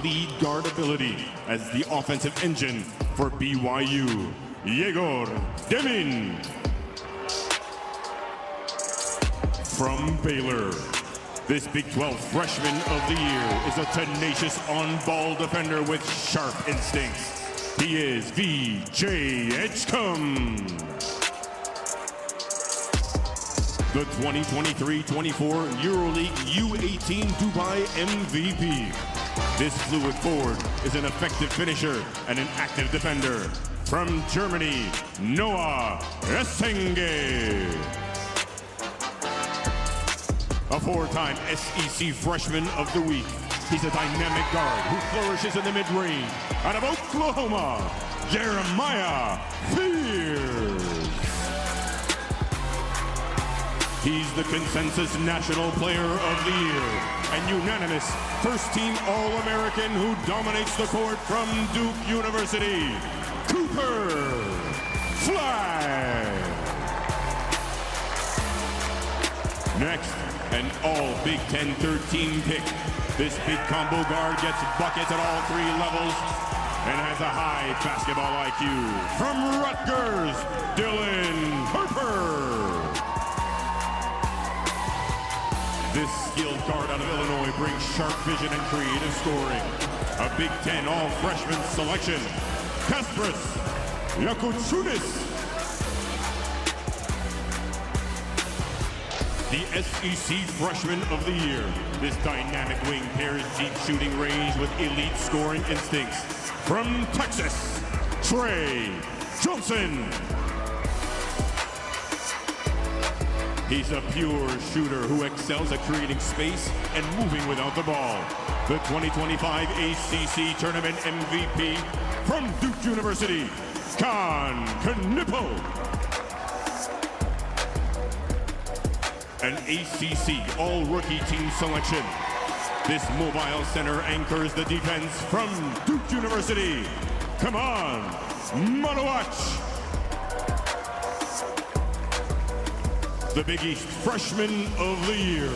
lead guard ability as the offensive engine for BYU, Yegor Demin. From Baylor, this Big 12 Freshman of the Year is a tenacious on-ball defender with sharp instincts. He is VJ Edgecombe. The 2023-24 EuroLeague U18 Dubai MVP. This fluid forward is an effective finisher and an active defender. From Germany, Noah Essenge. A four-time SEC Freshman of the Week. He's a dynamic guard who flourishes in the mid-range. Out of Oklahoma, Jeremiah Fears. He's the consensus National Player of the Year and unanimous first-team All-American who dominates the court from Duke University, Cooper Flag. Next, an all-Big Ten third-team pick. This big combo guard gets buckets at all three levels and has a high basketball IQ. From Rutgers, Dylan Harper. This skilled guard out of Illinois brings sharp vision and creative scoring. A Big Ten all-freshman selection, Kaspris Yakutsunis. The SEC Freshman of the Year. This dynamic wing pairs deep shooting range with elite scoring instincts. From Texas, Trey Johnson. He's a pure shooter who excels at creating space and moving without the ball. The 2025 ACC Tournament MVP from Duke University, Khan Kanipo. An ACC All-Rookie Team selection. This mobile center anchors the defense from Duke University. Come on, Malawach. The Big East Freshman of the Year.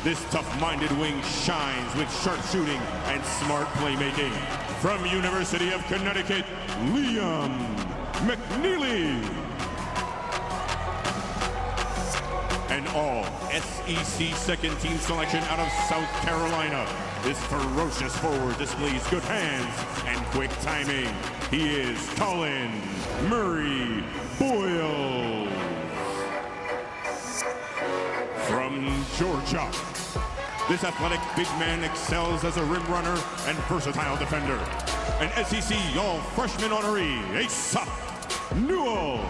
This tough-minded wing shines with sharp shooting and smart playmaking. From University of Connecticut, Liam McNeely. An all-SEC second-team selection out of South Carolina. This ferocious forward displays good hands and quick timing. He is Colin Murray Boyle. From Georgia, this athletic big man excels as a rim runner and versatile defender. An SEC All-Freshman honoree, Asa Newell.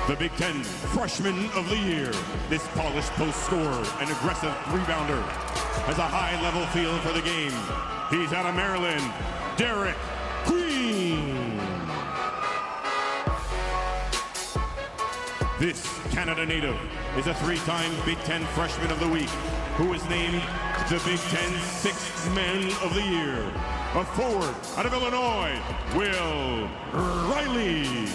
The Big Ten Freshman of the Year. This polished post scorer and aggressive rebounder has a high-level feel for the game. He's out of Maryland, Derek Queen. This Canada native is a three-time Big Ten Freshman of the Week who is named the Big Ten Sixth Man of the Year. A forward out of Illinois, Will Riley.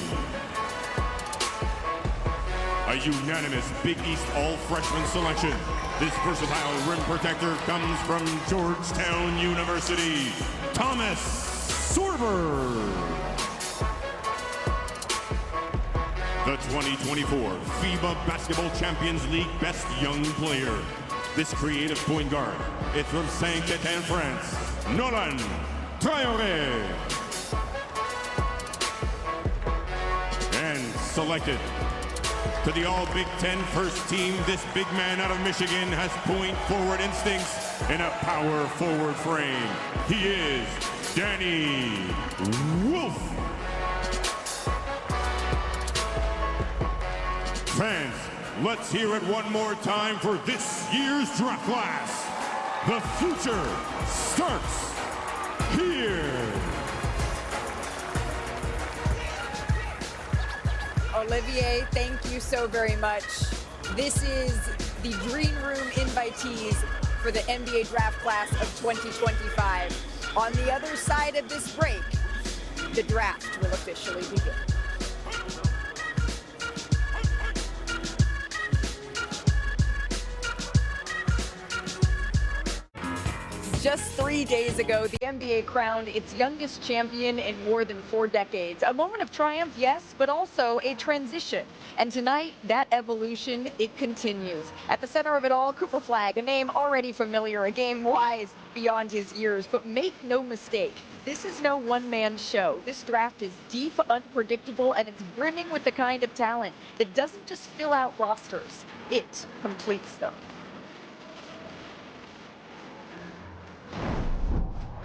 A unanimous Big East All-Freshman selection. This versatile rim protector comes from Georgetown University, Thomas Sorber. The 2024 FIBA Basketball Champions League Best Young Player. This creative point guard is from Saint-Étienne, France, Nolan Traoré. And selected to the All-Big Ten first team, this big man out of Michigan has point forward instincts and a power forward frame. He is Danny Wolf. Fans, let's hear it one more time for this year's draft class. The future starts here. Olivier, thank you so very much. This is the Green Room invitees for the NBA draft class of 2025. On the other side of this break, the draft will officially begin. Just 3 days ago, the NBA crowned its youngest champion in more than 4 decades. A moment of triumph, yes, but also a transition. And tonight, that evolution, it continues. At the center of it all, Cooper Flagg, a name already familiar, a game wise beyond his years. But make no mistake, this is no one-man show. This draft is deep, unpredictable, and it's brimming with the kind of talent that doesn't just fill out rosters, it completes them.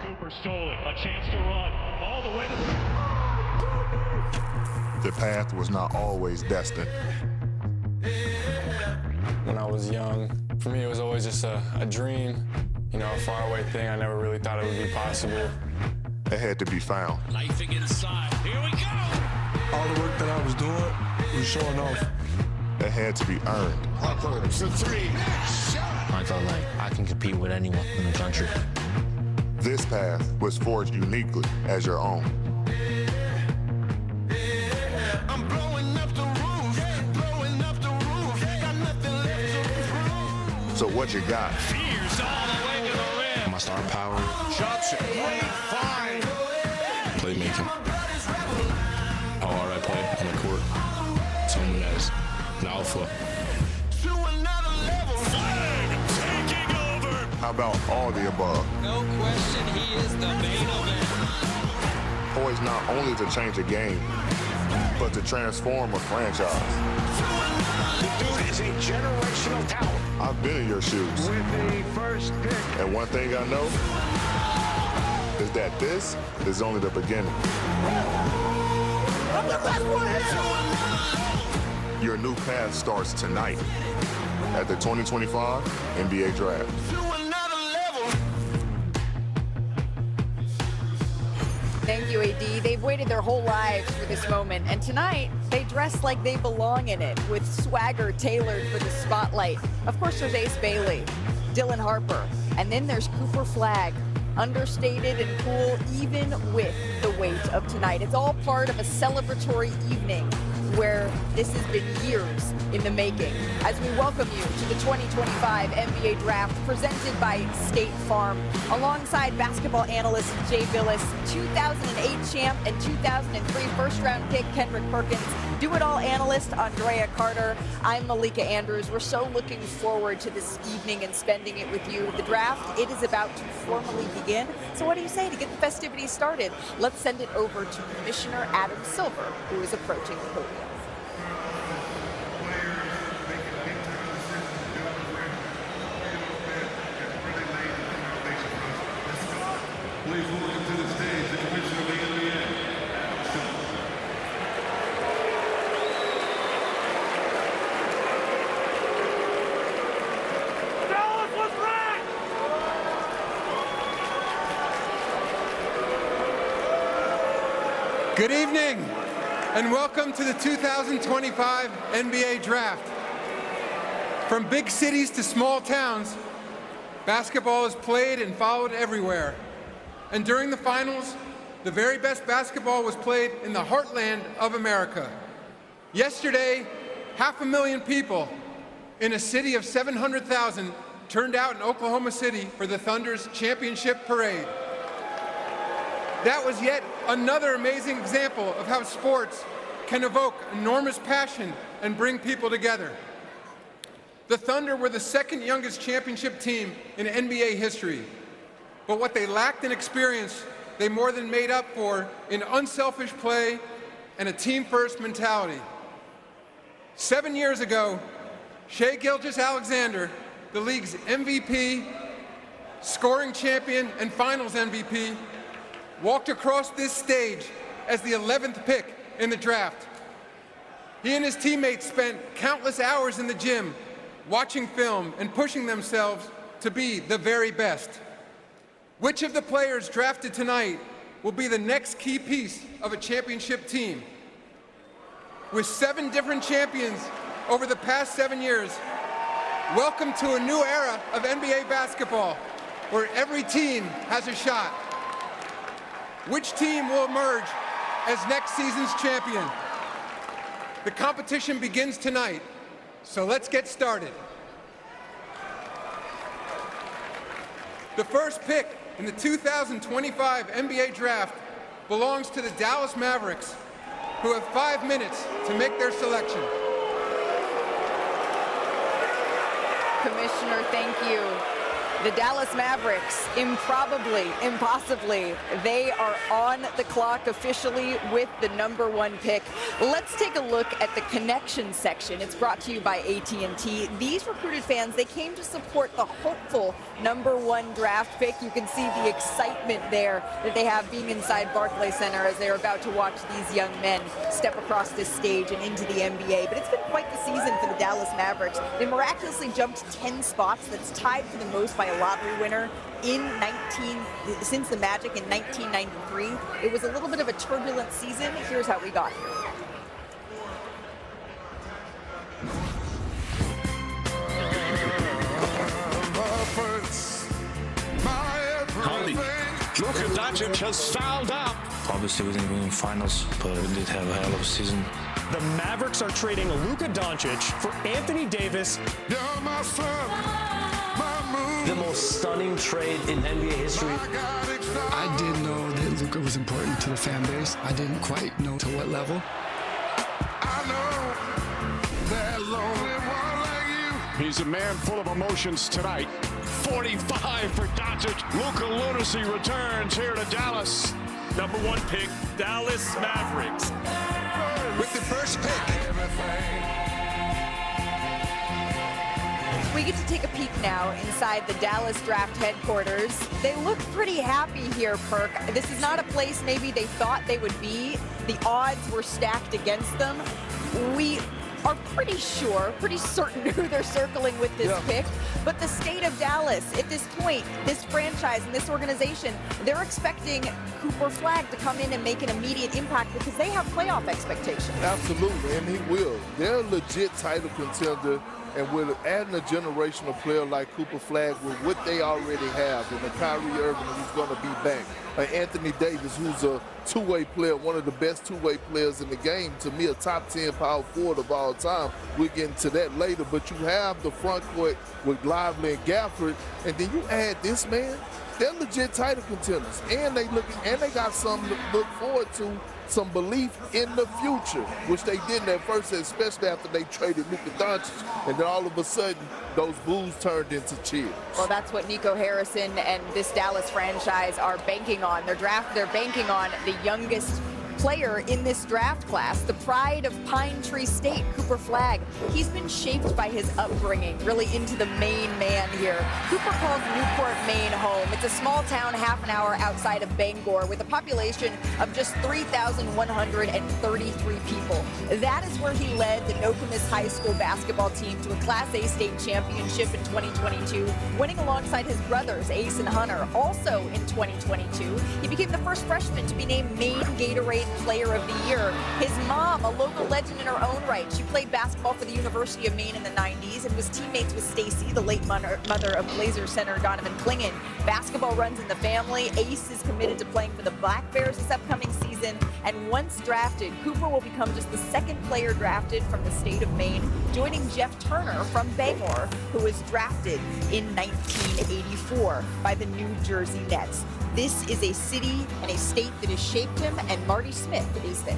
Cooper stole it, a chance to run all the way to the path was not always destined. When I was young, for me it was always just a dream, a faraway thing. I never really thought it would be possible. It had to be found. knifing inside. Here we go! All the work that I was doing was showing off. It had to be earned. It's a three. I felt like I can compete with anyone in the country. This path was forged uniquely as your own. I'm blowing up the roof, got nothing left to prove. So what you got? Fears all the way to the rim. My star power, Shots, great find. Playmaking. How hard I play on the court. Someone as an alpha. To another level. Flag taking over. How about all the above? No question, he is the main event. Poised not only to change a game, but to transform a franchise. The dude is a generational talent. I've been in your shoes. With the first pick. And one thing I know is that this is only the beginning. I'm the best one here. Your new path starts tonight at the 2025 NBA Draft. To another level. Thank you, AD. They've waited their whole lives for this moment, and tonight they dress like they belong in it, with swagger tailored for the spotlight. Of course, there's Ace Bailey, Dylan Harper, and then there's Cooper Flagg, understated and cool even with the weight of tonight. It's all part of a celebratory evening where this has been years in the making. As we welcome you to the 2025 NBA Draft presented by State Farm, alongside basketball analyst Jay Billis, 2008 champ and 2003 first-round pick Kendrick Perkins, do-it-all analyst Andrea Carter. I'm Malika Andrews. We're so looking forward to this evening and spending it with you. The draft, it is about to formally begin. So what do you say to get the festivities started? Let's send it over to Commissioner Adam Silver, who is approaching the podium. Please welcome to the stage the Commissioner of the NBA. Dallas was right! Good evening, and welcome to the 2025 NBA Draft. From big cities to small towns, basketball is played and followed everywhere. And during the finals, the very best basketball was played in the heartland of America. Yesterday, 500,000 people in a city of 700,000 turned out in Oklahoma City for the Thunder's championship parade. That was yet another amazing example of how sports can evoke enormous passion and bring people together. The Thunder were the second youngest championship team in NBA history. But what they lacked in experience, they more than made up for in unselfish play and a team-first mentality. 7 years ago, Shai Gilgeous-Alexander, the league's MVP, scoring champion, and finals MVP, walked across this stage as the 11th pick in the draft. He and his teammates spent countless hours in the gym watching film and pushing themselves to be the very best. Which of the players drafted tonight will be the next key piece of a championship team? With 7 different champions over the past 7 years, welcome to a new era of NBA basketball where every team has a shot. Which team will emerge as next season's champion? The competition begins tonight, so let's get started. The first pick in the 2025 NBA Draft belongs to the Dallas Mavericks, who have 5 minutes to make their selection. Commissioner, thank you. The Dallas Mavericks, impossibly, they are on the clock officially with the #1 pick. Let's take a look at the connection section. It's brought to you by AT&T. These recruited fans, they came to support the hopeful #1 draft pick. You can see the excitement there that they have being inside Barclays Center as they're about to watch these young men step across this stage and into the NBA. But it's been quite the season for the Dallas Mavericks. They miraculously jumped 10 spots. That's tied for the most by a lottery winner since the Magic in 1993. It was a little bit of a turbulent season. Here's how we got here. Luka Doncic has fouled out. Obviously, we didn't win finals, but we did have a hell of a season. The Mavericks are trading Luka Doncic for Anthony Davis. The most stunning trade in NBA history. I did know that Luka was important to the fan base. I didn't quite know to what level. I know there's only one like you. He's a man full of emotions tonight. 45 for Doncic. Luka Lunacy returns here to Dallas. #1 pick, Dallas Mavericks. With the first pick, we get to take a peek now inside the Dallas draft headquarters. They look pretty happy here, Perk. This is not a place maybe they thought they would be. The odds were stacked against them. We are pretty certain who they're circling with this pick. But the state of Dallas, at this point, this franchise and this organization, they're expecting Cooper Flagg to come in and make an immediate impact because they have playoff expectations. Absolutely, and he will. They're a legit title contender, and with adding a generational player like Cooper Flagg with what they already have, and a Kyrie Irving who's going to be back, Anthony Davis, who's a two-way player, one of the best two-way players in the game, to me a top 10 power forward of all time. We'll get into that later, but you have the front court with Lively and Gafford, and then you add this man, they're legit title contenders, and they got something to look forward to, some belief in the future, which they didn't at first, especially after they traded Luka Doncic, and then all of a sudden those boos turned into cheers. Well, that's what Nico Harrison and this Dallas franchise are banking on. They're banking on the youngest player in this draft class, the pride of Pine Tree State, Cooper Flagg. He's been shaped by his upbringing, really into the Maine man here. Cooper calls Newport, Maine home. It's a small town half an hour outside of Bangor with a population of just 3,133 people. That is where he led the Nokomis High School basketball team to a Class A state championship in 2022, winning alongside his brothers, Ace and Hunter. Also in 2022, he became the first freshman to be named Maine Gatorade Player of the Year. His mom, a local legend in her own right. She played basketball for the University of Maine in the 90s and was teammates with Stacy, the late mother of Blazer center Donovan Clingan. Basketball runs in the family. Ace is committed to playing for the Black Bears this upcoming season. And once drafted, Cooper will become just the second player drafted from the state of Maine, joining Jeff Turner from Bangor, who was drafted in 1984 by the New Jersey Nets. This is a city and a state that has shaped him, and Marty Smith is there.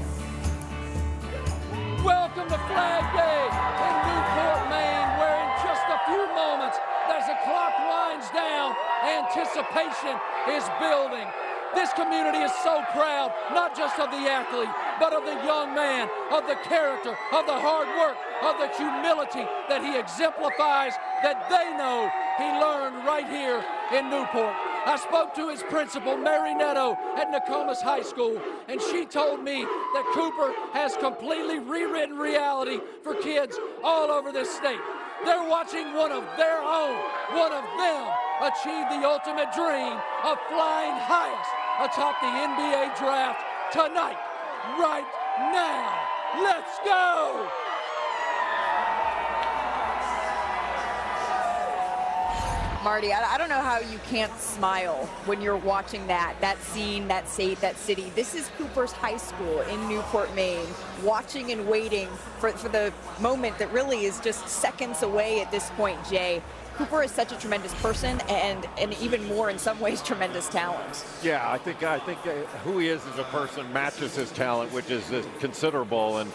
Welcome to Flag Day in Newport, Maine, where in just a few moments, as the clock winds down, anticipation is building. This community is so proud, not just of the athlete, but of the young man, of the character, of the hard work, of the humility that he exemplifies, that they know he learned right here in Newport. I spoke to his principal, Mary Netto, at Nokomis High School, and she told me that Cooper has completely rewritten reality for kids all over this state. They're watching one of their own, one of them, achieve the ultimate dream of flying highest atop the NBA draft tonight, right now. Let's go! Marty, I don't know how you can't smile when you're watching that scene, that city. This is Cooper's high school in Newport, Maine, watching and waiting for the moment that really is just seconds away at this point, Jay. Cooper is such a tremendous person and even more in some ways tremendous talent. Yeah, I think who he is as a person matches his talent, which is considerable. And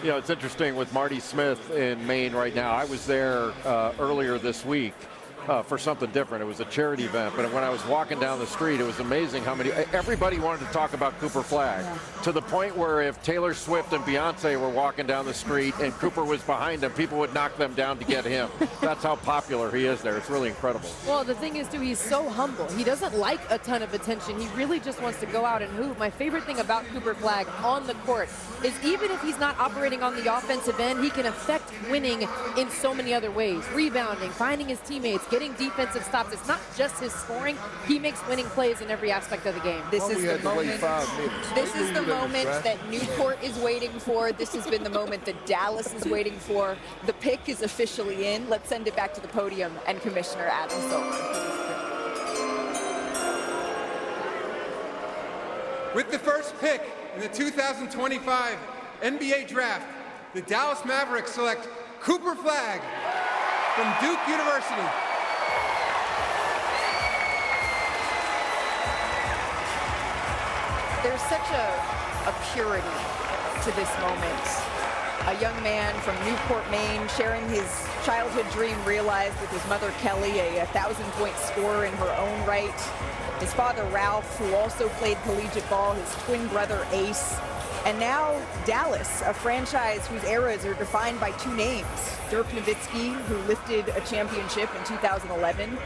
you know, it's interesting with Marty Smith in Maine right now. I was there earlier this week for something different. It was a charity event, but when I was walking down the street, it was amazing how everybody wanted to talk about Cooper Flagg, to the point where if Taylor Swift and Beyonce were walking down the street and Cooper was behind them, people would knock them down to get him. That's how popular he is there. It's really incredible. Well, the thing is, too, he's so humble. He doesn't like a ton of attention. He really just wants to go out and hoop. My favorite thing about Cooper Flagg on the court is even if he's not operating on the offensive end, he can affect winning in so many other ways. Rebounding, finding his teammates, getting defensive stops. It's not just his scoring. He makes winning plays in every aspect of the game. This is the moment. This is the moment that Newport is waiting for. This has been the moment that Dallas is waiting for. The pick is officially in. Let's send it back to the podium and Commissioner Adam Silver. With the first pick in the 2025 NBA Draft, the Dallas Mavericks select Cooper Flagg from Duke University. There's such a purity to this moment. A young man from Newport, Maine, sharing his childhood dream realized with his mother, Kelly, a 1,000-point scorer in her own right. His father, Ralph, who also played collegiate ball, his twin brother, Ace. And now Dallas, a franchise whose eras are defined by two names, Dirk Nowitzki, who lifted a championship in 2011,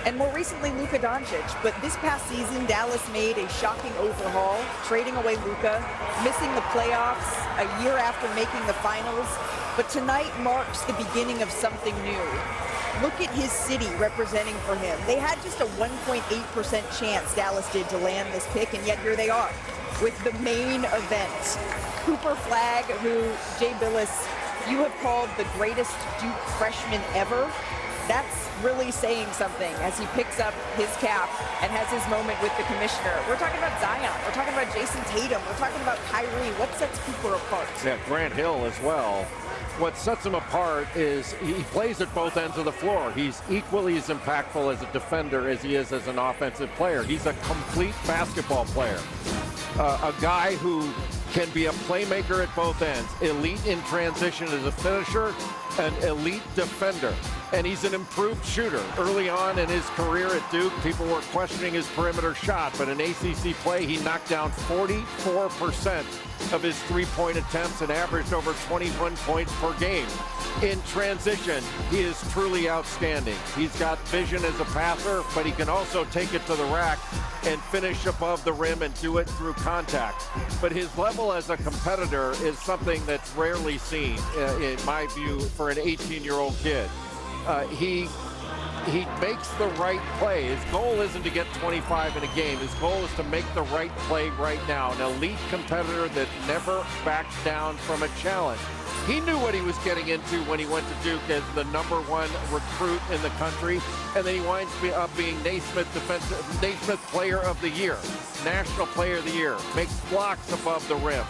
and more recently Luka Doncic. But this past season, Dallas made a shocking overhaul, trading away Luka, missing the playoffs a year after making the finals. But tonight marks the beginning of something new. Look at his city representing for him. They had just a 1.8% chance, Dallas did, to land this pick, and yet here they are with the main event. Cooper Flagg, who, Jay Billis, you have called the greatest Duke freshman ever. That's really saying something as he picks up his cap and has his moment with the commissioner. We're talking about Zion. We're talking about Jason Tatum. We're talking about Kyrie. What sets Cooper apart? Yeah, Grant Hill as well. What sets him apart is he plays at both ends of the floor. He's equally as impactful as a defender as he is as an offensive player. He's a complete basketball player. A guy who can be a playmaker at both ends, elite in transition as a finisher, an elite defender. And he's an improved shooter. Early on in his career at Duke, people were questioning his perimeter shot, but in ACC play, he knocked down 44% of his three-point attempts and averaged over 21 points per game. In transition, he is truly outstanding. He's got vision as a passer, but he can also take it to the rack and finish above the rim and do it through contact. But his level as a competitor is something that's rarely seen, in my view, for an 18-year-old kid. He makes the right play. His goal isn't to get 25 in a game. His goal is to make the right play right now. An elite competitor that never backs down from a challenge. He knew what he was getting into when he went to Duke as the #1 recruit in the country, and then he winds up being Naismith Player of the Year, National Player of the Year, makes blocks above the rim,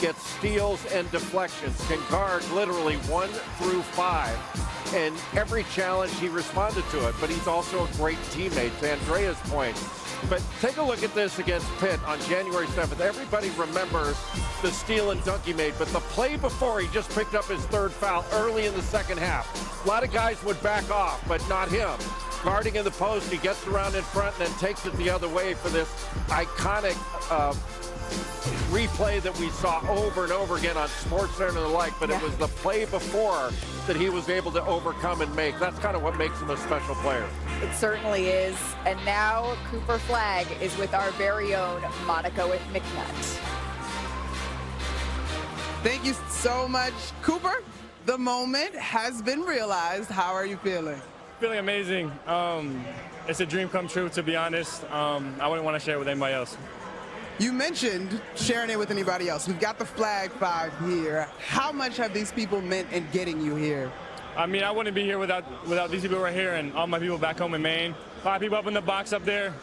gets steals and deflections, can guard literally 1 through 5. And every challenge he responded to it, but he's also a great teammate, to Andrea's point. But take a look at this against Pitt on January 7th. Everybody remembers the steal and dunk he made, but the play before, he just picked up his 3rd foul early in the second half. A lot of guys would back off, but not him. Guarding in the post, he gets around in front and then takes it the other way for this iconic replay that we saw over and over again on SportsCenter and the like, but it was the play before that he was able to overcome and make. That's kind of what makes him a special player. It certainly is. And now Cooper Flagg is with our very own Monica McNutt. Thank you so much, Cooper. The moment has been realized. How are you feeling? Feeling amazing. It's a dream come true, to be honest. I wouldn't want to share it with anybody else. You mentioned sharing it with anybody else. We've got the Flag 5 here. How much have these people meant in getting you here? I mean, I wouldn't be here without these people right here and all my people back home in Maine. 5 people up in the box up there.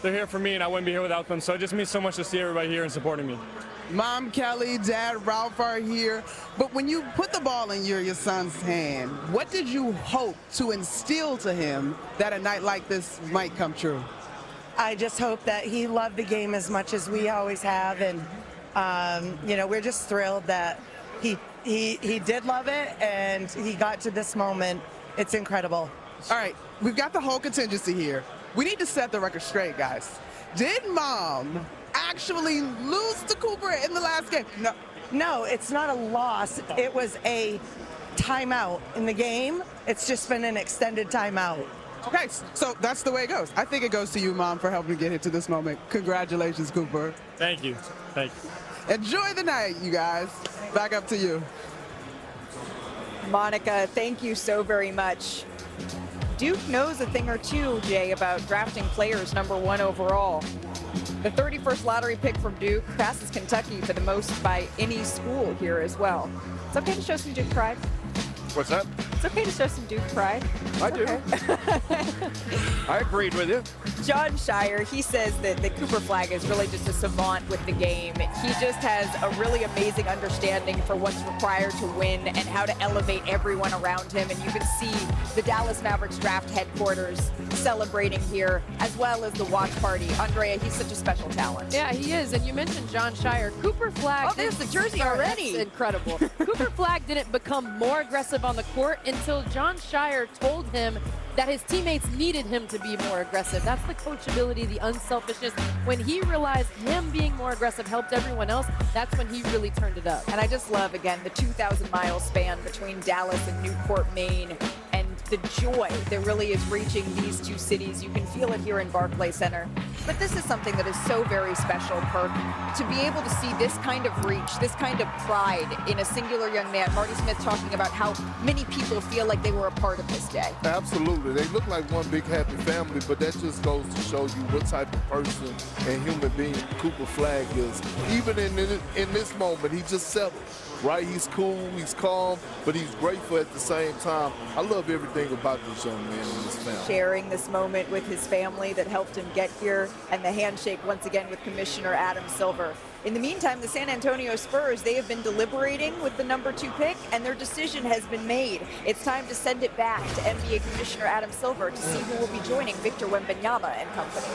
They're here for me, and I wouldn't be here without them. So it just means so much to see everybody here and supporting me. Mom Kelly, Dad Ralph are here. But when you put the ball in your son's hand, what did you hope to instill to him that a night like this might come true? I just hope that he loved the game as much as we always have. And, you know, we're just thrilled that he did love it and he got to this moment. It's incredible. All right, we've got the whole contingency here. We need to set the record straight, guys. Did Mom actually lose to Cooper in the last game? No, it's not a loss. It was a timeout in the game. It's just been an extended timeout. Okay, so that's the way it goes. I think it goes to you, Mom, for helping get into this moment. Congratulations, Cooper. Thank you. Thank you. Enjoy the night, you guys. Back up to you. Monica, thank you so very much. Duke knows a thing or two, Jay, about drafting players #1 overall. The 31st lottery pick from Duke passes Kentucky for the most by any school here as well. It's okay to show some Duke pride. What's that? It's okay to show some Duke pride. I do. I agreed with you. John Shire, he says that the Cooper Flag is really just a savant with the game. He just has a really amazing understanding for what's required to win and how to elevate everyone around him. And you can see the Dallas Mavericks draft headquarters celebrating here, as well as the watch party. Andrea, he's such a special talent. Yeah, he is. And you mentioned John Shire. Cooper Flag. Oh, there's the jersey already. That's incredible. Cooper Flag didn't become more aggressive on the court until John Shire told him that his teammates needed him to be more aggressive. That's the coachability, the unselfishness. When he realized him being more aggressive helped everyone else, that's when he really turned it up. And I just love, again, the 2,000-mile span between Dallas and Newport, Maine, and the joy that really is reaching these two cities. You can feel it here in Barclays Center. But this is something that is so very special, Perk, to be able to see this kind of reach, this kind of pride in a singular young man. Marty Smith talking about how many people feel like they were a part of this day. Absolutely. They look like one big happy family, but that just goes to show you what type of person and human being Cooper Flag is. Even in this moment, he just settled, right? He's cool, he's calm, but he's grateful at the same time. I love everything about this young man and his family. Sharing this moment with his family that helped him get here, and the handshake once again with Commissioner Adam Silver. In the meantime, the San Antonio Spurs, they have been deliberating with the #2 pick, and their decision has been made. It's time to send it back to NBA Commissioner Adam Silver to see who will be joining Victor Wembanyama and company.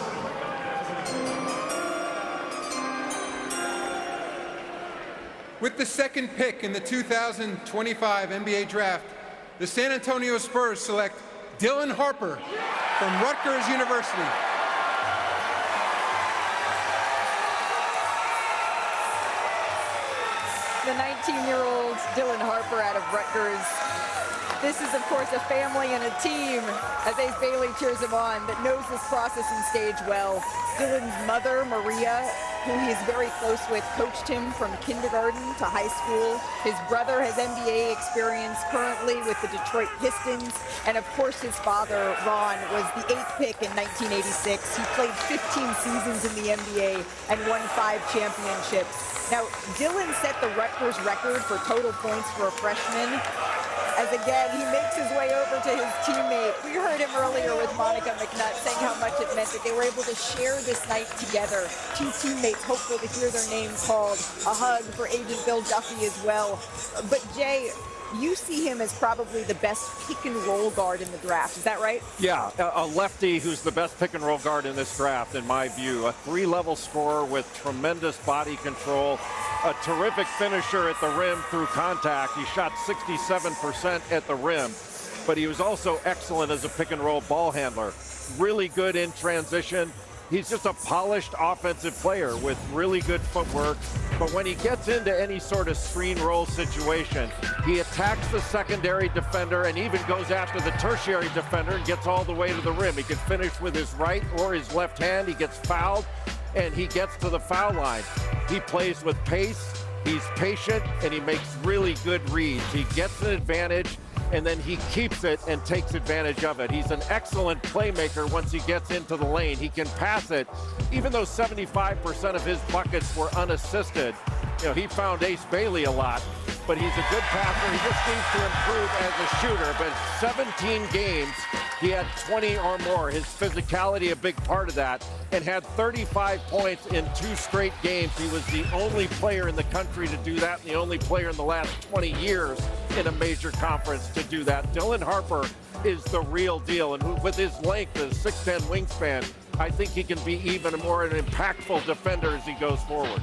With the second pick in the 2025 NBA Draft, the San Antonio Spurs select Dylan Harper from Rutgers University. The 19-year-old Dylan Harper out of Rutgers. This is, of course, a family and a team, as Ace Bailey cheers him on, that knows this process and stage well. Dylan's mother, Maria, who he is very close with, coached him from kindergarten to high school. His brother has NBA experience currently with the Detroit Pistons. And of course, his father, Ron, was the 8th pick in 1986. He played 15 seasons in the NBA and won 5 championships. Now, Dylan set the Rutgers record for total points for a freshman, as again, he makes his way over to his teammate. We heard him earlier with Monica McNutt saying how much it meant that they were able to share this night together. 2 teammates hopeful to hear their names called. A hug for Agent Bill Duffy as well. But Jay, you see him as probably the best pick-and-roll guard in the draft. Is that right? Yeah, a lefty who's the best pick-and-roll guard in this draft, in my view. A 3-level scorer with tremendous body control, a terrific finisher at the rim through contact. He shot 67% at the rim, but he was also excellent as a pick-and-roll ball handler. Really good in transition. He's just a polished offensive player with really good footwork. But when he gets into any sort of screen roll situation, he attacks the secondary defender and even goes after the tertiary defender and gets all the way to the rim. He can finish with his right or his left hand. He gets fouled and he gets to the foul line. He plays with pace, he's patient, and he makes really good reads. He gets an advantage and then he keeps it and takes advantage of it. He's an excellent playmaker once he gets into the lane. He can pass it. Even though 75% of his buckets were unassisted, you know, he found Ace Bailey a lot, but he's a good passer. He just needs to improve as a shooter. But 17 games he had 20 or more. His physicality a big part of that, and had 35 points in 2 straight games. He was the only player in the country to do that, and the only player in the last 20 years in a major conference to do that. Dylan Harper is the real deal, and with his length, his 6'10" wingspan, I think he can be even more an impactful defender as he goes forward.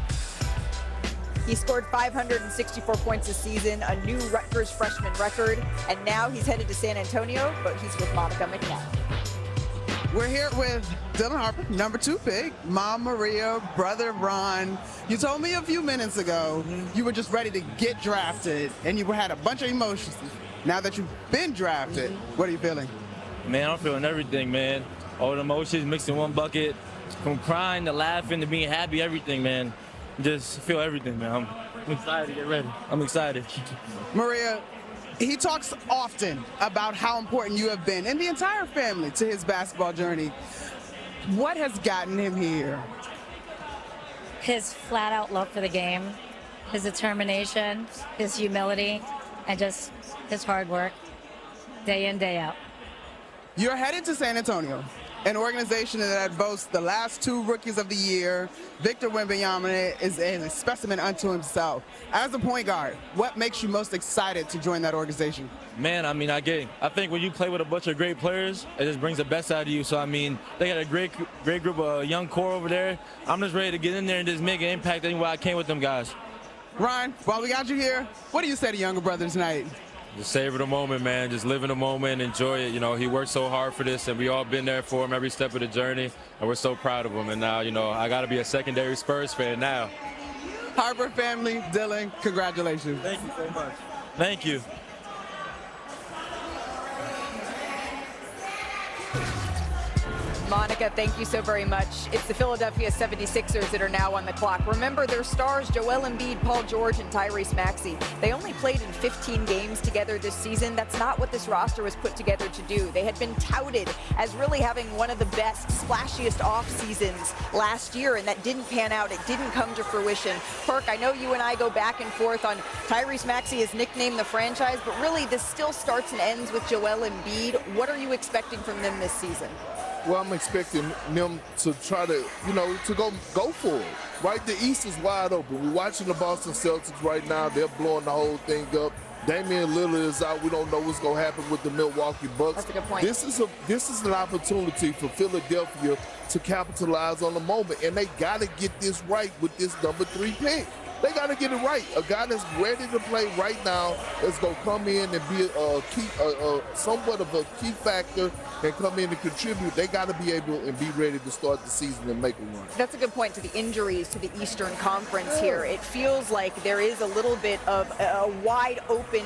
He scored 564 points this season, a new Rutgers freshman record, and now he's headed to San Antonio, but he's with Monica McNabb. We're here with Dylan Harper, number 2 pick, Mom Maria, brother Ron. You told me a few minutes ago you were just ready to get drafted, and you had a bunch of emotions. Now that you've been drafted, what are you feeling? Man, I'm feeling everything, man. All the emotions mixed in one bucket, from crying to laughing to being happy, everything, man. Just feel everything, man. I'm excited to get ready. I'm excited. Maria, he talks often about how important you have been and the entire family to his basketball journey. What has gotten him here? His flat-out love for the game, his determination, his humility, and just his hard work, day in, day out. You're headed to San Antonio, an organization that boasts the last 2 rookies of the year. Victor Wembanyama is a specimen unto himself. As a point guard, what makes you most excited to join that organization? Man, I mean, I think when you play with a bunch of great players, it just brings the best out of you. So, I mean, they got a great group of young core over there. I'm just ready to get in there and just make an impact anywhere I can with them guys. Ryan, while we got you here, what do you say to younger brothers tonight? Just savor the moment, man. Just live in the moment, enjoy it. You know, he worked so hard for this, and we all been there for him every step of the journey, and we're so proud of him. And now, you know, I got to be a secondary Spurs fan now. Harper family, Dylan, congratulations. Thank you so much. Thank you. Monica, thank you so very much. It's the Philadelphia 76ers that are now on the clock. Remember their stars, Joel Embiid, Paul George, and Tyrese Maxey. They only played in 15 games together this season. That's not what this roster was put together to do. They had been touted as really having one of the best, splashiest off seasons last year, and that didn't pan out. It didn't come to fruition. Perk, I know you and I go back and forth on Tyrese Maxey is nicknamed the franchise, but really this still starts and ends with Joel Embiid. What are you expecting from them this season? Well, I'm expecting them to try to, to go for it. Right, the East is wide open. We're watching the Boston Celtics right now. They're blowing the whole thing up. Damian Lillard is out. We don't know what's going to happen with the Milwaukee Bucks. That's a good point. This is an opportunity for Philadelphia to capitalize on the moment, and they got to get this right with this number 3 pick. They got to get it right. A guy that's ready to play right now is going to come in and be somewhat of a key factor and come in and contribute. They got to be able and be ready to start the season and make a run. That's a good point to the injuries to the Eastern Conference here. It feels like there is a little bit of a wide open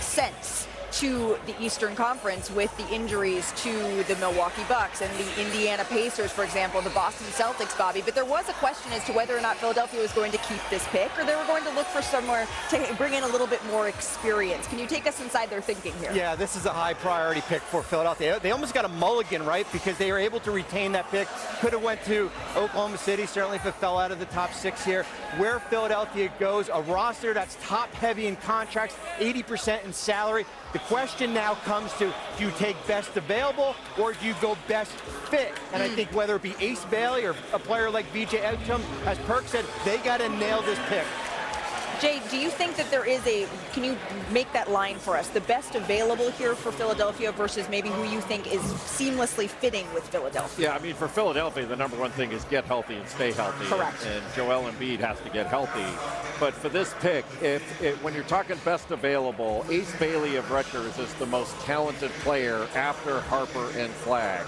sense to the Eastern Conference with the injuries to the Milwaukee Bucks and the Indiana Pacers, for example, the Boston Celtics, Bobby. But there was a question as to whether or not Philadelphia was going to keep this pick or they were going to look for somewhere to bring in a little bit more experience. Can you take us inside their thinking here? Yeah, this is a high priority pick for Philadelphia. They almost got a mulligan, right? Because they were able to retain that pick. Could have went to Oklahoma City, certainly if it fell out of the top 6 here. Where Philadelphia goes, a roster that's top heavy in contracts, 80% in salary. The question now comes to, do you take best available or do you go best fit? And I think whether it be Ace Bailey or a player like VJ Edgecombe, as Perk said, they got to nail this pick. Jay, do you think that there is can you make that line for us, the best available here for Philadelphia versus maybe who you think is seamlessly fitting with Philadelphia? Yeah, I mean, for Philadelphia, the number one thing is get healthy and stay healthy. Correct. And Joel Embiid has to get healthy. But for this pick, when you're talking best available, Ace Bailey of Rutgers is the most talented player after Harper and Flagg.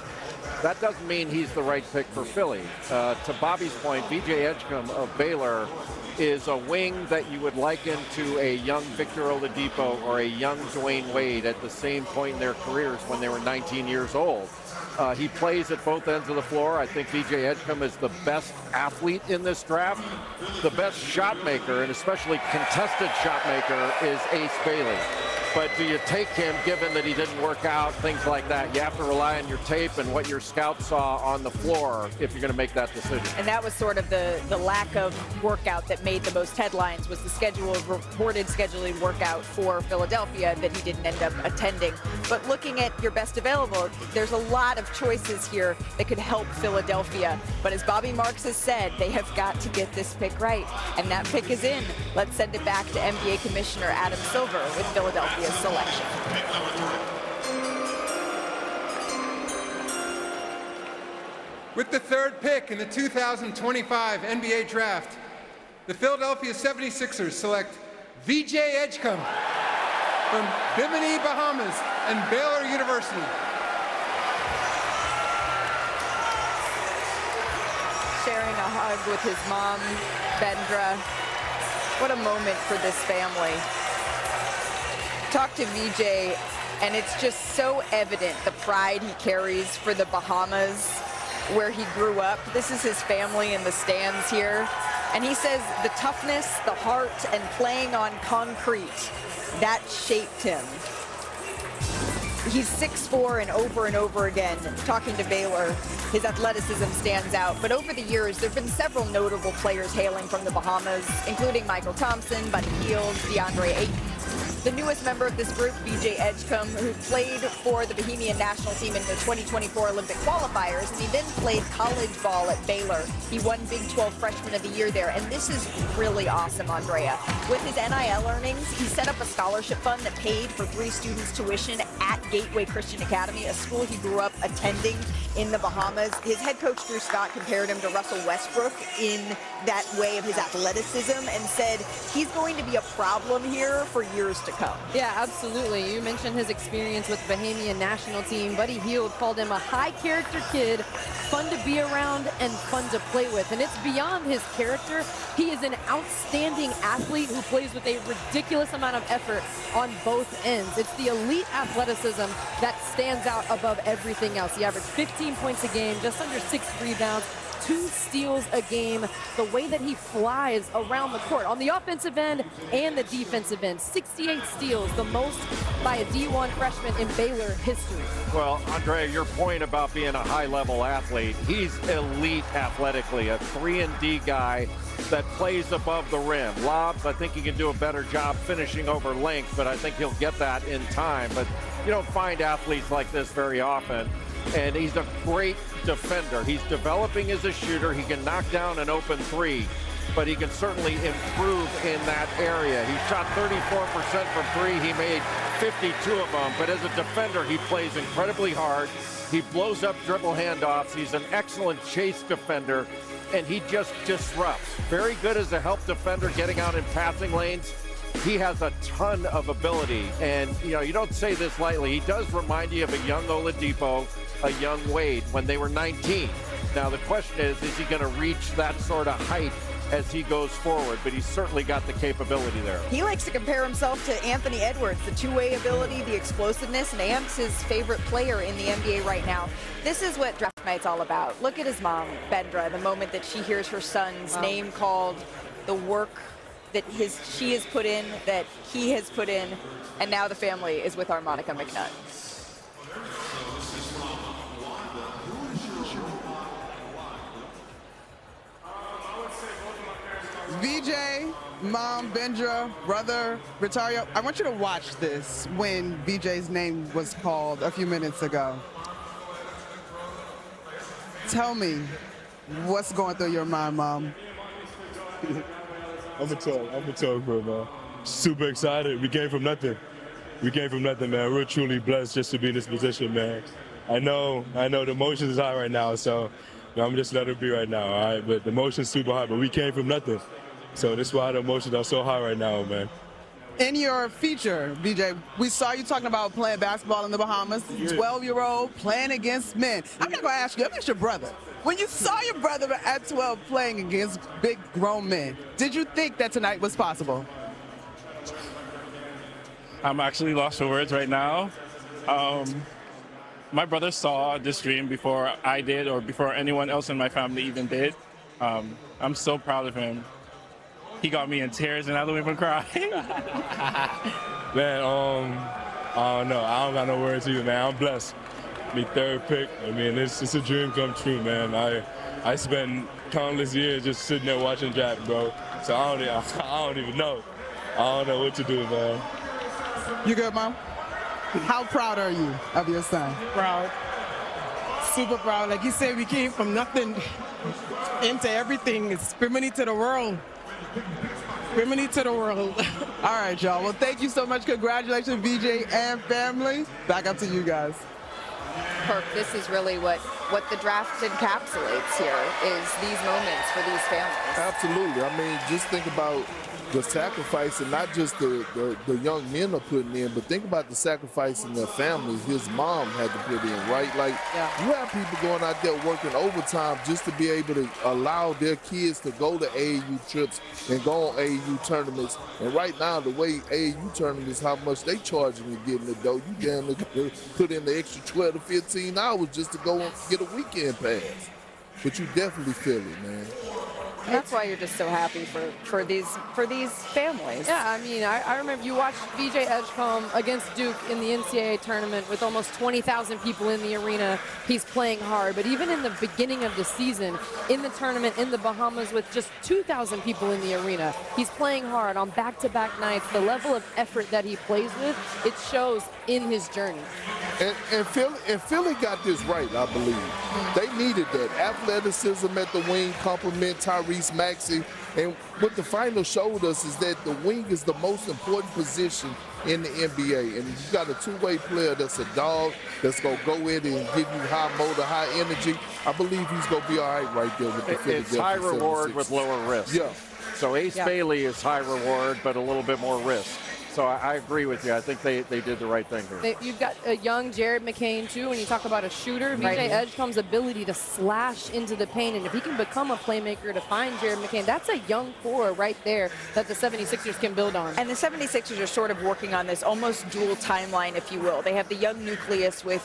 That doesn't mean he's the right pick for Philly. To Bobby's point, VJ Edgecombe of Baylor is a wing that you would liken to a young Victor Oladipo or a young Dwayne Wade at the same point in their careers when they were 19 years old. He plays at both ends of the floor. I think VJ Edgecombe is the best athlete in this draft. The best shot maker, and especially contested shot maker, is Ace Bailey. But do you take him given that he didn't work out, things like that? You have to rely on your tape and what your scouts saw on the floor if you're going to make that decision. And that was sort of the lack of workout that made the most headlines, was the reported scheduling workout for Philadelphia that he didn't end up attending. But looking at your best available, there's a lot of choices here that could help Philadelphia. But as Bobby Marks has said, they have got to get this pick right. And that pick is in. Let's send it back to NBA Commissioner Adam Silver with Philadelphia's selection. With the third pick in the 2025 NBA Draft, the Philadelphia 76ers select VJ Edgecombe from Bimini, Bahamas and Baylor University. Sharing a hug with his mom, Bendra. What a moment for this family. Talk to VJ, and it's just so evident the pride he carries for the Bahamas, where he grew up. This is his family in the stands here. And he says the toughness, the heart, and playing on concrete, that shaped him. He's 6'4", and over again, talking to Baylor, his athleticism stands out. But over the years, there have been several notable players hailing from the Bahamas, including Michael Thompson, Buddy Hield, DeAndre Ayton. The newest member of this group, VJ Edgecombe, who played for the Bahamian national team in the 2024 Olympic qualifiers, and he then played college ball at Baylor. He won Big 12 Freshman of the Year there, and this is really awesome, Andrea. With his NIL earnings, he set up a scholarship fund that paid for 3 students' tuition at Gateway Christian Academy, a school he grew up attending in the Bahamas. His head coach, Drew Scott, compared him to Russell Westbrook in that way of his athleticism and said he's going to be a problem here for years to come. Yeah, absolutely. You mentioned his experience with the Bahamian national team. Buddy Hield called him a high-character kid, fun to be around and fun to play with. And it's beyond his character. He is an outstanding athlete who plays with a ridiculous amount of effort on both ends. It's the elite athleticism that stands out above everything else. He averaged 15 points a game, just under 6 rebounds, 2 steals a game. The way that he flies around the court on the offensive end and the defensive end. 68 steals, the most by a D1 freshman in Baylor history. Well, Andrea, your point about being a high-level athlete, he's elite athletically, a 3-and-D guy that plays above the rim. Lobs, I think he can do a better job finishing over length, but I think he'll get that in time. But you don't find athletes like this very often. And he's a great defender. He's developing as a shooter. He can knock down an open 3, but he can certainly improve in that area. He shot 34% from 3. He made 52 of them. But as a defender, he plays incredibly hard. He blows up dribble handoffs. He's an excellent chase defender, and he just disrupts. Very good as a help defender, getting out in passing lanes. He has a ton of ability, and you don't say this lightly. He does remind you of a young Oladipo, a young Wade when they were 19. Now the question is he going to reach that sort of height as he goes forward? But he's certainly got the capability there. He likes to compare himself to Anthony Edwards, the two-way ability, the explosiveness, and Amp's his favorite player in the NBA right now. This is what draft night's all about. Look at his mom, Bendra, the moment that she hears her son's name called, the work that she has put in, that he has put in, and now the family is with Armonica McNutt. VJ, mom, Bendra, brother, Ritario, I want you to watch this when VJ's name was called a few minutes ago. Tell me what's going through your mind, Mom. I'm a talk, bro, man. Super excited. We came from nothing. Man. We're truly blessed just to be in this position, man. I know the emotions is high right now, so I'm just let it be right now, all right? But the emotion's super high, but we came from nothing. So that's why the emotions are so high right now, man. In your feature, VJ, we saw you talking about playing basketball in the Bahamas, 12-year-old playing against men. I'm not going to ask you, I'm your brother. When you saw your brother at 12 playing against big grown men, did you think that tonight was possible? I'm actually lost for words right now. My brother saw this dream before I did, or before anyone else in my family even did. I'm so proud of him. he got me in tears and I don't even cry. Man, I don't know. I don't got no words either, man. I'm blessed. Me third pick. I mean, it's a dream come true, man. I spent countless years just sitting there watching draft, bro. So I don't even know. I don't know what to do, man. You good, Mom? How proud are you of your son? Proud. Super proud. Like you said, we came from nothing into everything. It's Bimini to the world. Bimini to the world. All right, y'all. Well, thank you so much. Congratulations, VJ and family. Back up to you guys. Perk, this is really what the draft encapsulates here, is these moments for these families. Absolutely. I mean, just think about the sacrifice, and not just the young men are putting in, but think about the sacrifice in their families his mom had to put in, right? Like, you have people going out there working overtime just to be able to allow their kids to go to AAU trips and go on AAU tournaments. And right now, the way AAU tournaments, how much they charging and getting the dough, you damn near put in the extra 12 to 15 hours just to go and get a weekend pass. But you definitely feel it, man. And that's why you're just so happy for these families. Yeah, I mean, I remember you watched VJ Edgecombe against Duke in the NCAA tournament with almost 20,000 people in the arena. He's playing hard, but even in the beginning of the season, in the tournament in the Bahamas with just 2,000 people in the arena, he's playing hard on back-to-back nights. The level of effort that he plays with, it shows in his journey. And Philly got this right, I believe. They needed that athleticism at the wing, complement Tyrese Maxey. And what the final showed us is that the wing is the most important position in the NBA. And you got a two-way player that's a dog, that's going to go in and give you high motor, high energy. I believe he's going to be all right there with the Philadelphia 76ers. It's high reward with lower risk. Yeah. So Ace Bailey is high reward, but a little bit more risk. So I agree with you. I think they did the right thing here. You've got a young Jared McCain, too, when you talk about a shooter. VJ Edgecombe's ability to slash into the paint, and if he can become a playmaker to find Jared McCain, that's a young core right there that the 76ers can build on. And the 76ers are sort of working on this almost dual timeline, if you will. They have the young nucleus with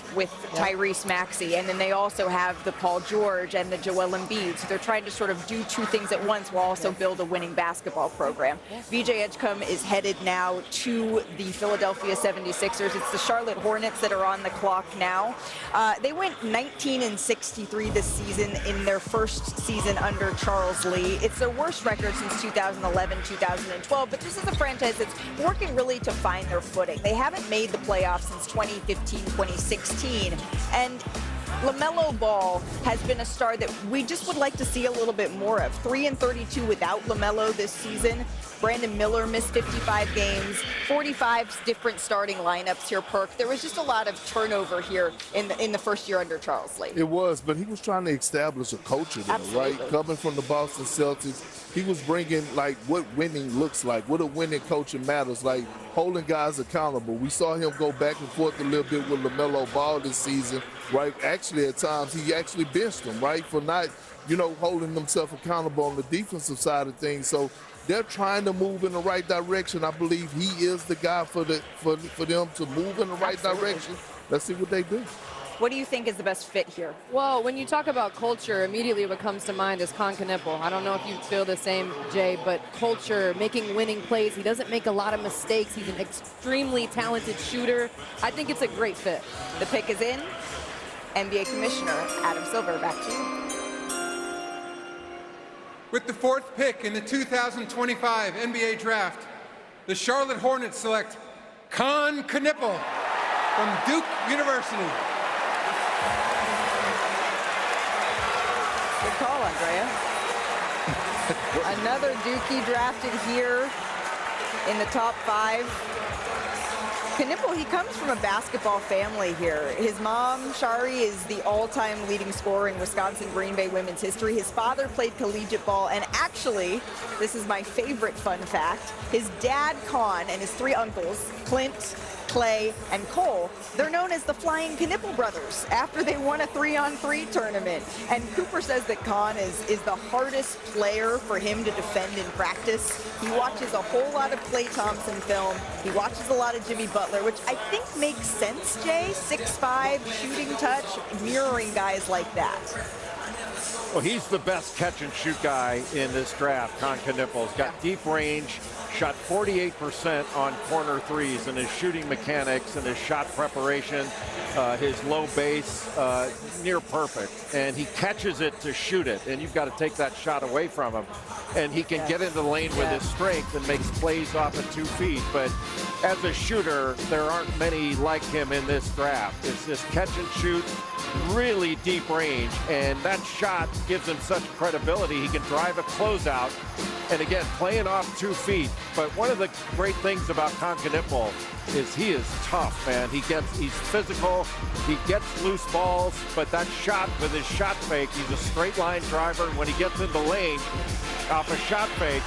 Tyrese Maxey, and then they also have the Paul George and the Joel Embiid. So they're trying to sort of do two things at once while also build a winning basketball program. VJ Edgecombe is headed now to the Philadelphia 76ers. It's the Charlotte Hornets that are on the clock now. They went 19-63 this season in their first season under Charles Lee. It's their worst record since 2011, 2012, but this is a franchise that's working really to find their footing. They haven't made the playoffs since 2015, 2016, and LaMelo Ball has been a star that we just would like to see a little bit more of. 3-32 without LaMelo this season. Brandon Miller missed 55 games, 45 different starting lineups here, Perk. There was just a lot of turnover here in the first year under Charles Lee. It was, but he was trying to establish a culture there, right? Coming from the Boston Celtics, he was bringing, like, what winning looks like, what a winning culture matters, like holding guys accountable. We saw him go back and forth a little bit with LaMelo Ball this season, right? Actually, at times, he actually benched him, right, for not, holding himself accountable on the defensive side of things. So they're trying to move in the right direction. I believe he is the guy for them to move in the right direction. Let's see what they do. What do you think is the best fit here? Well, when you talk about culture, immediately what comes to mind is Con Knipple. I don't know if you feel the same, Jay, but culture, making winning plays. He doesn't make a lot of mistakes. He's an extremely talented shooter. I think it's a great fit. The pick is in. NBA Commissioner Adam Silver, back to you. With the fourth pick in the 2025 NBA Draft, the Charlotte Hornets select Con Knipple from Duke University. Good call, Andrea. Another Dookie drafted here in the top 5. Knipple, he comes from a basketball family here. His mom, Shari, is the all-time leading scorer in Wisconsin Green Bay women's history. His father played collegiate ball, and actually, this is my favorite fun fact, his dad, Con, and his 3 uncles, Clint, Clay, and Cole, they're known as the Flying Knipple Brothers after they won a 3-on-3 tournament. And Cooper says that Con is the hardest player for him to defend in practice. He watches a whole lot of Klay Thompson film. He watches a lot of Jimmy Butler, which I think makes sense, Jay. 6'5", shooting touch, mirroring guys like that. Well, he's the best catch-and-shoot guy in this draft. Con Knippel's got deep range, shot 48% on corner threes, and his shooting mechanics and his shot preparation, his low base, near perfect. And he catches it to shoot it, and you've got to take that shot away from him. And he can get into the lane with his strength and makes plays off of 2 feet. But as a shooter, there aren't many like him in this draft. It's just catch and shoot, really deep range, and that shot gives him such credibility. He can drive a closeout, and again, playing off 2 feet. But one of the great things about Con Knippel is he is tough, man. He's physical, he gets loose balls, but that shot with his shot fake, he's a straight line driver. When he gets in the lane off a shot fake,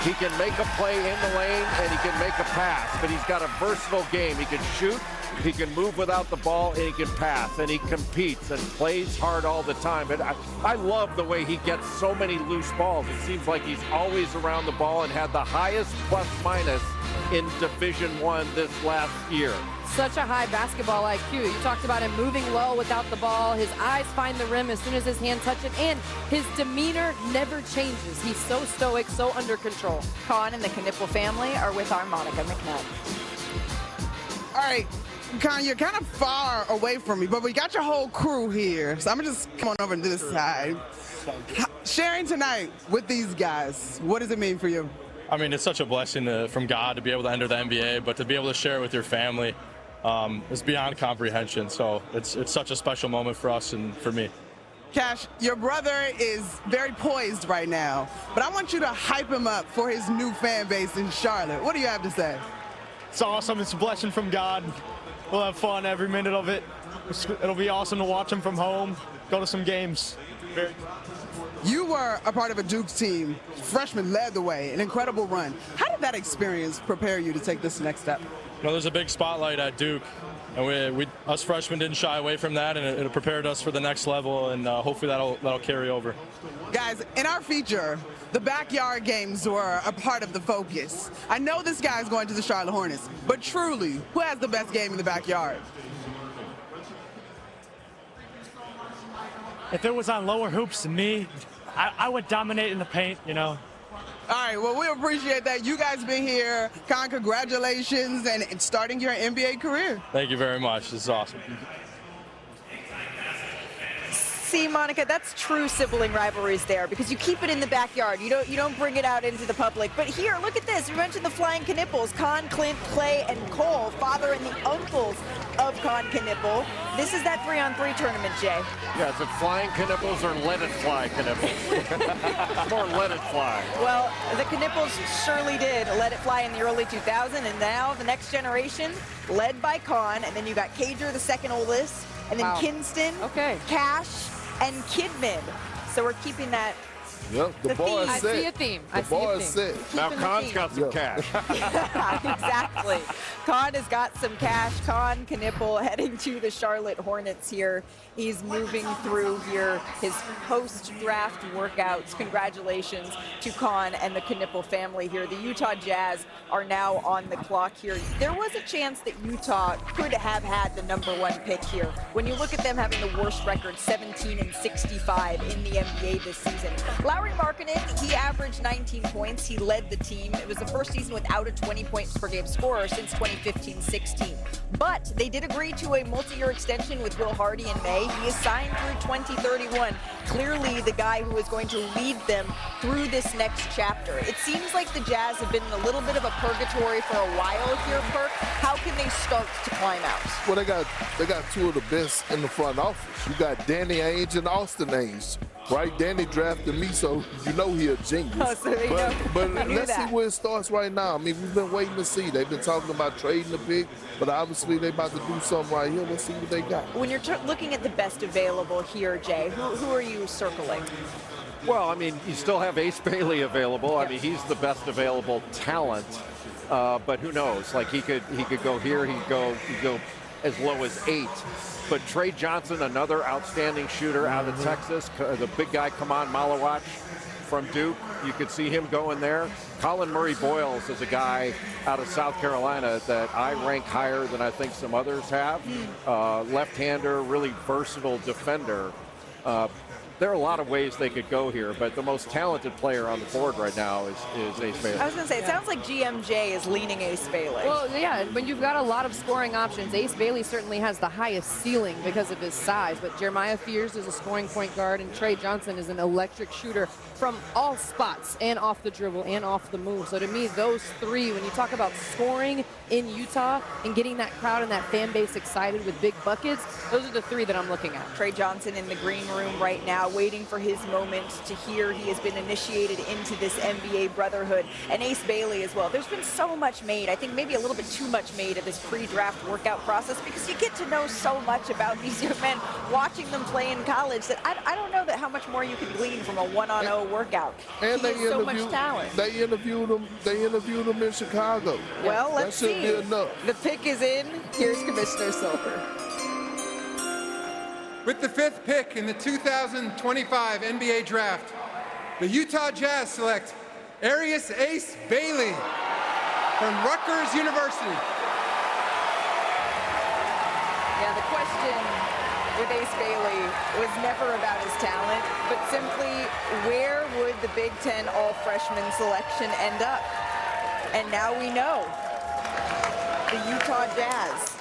he can make a play in the lane and he can make a pass. But he's got a versatile game. He can shoot, he can move without the ball, and he can pass, and he competes and plays hard all the time. But I love the way he gets so many loose balls. It seems like he's always around the ball and had the highest plus-minus in Division I this last year. Such a high basketball IQ. You talked about him moving well without the ball. His eyes find the rim as soon as his hand touches it, and his demeanor never changes. He's so stoic, so under control. Con and the Knippel family are with our Monica McNutt. All right, Con, you're kind of far away from me, but we got your whole crew here, so I'm gonna just come on over to this side. Sharing tonight with these guys, what does it mean for you? I mean, it's such a blessing from God to be able to enter the NBA, but to be able to share it with your family is beyond comprehension. So it's such a special moment for us and for me. Cash, your brother is very poised right now, but I want you to hype him up for his new fan base in Charlotte. What do you have to say? It's awesome. It's a blessing from God. We'll have fun every minute of it. It'll be awesome to watch him from home, go to some games. You were a part of a Duke team. Freshman led the way, an incredible run. How did that experience prepare you to take this next step? You know, there's a big spotlight at Duke, and we us freshmen didn't shy away from that, and it prepared us for the next level, and hopefully that'll carry over. Guys, in our feature, the backyard games were a part of the focus. I know this guy's going to the Charlotte Hornets, but truly, who has the best game in the backyard? If it was on lower hoops than me, I would dominate in the paint, you know. All right, well, we appreciate that. You guys being here. Con, congratulations and starting your NBA career. Thank you very much. This is awesome. See, Monica, that's true sibling rivalries there, because you keep it in the backyard. You don't bring it out into the public. But here, look at this. We mentioned the Flying Knippels, Con, Clint, Clay, and Cole, father and the uncles of Con Knippel. This is that 3-on-3 tournament, Jay. Yeah, is it Flying Knippels or Let It Fly Knippels? More Let It Fly. Well, the Knippels surely did let it fly in the early 2000s, and now the next generation, led by Con, and then you got Cager, the second oldest, and then Kinston, Cash, and Kidman. So we're keeping that. Yep, the bar is set. I see a theme. The bar is set. Now Con's got some cash. Exactly. Con has got some cash. Con Knippel heading to the Charlotte Hornets here. He's moving through here his post-draft workouts. Congratulations to Con and the Knippel family here. The Utah Jazz are now on the clock here. There was a chance that Utah could have had the #1 pick here. When you look at them having the worst record, 17-65 in the NBA this season. Lauri Markkanen, he averaged 19 points. He led the team. It was the first season without a 20 points per game scorer since 2015-16. But they did agree to a multi-year extension with Will Hardy in May. He is signed through 2031. Clearly the guy who is going to lead them through this next chapter. It seems like the Jazz have been in a little bit of a purgatory for a while here, Perk. How can they start to climb out? Well, they got two of the best in the front office. You got Danny Ainge and Austin Ainge. Right, Danny drafted me, so you know he a genius. Oh, so but let's see where it starts right now. I mean, we've been waiting to see. They've been talking about trading the pick, but obviously they're about to do something right here. Let's see what they got. When you're looking at the best available here, Jay, who are you circling? Well, I mean, you still have Ace Bailey available. I mean, he's the best available talent, but who knows? Like he could go here. He could go as low as 8. But Trey Johnson, another outstanding shooter out of Texas. The big guy, Kaman Malawach from Duke. You could see him going there. Colin Murray-Boyles is a guy out of South Carolina that I rank higher than I think some others have. Left-hander, really versatile defender. there are a lot of ways they could go here, but the most talented player on the board right now is Ace Bailey. I was going to say, it sounds like GMJ is leaning Ace Bailey. Well, yeah, when you've got a lot of scoring options, Ace Bailey certainly has the highest ceiling because of his size, but Jeremiah Fears is a scoring point guard, and Trey Johnson is an electric shooter from all spots and off the dribble and off the move. So to me, those three, when you talk about scoring in Utah and getting that crowd and that fan base excited with big buckets, those are the three that I'm looking at. Trey Johnson in the green room right now, waiting for his moment to hear he has been initiated into this NBA brotherhood. And Ace Bailey as well. There's been so much made, I think maybe a little bit too much made of this pre-draft workout process, because you get to know so much about these young men, watching them play in college, that I don't know that how much more you can glean from a one-on-0 workout. And he has so much talent. They interviewed him in Chicago. Well, let's see. That should be enough. The pick is in. Here's Commissioner Silver. With the 5th pick in the 2025 NBA Draft, the Utah Jazz select Arius Ace Bailey from Rutgers University. Yeah, the question with Ace Bailey was never about his talent, but simply where would the Big Ten all-freshman selection end up? And now we know. The Utah Jazz.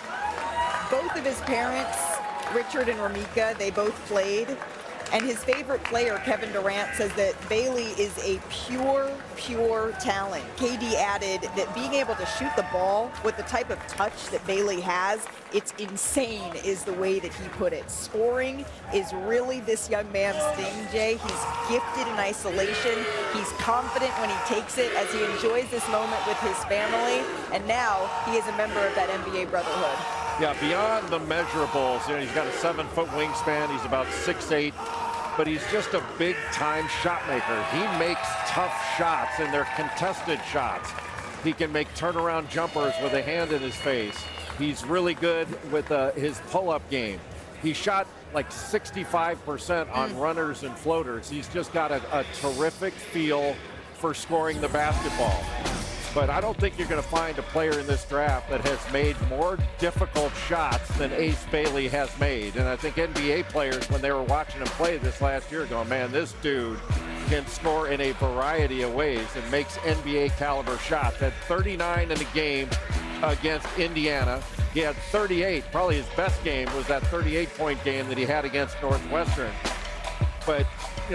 Both of his parents, Richard and Ramika, they both played. And his favorite player, Kevin Durant, says that Bailey is a pure talent. KD added that being able to shoot the ball with the type of touch that Bailey has, it's insane is the way that he put it. Scoring is really this young man's thing, Jay. He's gifted in isolation. He's confident when he takes it as he enjoys this moment with his family. And now he is a member of that NBA brotherhood. Yeah, beyond the measurables, he's got a 7-foot wingspan. He's about 6'8", but he's just a big-time shot maker. He makes tough shots, and they're contested shots. He can make turnaround jumpers with a hand in his face. He's really good with his pull-up game. He shot like 65% on runners and floaters. He's just got a terrific feel for scoring the basketball. But I don't think you're going to find a player in this draft that has made more difficult shots than Ace Bailey has made. And I think NBA players, when they were watching him play this last year, going, man, this dude can score in a variety of ways and makes NBA caliber shots. Had 39 in the game against Indiana. He had 38. Probably his best game was that 38-point game that he had against Northwestern. But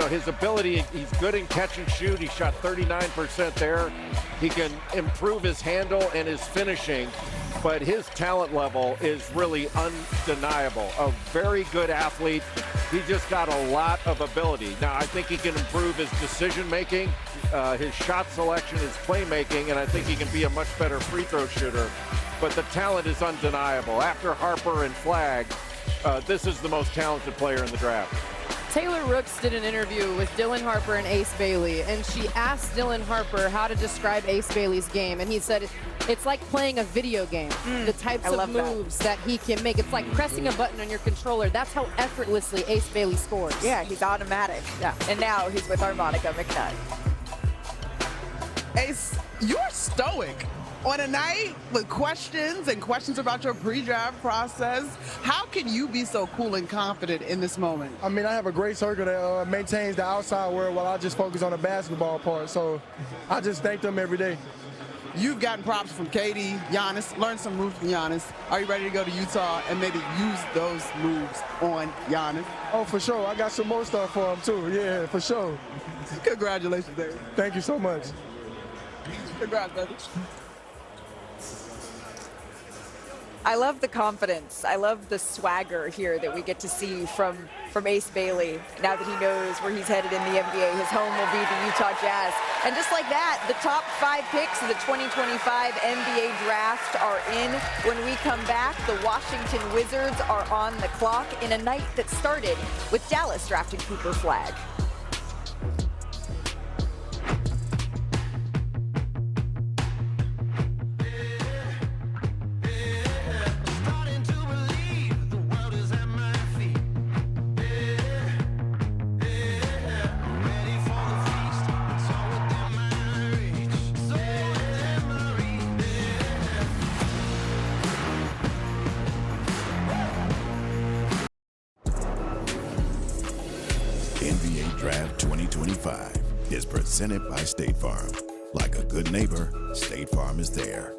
his ability, he's good in catch and shoot. He shot 39% there. He can improve his handle and his finishing, but his talent level is really undeniable. A very good athlete. He just got a lot of ability. Now, I think he can improve his decision-making, his shot selection, his playmaking, and I think he can be a much better free throw shooter. But the talent is undeniable. After Harper and Flagg, this is the most talented player in the draft. Taylor Rooks did an interview with Dylan Harper and Ace Bailey, and she asked Dylan Harper how to describe Ace Bailey's game, and he said it's like playing a video game. The types of moves that he can make. It's like pressing a button on your controller. That's how effortlessly Ace Bailey scores. Yeah, he's automatic. Yeah. And now he's with Harmonica McNutt. Ace, you're stoic. On a night with questions about your pre-draft process, how can you be so cool and confident in this moment? I mean, I have a great circle that maintains the outside world while I just focus on the basketball part. So I just thank them every day. You've gotten props from KD, Giannis, learned some moves from Giannis. Are you ready to go to Utah and maybe use those moves on Giannis? Oh, for sure. I got some more stuff for him, too. Yeah, for sure. Congratulations, Dave. Thank you so much. Congrats, brother. I love the confidence. I love the swagger here that we get to see from Ace Bailey. Now that he knows where he's headed in the NBA, his home will be the Utah Jazz. And just like that, the top 5 picks of the 2025 NBA Draft are in. When we come back, the Washington Wizards are on the clock in a night that started with Dallas drafting Cooper Flagg. NBA Draft 2025 is presented by State Farm. Like a good neighbor, State Farm is there.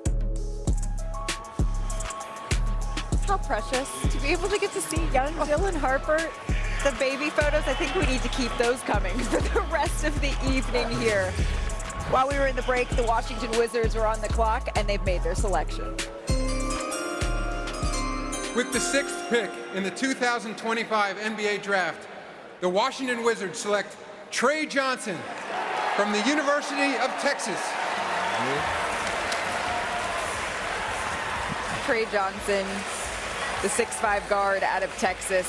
How precious to be able to get to see young Dylan Harper. The baby photos, I think we need to keep those coming for the rest of the evening here. While we were in the break, the Washington Wizards were on the clock, and they've made their selection. With the 6th pick in the 2025 NBA Draft, the Washington Wizards select Trey Johnson from the University of Texas. Trey Johnson, the 6'5" guard out of Texas,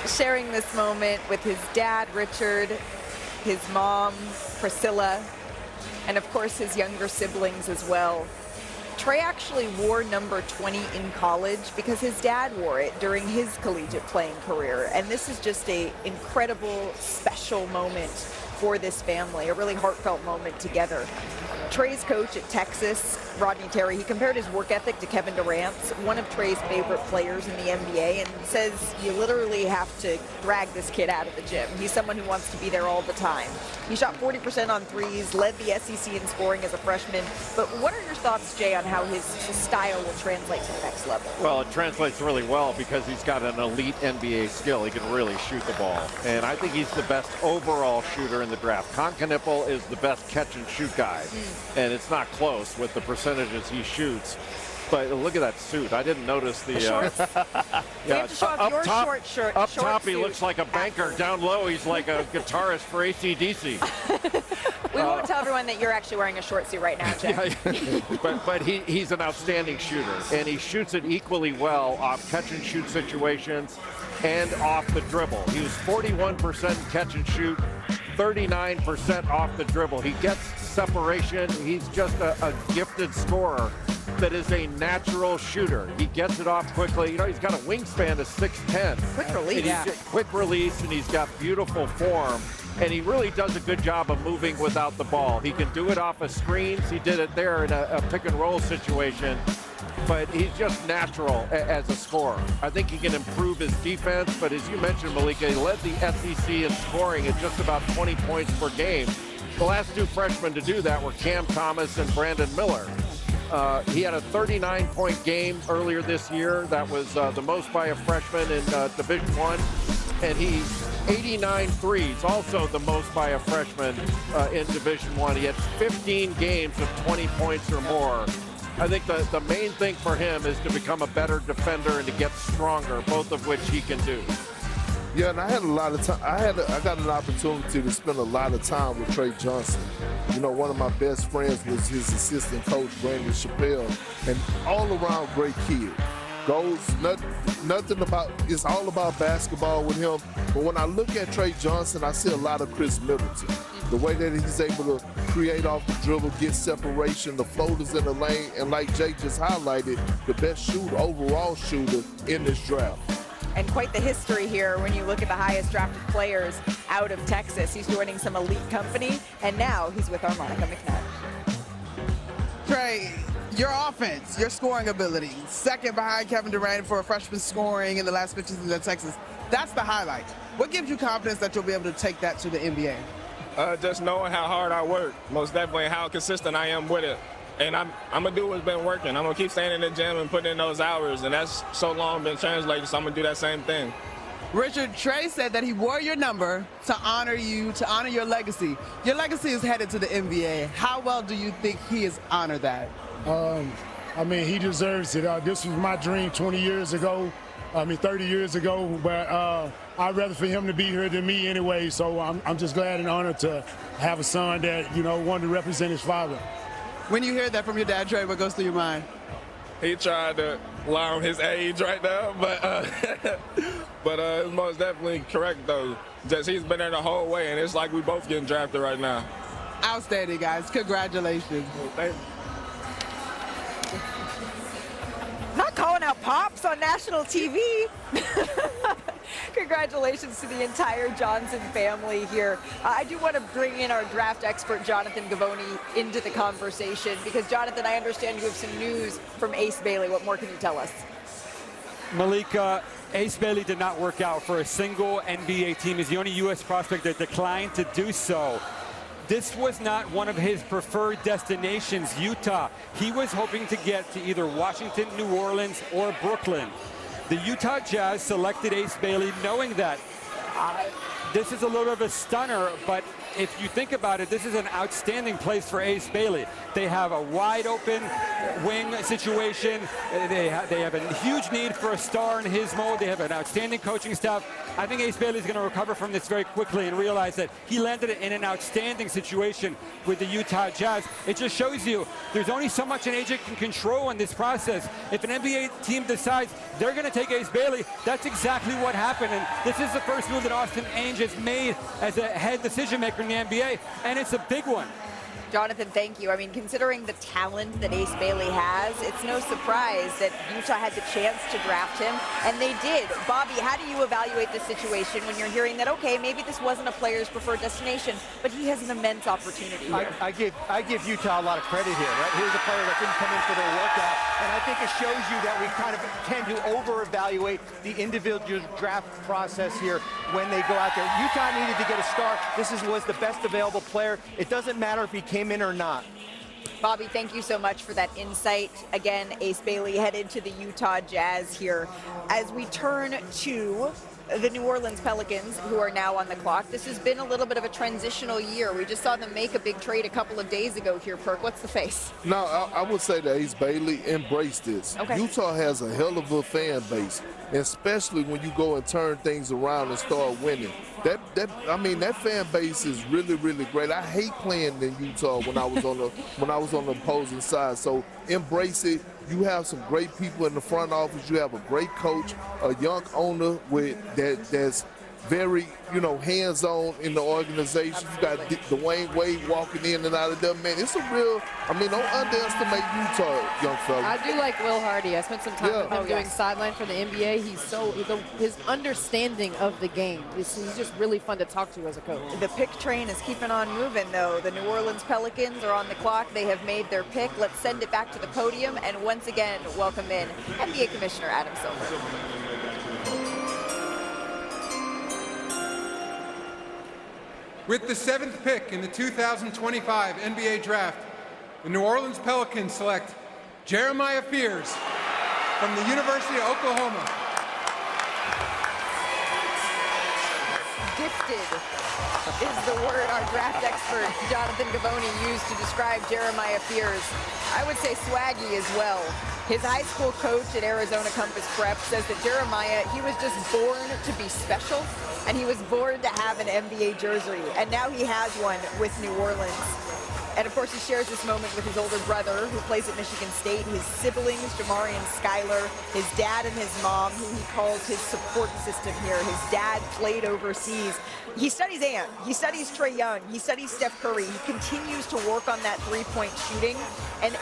sharing this moment with his dad, Richard, his mom, Priscilla, and of course his younger siblings as well. Trey actually wore number 20 in college because his dad wore it during his collegiate playing career. And this is just an incredible, special moment for this family, a really heartfelt moment together. Trey's coach at Texas, Rodney Terry, he compared his work ethic to Kevin Durant's, one of Trey's favorite players in the NBA, and says you literally have to drag this kid out of the gym. He's someone who wants to be there all the time. He shot 40% on threes, led the SEC in scoring as a freshman. But what are your thoughts, Jay, on how his style will translate to the next level? Well, it translates really well because he's got an elite NBA skill. He can really shoot the ball. And I think he's the best overall shooter in the draft. Konkanippel is the best catch-and-shoot guy. And it's not close with the percentages he shoots. But look at that suit. I didn't notice the shorts. We have to show off your short shirt. Up top, he looks like a banker. Down low, he's like a guitarist for AC/DC. We won't tell everyone that you're actually wearing a short suit right now, Jay. but he's an outstanding shooter, and he shoots it equally well off catch-and-shoot situations and off the dribble. He was 41% catch and shoot, 39% off the dribble. He gets separation. He's just a gifted scorer that is a natural shooter. He gets it off quickly. You know, he's got a wingspan of 6'10". Quick release. Yeah. Quick release, and he's got beautiful form. And he really does a good job of moving without the ball. He can do it off of screens. He did it there in a pick and roll situation. But he's just natural as a scorer. I think he can improve his defense, but as you mentioned, Malika, he led the SEC in scoring at just about 20 points per game. The last two freshmen to do that were Cam Thomas and Brandon Miller. He had a 39-point game earlier this year. That was the most by a freshman in Division I. And he's 89 threes, also the most by a freshman in Division I. He had 15 games of 20 points or more. I think the main thing for him is to become a better defender and to get stronger, both of which he can do. Yeah, and I had a lot of time. I got an opportunity to spend a lot of time with Trey Johnson. You know, one of my best friends was his assistant coach, Brandon Chappelle, and all-around great kid. Nothing about, it's all about basketball with him. But when I look at Trey Johnson, I see a lot of Chris Middleton. The way that he's able to create off the dribble, get separation, the floaters in the lane, and like Jay just highlighted, the best overall shooter in this draft. And quite the history here when you look at the highest drafted players out of Texas. He's joining some elite company, and now he's with Armonica McNabb. Trey, your offense, your scoring ability, second behind Kevin Durant for a freshman scoring in the last 15 seasons at Texas. That's the highlight. What gives you confidence that you'll be able to take that to the NBA? Just knowing how hard I work, most definitely how consistent I am with it. And I'm going to do what's been working. I'm going to keep staying in the gym and putting in those hours, and that's so long been translated, so I'm going to do that same thing. Richard, Trey said that he wore your number to honor you, to honor your legacy. Your legacy is headed to the NBA. How well do you think he has honored that? I mean, he deserves it. This was my dream 20 years ago. 30 years ago, but I'd rather for him to be here than me anyway, so I'm just glad and honored to have a son that, you know, wanted to represent his father. When you hear that from your dad, Trey, what goes through your mind? He tried to lie on his age right now, but it's most definitely correct, though. Just he's been there the whole way, and it's like we both getting drafted right now. Outstanding, guys. Congratulations. Thank you. Not calling out Pops on national TV. Congratulations to the entire Johnson family here. I do want to bring in our draft expert, Jonathan Gavoni, into the conversation because, Jonathan, I understand you have some news from Ace Bailey. What more can you tell us? Malika, Ace Bailey did not work out for a single NBA team. He's the only U.S. prospect that declined to do so. This was not one of his preferred destinations, Utah. He was hoping to get to either Washington, New Orleans, or Brooklyn. The Utah Jazz selected Ace Bailey knowing that this is a little bit of a stunner, but if you think about it, this is an outstanding place for Ace Bailey. They have a wide open wing situation. They have a huge need for a star in his mold. They have an outstanding coaching staff. I think Ace Bailey is going to recover from this very quickly and realize that he landed in an outstanding situation with the Utah Jazz. It just shows you there's only so much an agent can control in this process. If an NBA team decides they're going to take Ace Bailey, that's exactly what happened. And this is the first move that Austin Ainge has made as a head decision maker in the NBA, and it's a big one. Jonathan, thank you. I mean, considering the talent that Ace Bailey has, it's no surprise that Utah had the chance to draft him, and they did. Bobby, how do you evaluate the situation when you're hearing that, okay, maybe this wasn't a player's preferred destination, but he has an immense opportunity here? I give Utah a lot of credit here, right? Here's a player that didn't come in for their workout, and I think it shows you that we kind of tend to over-evaluate the individual draft process here when they go out there. Utah needed to get a star. This was the best available player. It doesn't matter if he came in or not. Bobby, thank you so much for that insight. Again, Ace Bailey headed to the Utah Jazz here. As we turn to the New Orleans Pelicans, who are now on the clock, this has been a little bit of a transitional year. We just saw them make a big trade a couple of days ago here, Perk. What's the face? No, I would say that Ace Bailey embraced this. Okay. Utah has a hell of a fan base, especially when you go and turn things around and start winning. That fan base is really, really great. I hate playing in Utah when I was on the opposing side. So embrace it. You have some great people in the front office. You have a great coach, a young owner that's very, hands-on in the organization. You got Dwayne Wade walking in and out of there. Man, it's a real, don't underestimate Utah, young fella. I do like Will Hardy. I spent some time with him doing sideline for the NBA. His understanding of the game, he's just really fun to talk to as a coach. The pick train is keeping on moving, though. The New Orleans Pelicans are on the clock. They have made their pick. Let's send it back to the podium and once again welcome in NBA Commissioner Adam Silver. With the 7th pick in the 2025 NBA Draft, the New Orleans Pelicans select Jeremiah Fears from the University of Oklahoma. Gifted is the word our draft expert Jonathan Gavoni used to describe Jeremiah Fears. I would say swaggy as well. His high school coach at Arizona Compass Prep says that Jeremiah, he was just born to be special, and he was born to have an NBA jersey, and now he has one with New Orleans. And of course, he shares this moment with his older brother, who plays at Michigan State, his siblings, Jamari and Skylar, his dad and his mom, who he calls his support system here. His dad played overseas. He studies Ant. He studies Trae Young. He studies Steph Curry. He continues to work on that three-point shooting. And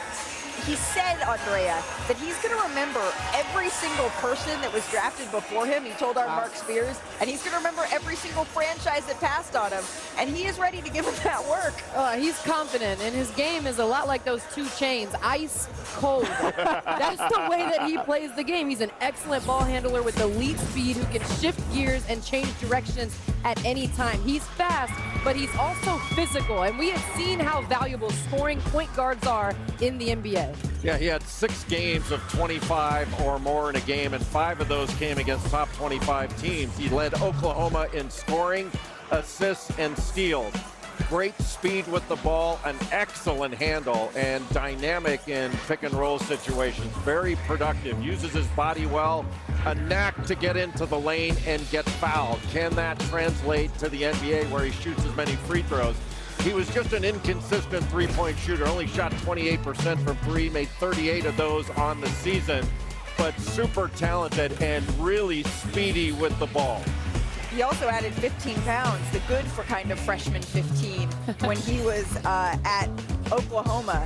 he said, Andrea, that he's going to remember every single person that was drafted before him. He told our Mark Spears, and he's going to remember every single franchise that passed on him. And he is ready to give him that work. He's confident, and his game is a lot like those 2 Chainz, ice cold. That's the way that he plays the game. He's an excellent ball handler with elite speed who can shift gears and change directions at any time. He's fast, but he's also physical, and we have seen how valuable scoring point guards are in the NBA. Yeah, he had 6 games of 25 or more in a game, and 5 of those came against top 25 teams. He led Oklahoma in scoring, assists, and steals. Great speed with the ball, an excellent handle, and dynamic in pick and roll situations. Very productive, uses his body well, a knack to get into the lane and get fouled. Can that translate to the NBA where he shoots as many free throws? He was just an inconsistent three-point shooter, only shot 28% from 3, made 38 of those on the season, but super talented and really speedy with the ball. He also added 15 pounds, the good for kind of freshman 15, when he was at Oklahoma.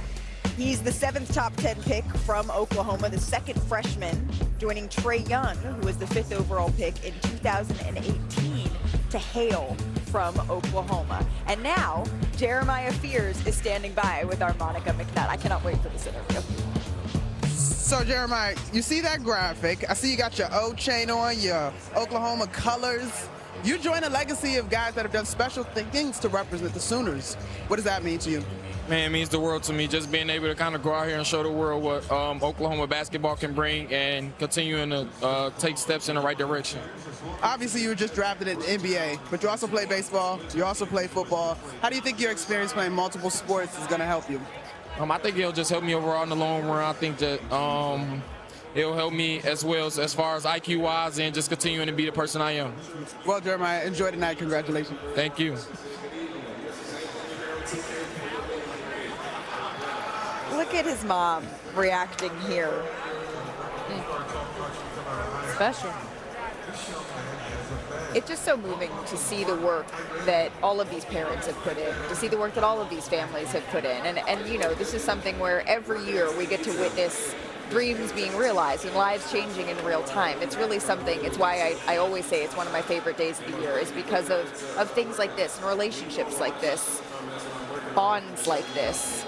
He's the 7th top 10 pick from Oklahoma, the 2nd freshman, joining Trae Young, who was the 5th overall pick in 2018, to hail from Oklahoma. And now, Jeremiah Fears is standing by with our Monica McNutt. I cannot wait for this interview. So, Jeremiah, you see that graphic. I see you got your O chain on, your Oklahoma colors. You join a legacy of guys that have done special things to represent the Sooners. What does that mean to you? Man, it means the world to me, just being able to kind of go out here and show the world what Oklahoma basketball can bring and continuing to take steps in the right direction. Obviously, you were just drafted in the NBA, but you also play baseball, you also play football. How do you think your experience playing multiple sports is going to help you? I think it'll just help me overall in the long run. I think that it'll help me as well as far as IQ-wise and just continuing to be the person I am. Well, Jeremiah, enjoy the night. Congratulations. Thank you. Look at his mom reacting here. Special. It's just so moving to see the work that all of these parents have put in, to see the work that all of these families have put in. And you know, this is something where every year we get to witness dreams being realized and lives changing in real time. It's really something, it's why I always say it's one of my favorite days of the year, is because of things like this and relationships like this, bonds like this.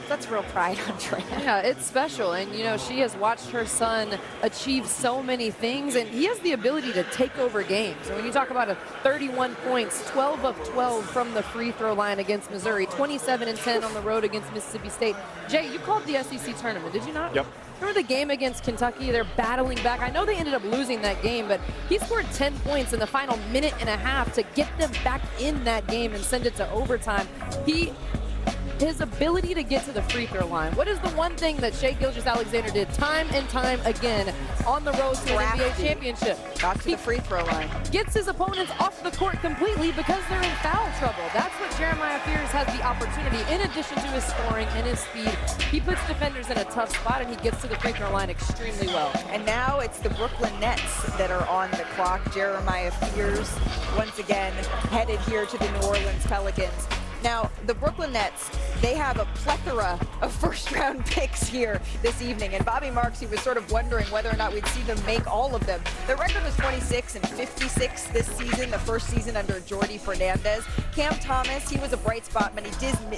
That's real pride, Andrea. Yeah, it's special. And, you know, she has watched her son achieve so many things, and he has the ability to take over games. And when you talk about 31 points, 12 of 12 from the free throw line against Missouri, 27 and 10 on the road against Mississippi State. Jay, you called the SEC tournament, did you not? Yep. Remember the game against Kentucky? They're battling back. I know they ended up losing that game, but he scored 10 points in the final minute and a half to get them back in that game and send it to overtime. His ability to get to the free throw line. What is the one thing that Shai Gilgeous-Alexander did time and time again on the road to an NBA championship? Got to the free throw line. Gets his opponents off the court completely because they're in foul trouble. That's what Jeremiah Fears has the opportunity. In addition to his scoring and his speed, he puts defenders in a tough spot, and he gets to the free throw line extremely well. And now it's the Brooklyn Nets that are on the clock. Jeremiah Fears once again headed here to the New Orleans Pelicans. Now, the Brooklyn Nets, they have a plethora of first-round picks here this evening. And Bobby Marks, he was sort of wondering whether or not we'd see them make all of them. Their record was 26 and 56 this season, the first season under Jordi Fernandez. Cam Thomas, he was a bright spot, but he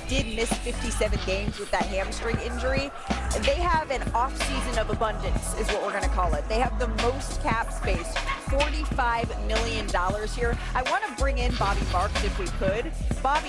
did miss 57 games with that hamstring injury. And they have an off-season of abundance, is what we're going to call it. They have the most cap space, $45 million here. I want to bring in Bobby Marks if we could. Bobby,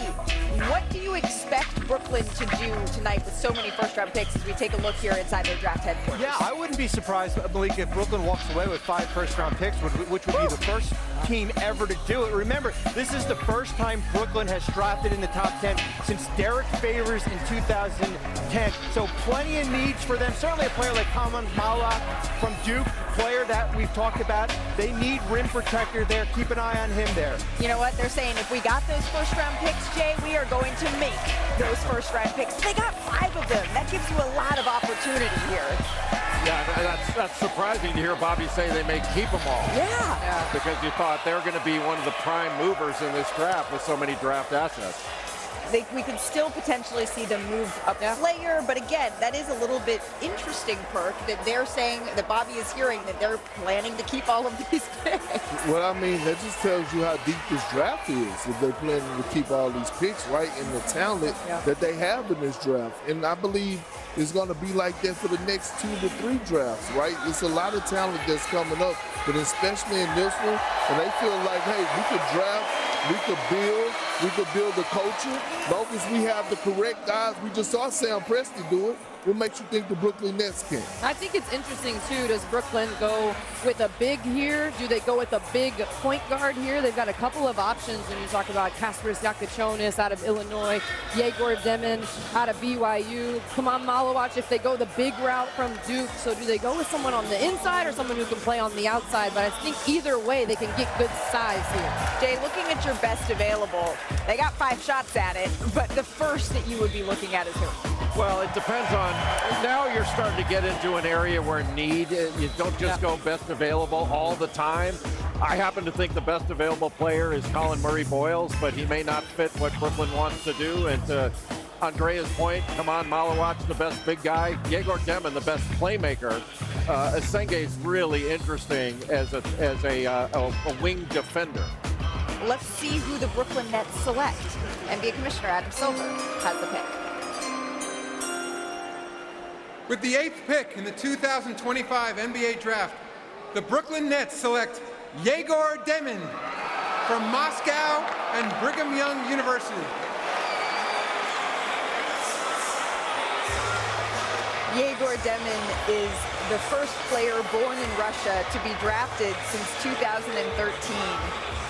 what do you expect Brooklyn to do tonight with so many first-round picks as we take a look here inside their draft headquarters? Yeah, I wouldn't be surprised, Malik, if Brooklyn walks away with 5 first-round picks, which would be the first team ever to do it. Remember, this is the first time Brooklyn has drafted in the top 10 since Derek Favors in 2010. So plenty of needs for them. Certainly a player like Kaman Mala from Duke, player that we've talked about. They need rim protector there. Keep an eye on him there. You know what? They're saying if we got those first-round picks, Jay, we are going to make those first-round picks. They got 5 of them. That gives you a lot of opportunity here. Yeah, that's surprising to hear Bobby say they may keep them all. Yeah. Because you thought they were going to be one of the prime movers in this draft with so many draft assets. We could still potentially see them move a player, but again, that is a little bit interesting, Perk, that they're saying, that Bobby is hearing, that they're planning to keep all of these picks. Well, I mean, that just tells you how deep this draft is, if they're planning to keep all these picks, right, and the talent that they have in this draft. And I believe it's going to be like that for the next 2 to 3 drafts, right? It's a lot of talent that's coming up, but especially in this one, and they feel like, hey, we could draft, we could build a culture. As long as we have the correct guys, we just saw Sam Presti do it. What makes you think the Brooklyn Nets can? I think it's interesting, too. Does Brooklyn go with a big here? Do they go with a big point guard here? They've got a couple of options when you talk about Kasparis Yakachonis out of Illinois, Yegor Demin out of BYU, Kaman Malawach if they go the big route from Duke. So do they go with someone on the inside or someone who can play on the outside? But I think either way, they can get good size here. Jay, looking at your best available, they got 5 shots at it, but the first that you would be looking at is who? Well, it depends on, now you're starting to get into an area where you don't just go best available all the time. I happen to think the best available player is Colin Murray Boyles, but he may not fit what Brooklyn wants to do. And to Andrea's point, Kaman Malawach, the best big guy, Yegor Demin, the best playmaker. Asenge is really interesting as a wing defender. Let's see who the Brooklyn Nets select. NBA Commissioner Adam Silver has the pick. With the 8th pick in the 2025 NBA Draft, the Brooklyn Nets select Yegor Demin from Moscow and Brigham Young University. Yegor Demin is the first player born in Russia to be drafted since 2013.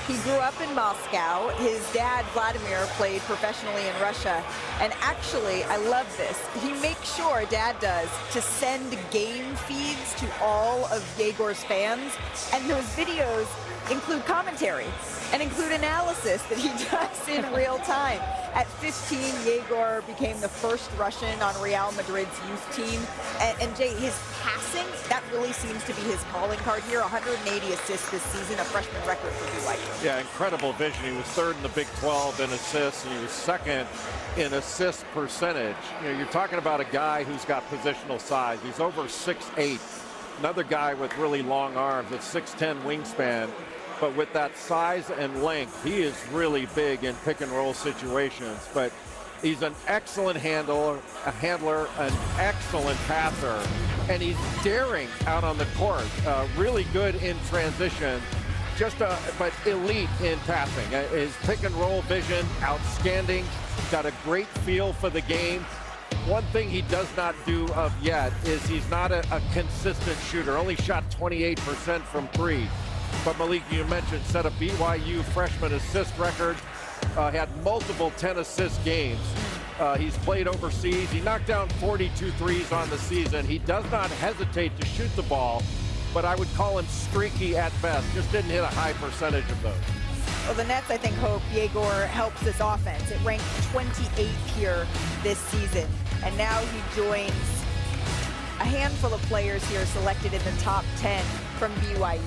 He grew up in Moscow. His dad, Vladimir, played professionally in Russia. And actually, I love this. He makes sure, Dad does, to send game feeds to all of Yegor's fans. And those videos include commentary and include analysis that he does in real time. At 15, Yegor became the first Russian on Real Madrid's youth team. And Jay, his passing, that really seems to be his calling card here. 180 assists this season, a freshman record for BYU. Yeah, incredible vision. He was third in the Big 12 in assists, and he was second in assist percentage. You know, you're talking about a guy who's got positional size. He's over 6'8". Another guy with really long arms, with 6'10" wingspan. But with that size and length, he is really big in pick and roll situations. But he's an excellent handler, an excellent passer, and he's daring out on the court. Really good in transition, but elite in passing. His pick and roll vision, outstanding. Got a great feel for the game. One thing he does not do yet is he's not a consistent shooter. Only shot 28% from three. But Malik, you mentioned, set a BYU freshman assist record. Had multiple 10-assist games. He's played overseas. He knocked down 42 threes on the season. He does not hesitate to shoot the ball, but I would call him streaky at best. Just didn't hit a high percentage of those. Well, the Nets, I think, hope Yegor helps this offense. It ranked 28th here this season, and now he joins a handful of players here selected in the top 10 from BYU.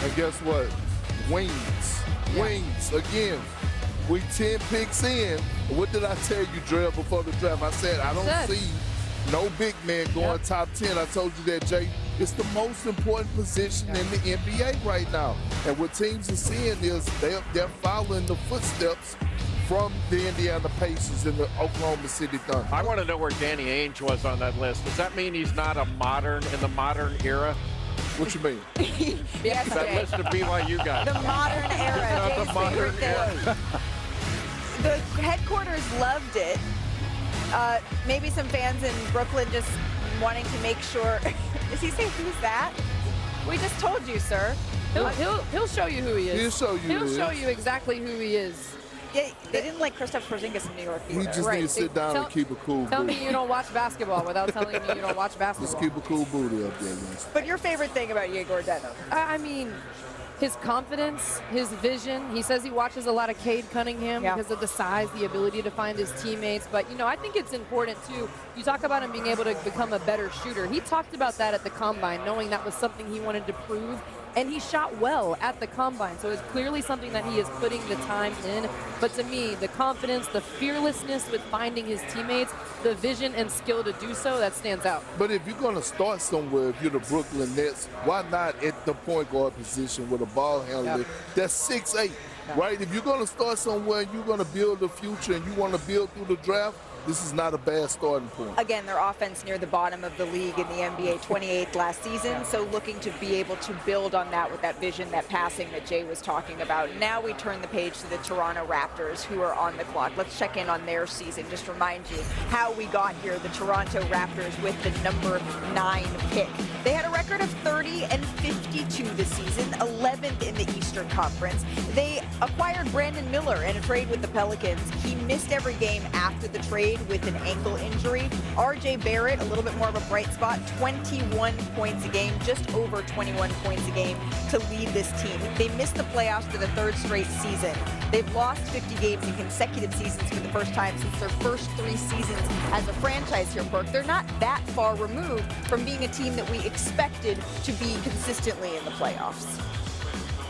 And guess what? Wings. Wings. Again, we 10 picks in. What did I tell you, Drell, before the draft? I said, I don't see no big man going top 10. I told you that, Jay. It's the most important position in the NBA right now. And what teams are seeing is they're following the footsteps from the Indiana Pacers and the Oklahoma City Thunder. I want to know where Danny Ainge was on that list. Does that mean he's not in the modern era? What you mean? Yes, that list of BYU guys. The modern era. Not the modern era. The headquarters loved it. Maybe some fans in Brooklyn just wanting to make sure. Does he say who's that? We just told you, sir. He'll show you who he is. He'll show you. He'll show you exactly who he is. Yeah, they didn't like Kristaps Porzingis in New York either. We just need to sit down and keep a cool Tell booty. me you don't watch basketball without telling me you don't watch basketball. Just keep a cool booty up there, guys. But your favorite thing about Yegor Demin? I mean, his confidence, his vision. He says he watches a lot of Cade Cunningham because of the size, the ability to find his teammates. But, you know, I think it's important, too. You talk about him being able to become a better shooter. He talked about that at the Combine, knowing that was something he wanted to prove. And he shot well at the Combine, so it's clearly something that he is putting the time in. But to me, the confidence, the fearlessness with finding his teammates, the vision and skill to do so, that stands out. But if you're going to start somewhere, if you're the Brooklyn Nets, why not at the point guard position with a ball handler that's 6'8", right? If you're going to start somewhere and you're going to build the future and you want to build through the draft, this is not a bad starting point. Again, their offense near the bottom of the league in the NBA, 28th last season. So looking to be able to build on that with that vision, that passing that Jay was talking about. Now we turn the page to the Toronto Raptors, who are on the clock. Let's check in on their season. Just remind you how we got here. The Toronto Raptors with the number 9 pick. They had a record of 30-52 this season, 11th in the Eastern Conference. They acquired Brandon Miller in a trade with the Pelicans. He missed every game after the trade with an ankle injury. RJ Barrett, a little bit more of a bright spot, 21 points a game, just over 21 points a game to lead this team. They missed the playoffs for the 3rd straight season. They've lost 50 games in consecutive seasons for the first time since their first 3 seasons as a franchise here, Perk. They're not that far removed from being a team that we expected to be consistently in the playoffs.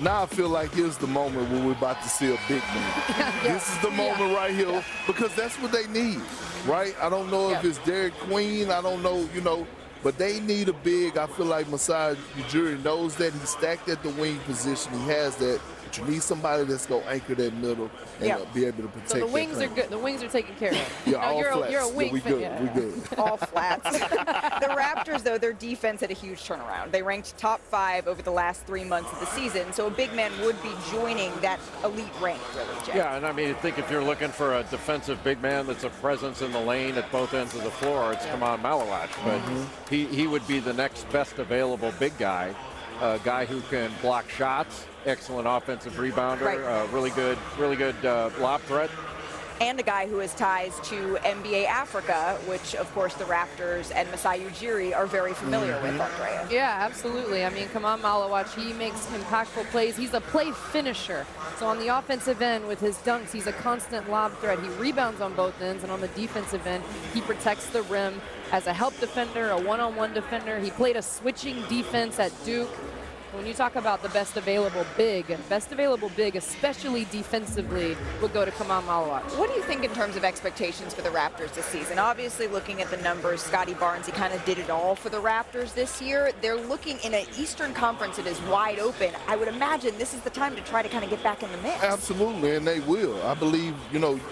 Now I feel like here's the moment when we're about to see a big man. This is the moment right here because that's what they need, right? I don't know if it's Derek Queen. I don't know, you know, but they need a big. I feel like Masai Ujiri knows that. He's stacked at the wing position. He has that. but you need somebody that's going to anchor that middle and be able to protect So the wings that are good. The wings are taken care of. Yeah, No, all flats. you're a wing we fan. good. Yeah. We good. All flats. The Raptors, though, their defense had a huge turnaround. They ranked top 5 over the last 3 months of the season, so a big man would be joining that elite rank, really, Jay. Yeah, and I mean, I think if you're looking for a defensive big man that's a presence in the lane at both ends of the floor, it's Kaman Malawach. But he would be the next best available big guy, a guy who can block shots, excellent offensive rebounder, really good lob threat. And a guy who has ties to NBA Africa, which, of course, the Raptors and Masai Ujiri are very familiar with, Andrea. Yeah, absolutely. I mean, Kaman Malawach, he makes impactful plays. He's a play finisher. So on the offensive end with his dunks, he's a constant lob threat. He rebounds on both ends, and on the defensive end, he protects the rim as a help defender, a one-on-one defender. He played a switching defense at Duke. When you talk about the best available big, especially defensively, would go to Kaman Malawach. What do you think in terms of expectations for the Raptors this season? Obviously, looking at the numbers, Scotty Barnes, he kind of did it all for the Raptors this year. They're looking in an Eastern Conference that is wide open. I would imagine this is the time to try to kind of get back in the mix. Absolutely, and they will. I believe,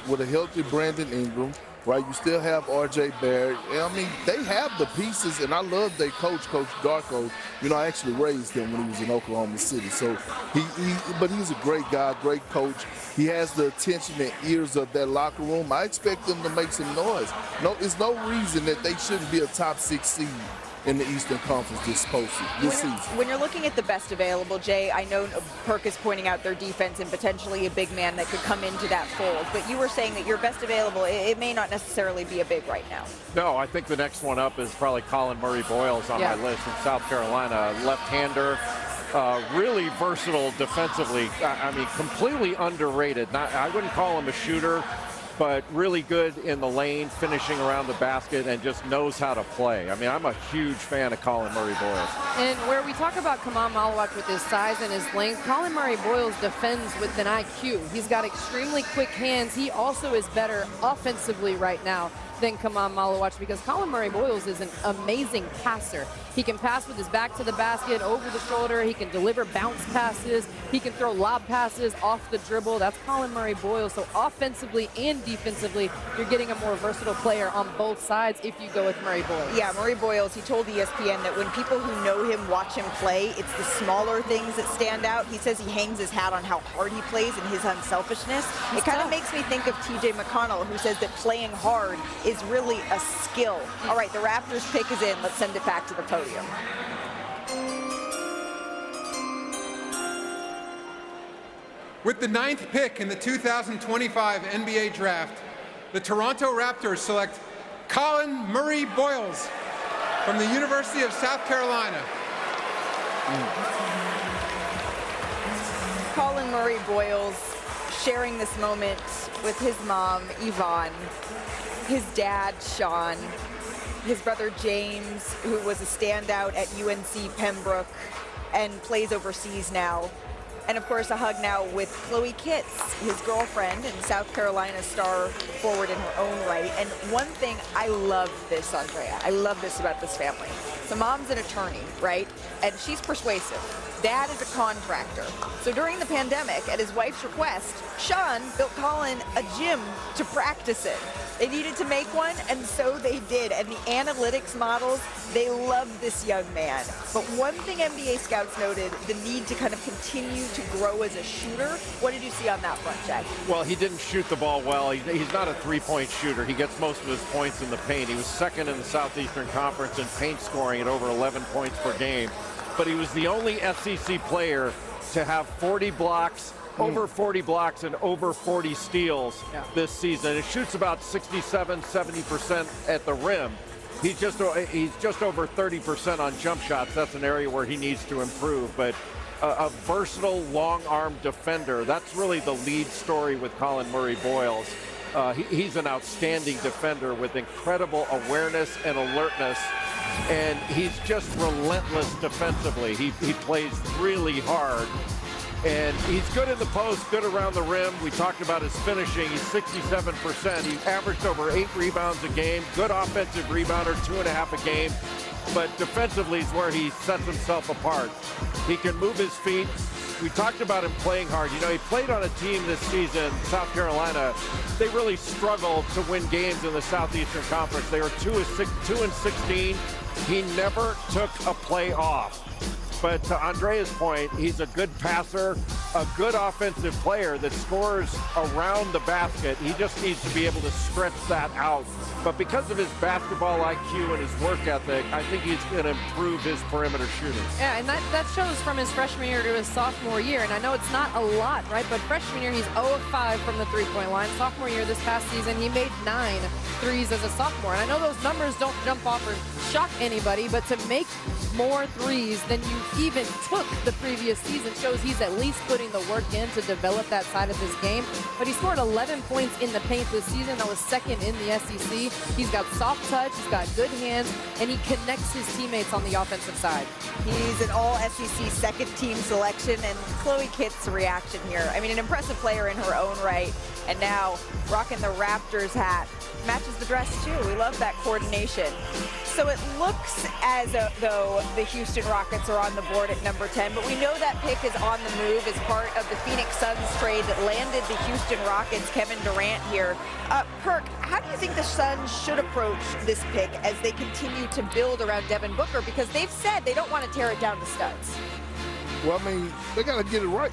with a healthy Brandon Ingram, right? You still have R.J. Barrett. I mean, they have the pieces, and I love their coach, Coach Darko. I actually raised him when he was in Oklahoma City. So but he's a great guy, great coach. He has the attention and ears of that locker room. I expect them to make some noise. No, there's no reason that they shouldn't be a top 6 seed in the Eastern Conference this season. When you're looking at the best available, Jay, I know Perk is pointing out their defense and potentially a big man that could come into that fold, but you were saying that your best available, it may not necessarily be a big right now. No, I think the next one up is probably Colin Murray-Boyles on my list from South Carolina, left-hander. Really versatile defensively. I mean, completely underrated. I wouldn't call him a shooter, but really good in the lane, finishing around the basket, and just knows how to play. I mean, I'm a huge fan of Colin Murray-Boyles. And where we talk about Kaman Malawach with his size and his length, Colin Murray-Boyles defends with an IQ. He's got extremely quick hands. He also is better offensively right now than Kaman Malawach, because Colin Murray-Boyles is an amazing passer. He can pass with his back to the basket, over the shoulder. He can deliver bounce passes. He can throw lob passes off the dribble. That's Colin Murray-Boyles. So offensively and defensively, you're getting a more versatile player on both sides if you go with Murray-Boyles. Yeah, Murray-Boyles, he told ESPN that when people who know him watch him play, it's the smaller things that stand out. He says he hangs his hat on how hard he plays and his unselfishness. It kind of makes me think of TJ McConnell, who says that playing hard is really a skill. All right, the Raptors pick is in. Let's send it back to the podium. With the 9th pick in the 2025 NBA Draft, the Toronto Raptors select Colin Murray-Boyles from the University of South Carolina. Colin Murray-Boyles sharing this moment with his mom, Yvonne, his dad, Sean, his brother James, who was a standout at UNC Pembroke and plays overseas now. And of course, a hug now with Chloe Kitts, his girlfriend and South Carolina star forward in her own right. And one thing, I love this, Andrea. I love this about this family. So mom's an attorney, right? And she's persuasive. Dad is a contractor. So during the pandemic, at his wife's request, Sean built Colin a gym to practice in. They needed to make one, and so they did. And the analytics models, they loved this young man. But one thing NBA scouts noted, the need to kind of continue to grow as a shooter. What did you see on that front, Jack? Well, he didn't shoot the ball well. He's not a three-point shooter. He gets most of his points in the paint. He was second in the Southeastern Conference in paint scoring at over 11 points per game. But he was the only SEC player to have 40 blocks, over 40 blocks, and over 40 steals this season. It shoots about 67, 70% at the rim. He's just over 30% on jump shots. That's an area where he needs to improve. But a versatile, long-arm defender. That's really the lead story with Colin Murray-Boyles. He's an outstanding defender with incredible awareness and alertness. And he's just relentless defensively. He plays really hard. And he's good in the post, good around the rim. We talked about his finishing. He's 67%. He's averaged over 8 rebounds a game. Good offensive rebounder, 2.5 a game. But defensively is where he sets himself apart. He can move his feet. we talked about him playing hard. You know, he played on a team this season, South Carolina. They really struggled to win games in the Southeastern Conference. They were 2-16. He never took a play off. But to Andrea's point, he's a good passer, a good offensive player that scores around the basket. He just needs to be able to stretch that out. But because of his basketball IQ and his work ethic, I think he's going to improve his perimeter shooting. Yeah, and that shows from his freshman year to his sophomore year. And I know it's not a lot, right? But freshman year, he's 0 of 5 from the three-point line. Sophomore year, this past season, he made 9 threes as a sophomore. And I know those numbers don't jump off or shock anybody, but to make more threes than you even took the previous season shows he's at least putting the work in to develop that side of his game. But he scored 11 points in the paint this season. That was second in the SEC. He's got soft touch, he's got good hands, and he connects his teammates on the offensive side. He's an all-SEC second-team selection, and Chloe Kitt's reaction here. I mean, an impressive player in her own right, and now rocking the Raptors hat. Matches the dress, too. We love that coordination. So it looks as though the Houston Rockets are on the board at number 10, but we know that pick is on the move as part of the Phoenix Suns trade that landed the Houston Rockets, Kevin Durant here. Perk, how do you think the Suns should approach this pick as they continue to build around Devin Booker? Because they've said they don't want to tear it down to studs. Well, I mean, they got to get it right.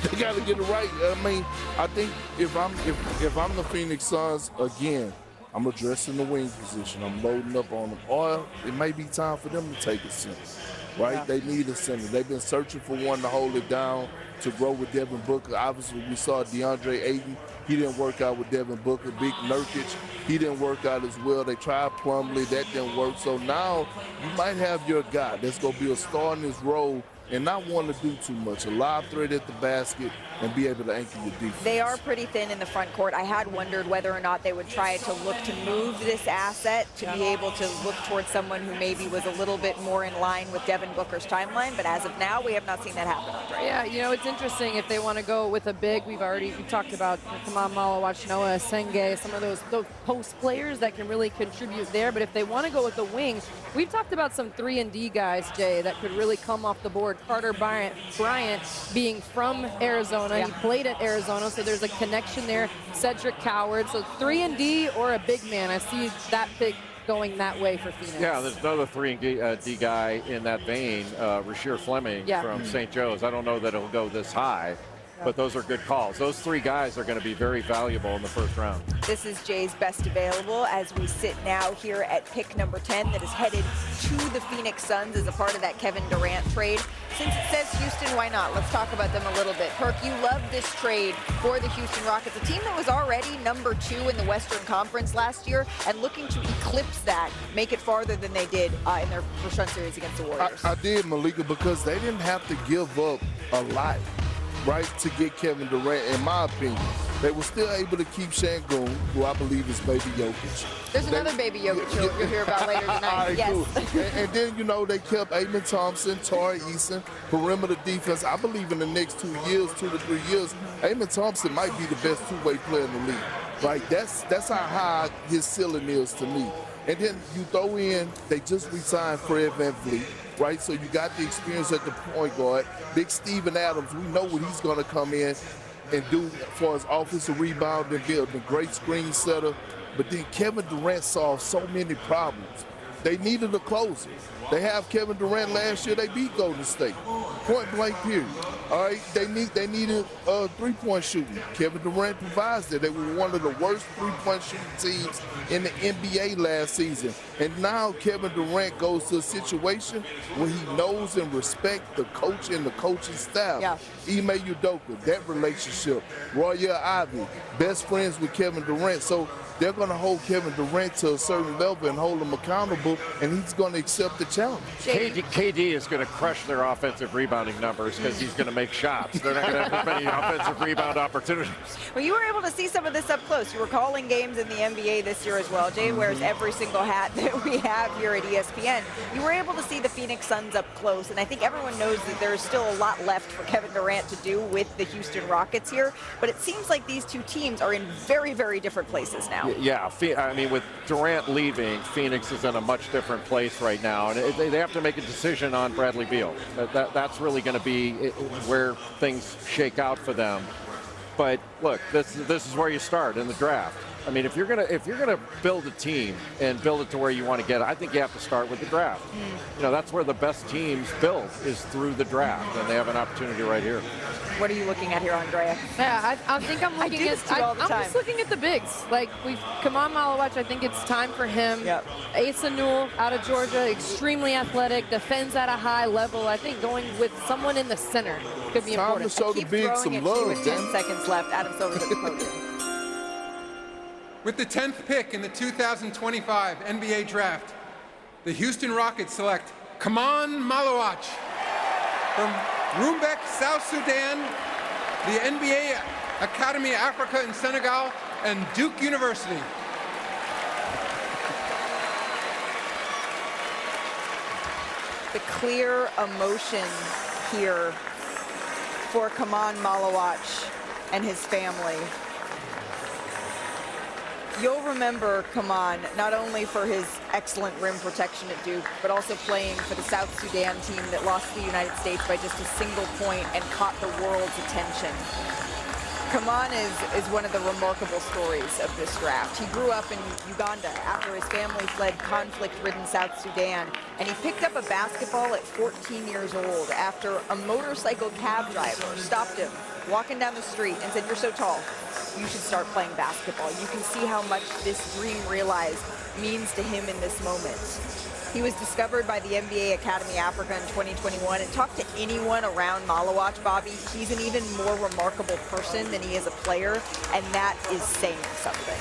They got to get it right. I mean, I think if I'm the Phoenix Suns again, I'm addressing the wing position. I'm loading up on them. Or it may be time for them to take a center, right? Yeah. They need a center. They've been searching for one to hold it down, to grow with Devin Booker. Obviously, we saw DeAndre Ayton. He didn't work out with Devin Booker. Big Nurkic, he didn't work out as well. They tried Plumlee. That didn't work. So now you might have your guy that's going to be a star in his role and not want to do too much. A lob threat at the basket and be able to anchor your defense. They are pretty thin in the front court. I had wondered whether or not they would try to look to move this asset to be able to look towards someone who maybe was a little bit more in line with Devin Booker's timeline, but as of now, we have not seen that happen. Yeah, you know, it's interesting if they want to go with a big. We talked about Kaman Malawach, Noah Senge, some of those post players that can really contribute there, but if they want to go with the wing, we've talked about some 3-and-D guys, Jay, that could really come off the board. Carter Bryant being from Arizona. Yeah. He played at Arizona, so there's a connection there. Cedric Coward. So 3-and-D or a big man. I see that pick going that way for Phoenix. Yeah, there's another 3-and-D guy in that vein, Rasheer Fleming from St. Joe's. I don't know that it'll go this high. But those are good calls. Those 3 guys are going to be very valuable in the first round. This is Jay's best available as we sit now here at pick number 10 that is headed to the Phoenix Suns as a part of that Kevin Durant trade. Since it says Houston, why not? Let's talk about them a little bit. Perk, you love this trade for the Houston Rockets, a team that was already number 2 in the Western Conference last year and looking to eclipse that, make it farther than they did in their first round series against the Warriors. I did, Malika, because they didn't have to give up a lot, right, to get Kevin Durant, in my opinion. They were still able to keep Şengün, who I believe is baby Jokic. There's another baby Jokic you'll hear about later tonight. Yes. Cool. and then, you know, they kept Amen Thompson, Tari Eason, perimeter defense. I believe in the next 2 years, 2 to 3 years, Amen Thompson might be the best two-way player in the league. Right? That's how high his ceiling is to me. And then you throw in, they just re-signed Fred VanVleet, right? So you got the experience at the point guard. Big Steven Adams, we know what he's going to come in and do for his offensive rebound and build a great screen setter. But then Kevin Durant solved so many problems. They needed a closer. They have Kevin Durant last year. They beat Golden State. Point blank period. All right, they needed three-point shooting. Kevin Durant provides that. They were one of the worst three-point shooting teams in the NBA last season. And now Kevin Durant goes to a situation where he knows and respects the coach and the coaching staff. Yeah. Ime Udoka, that relationship. Royal Ivey, best friends with Kevin Durant. So they're going to hold Kevin Durant to a certain level and hold him accountable, and he's going to accept the challenge. KD is going to crush their offensive rebounding numbers because he's going to make shots. They're not going to have as many offensive rebound opportunities. Well, you were able to see some of this up close. You were calling games in the NBA this year as well. Jay wears every single hat that we have here at ESPN. You were able to see the Phoenix Suns up close, and I think everyone knows that there's still a lot left for Kevin Durant to do with the Houston Rockets here, but it seems like these two teams are in very, very different places now. Yeah, I mean, with Durant leaving, Phoenix is in a much different place right now, and they have to make a decision on Bradley Beal. That's really going to be where things shake out for them. But look, this is where you start in the draft. I mean, if you're gonna build a team and build it to where you want to get it, I think you have to start with the draft. You know, that's where the best teams build, is through the draft, and they have an opportunity right here. What are you looking at here, Andrea? Yeah, I think I'm looking at. I'm time. just looking at the bigs. Like Kaman Malawach, I think it's time for him. Yep. Asa Newell out of Georgia, extremely athletic, defends at a high level. I think going with someone in the center could be important. Time to show the bigs some love, with 10 seconds left. Adam Silver's at the podium. With the 10th pick in the 2025 NBA Draft, the Houston Rockets select Kaman Malawach from Rumbek, South Sudan, the NBA Academy Africa in Senegal, and Duke University. The clear emotion here for Kaman Malawach and his family. You'll remember Kaman not only for his excellent rim protection at Duke, but also playing for the South Sudan team that lost to the United States by just a single point and caught the world's attention. Kaman is one of the remarkable stories of this draft. He grew up in Uganda after his family fled conflict-ridden South Sudan, and he picked up a basketball at 14 years old after a motorcycle cab driver stopped him walking down the street and said, "You're so tall, you should start playing basketball." You can see how much this dream realized means to him in this moment. He was discovered by the NBA Academy Africa in 2021, and talk to anyone around Malawach, Bobby, he's an even more remarkable person than he is a player, and that is saying something.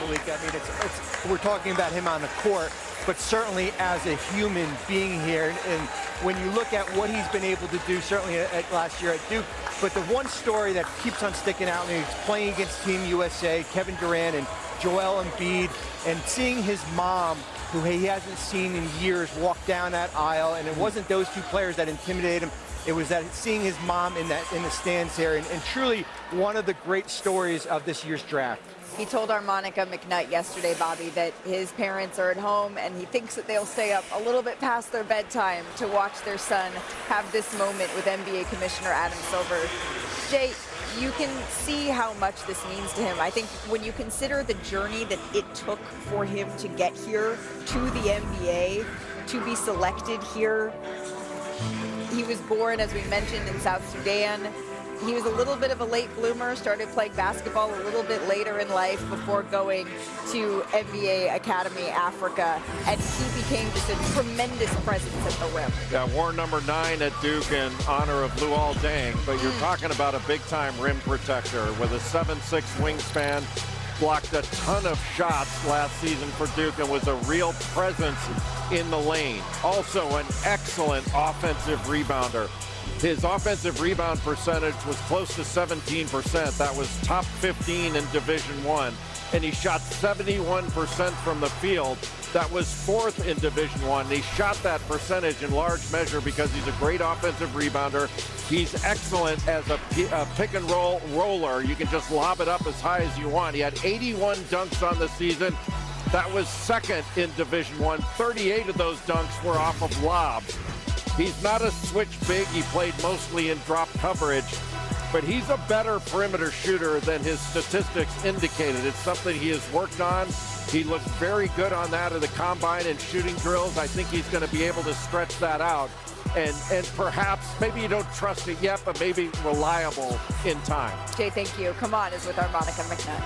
Malik, I mean, we're talking about him on the court, but certainly as a human being here, and when you look at what he's been able to do, certainly last year at Duke, but the one story that keeps on sticking out, and he's playing against Team USA, Kevin Durant and Joel Embiid, and seeing his mom, who he hasn't seen in years, walk down that aisle, and it wasn't those two players that intimidated him. It was that seeing his mom in the stands here, and truly one of the great stories of this year's draft. He told our Monica McNutt yesterday, Bobby, that his parents are at home and he thinks that they'll stay up a little bit past their bedtime to watch their son have this moment with NBA Commissioner Adam Silver. Jay, you can see how much this means to him. I think when you consider the journey that it took for him to get here to the NBA, to be selected here, he was born, as we mentioned, in South Sudan. He was a little bit of a late bloomer, started playing basketball a little bit later in life before going to NBA Academy Africa, and he became just a tremendous presence at the rim. Yeah, wore number 9 at Duke in honor of Luol Deng, but you're talking about a big-time rim protector with a 7'6" wingspan, blocked a ton of shots last season for Duke and was a real presence in the lane. Also an excellent offensive rebounder. His offensive rebound percentage was close to 17%. That was top 15 in Division I. And he shot 71% from the field. That was 4th in Division I. And he shot that percentage in large measure because he's a great offensive rebounder. He's excellent as a pick and roll roller. You can just lob it up as high as you want. He had 81 dunks on the season. That was 2nd in Division I. 38 of those dunks were off of lobs. He's not a switch big. He played mostly in drop coverage, but he's a better perimeter shooter than his statistics indicated. It's something he has worked on. He looked very good on that at the combine and shooting drills. I think he's going to be able to stretch that out and perhaps, maybe you don't trust it yet, but maybe reliable in time. Jay, thank you. Come on, is with our Monica McNutt.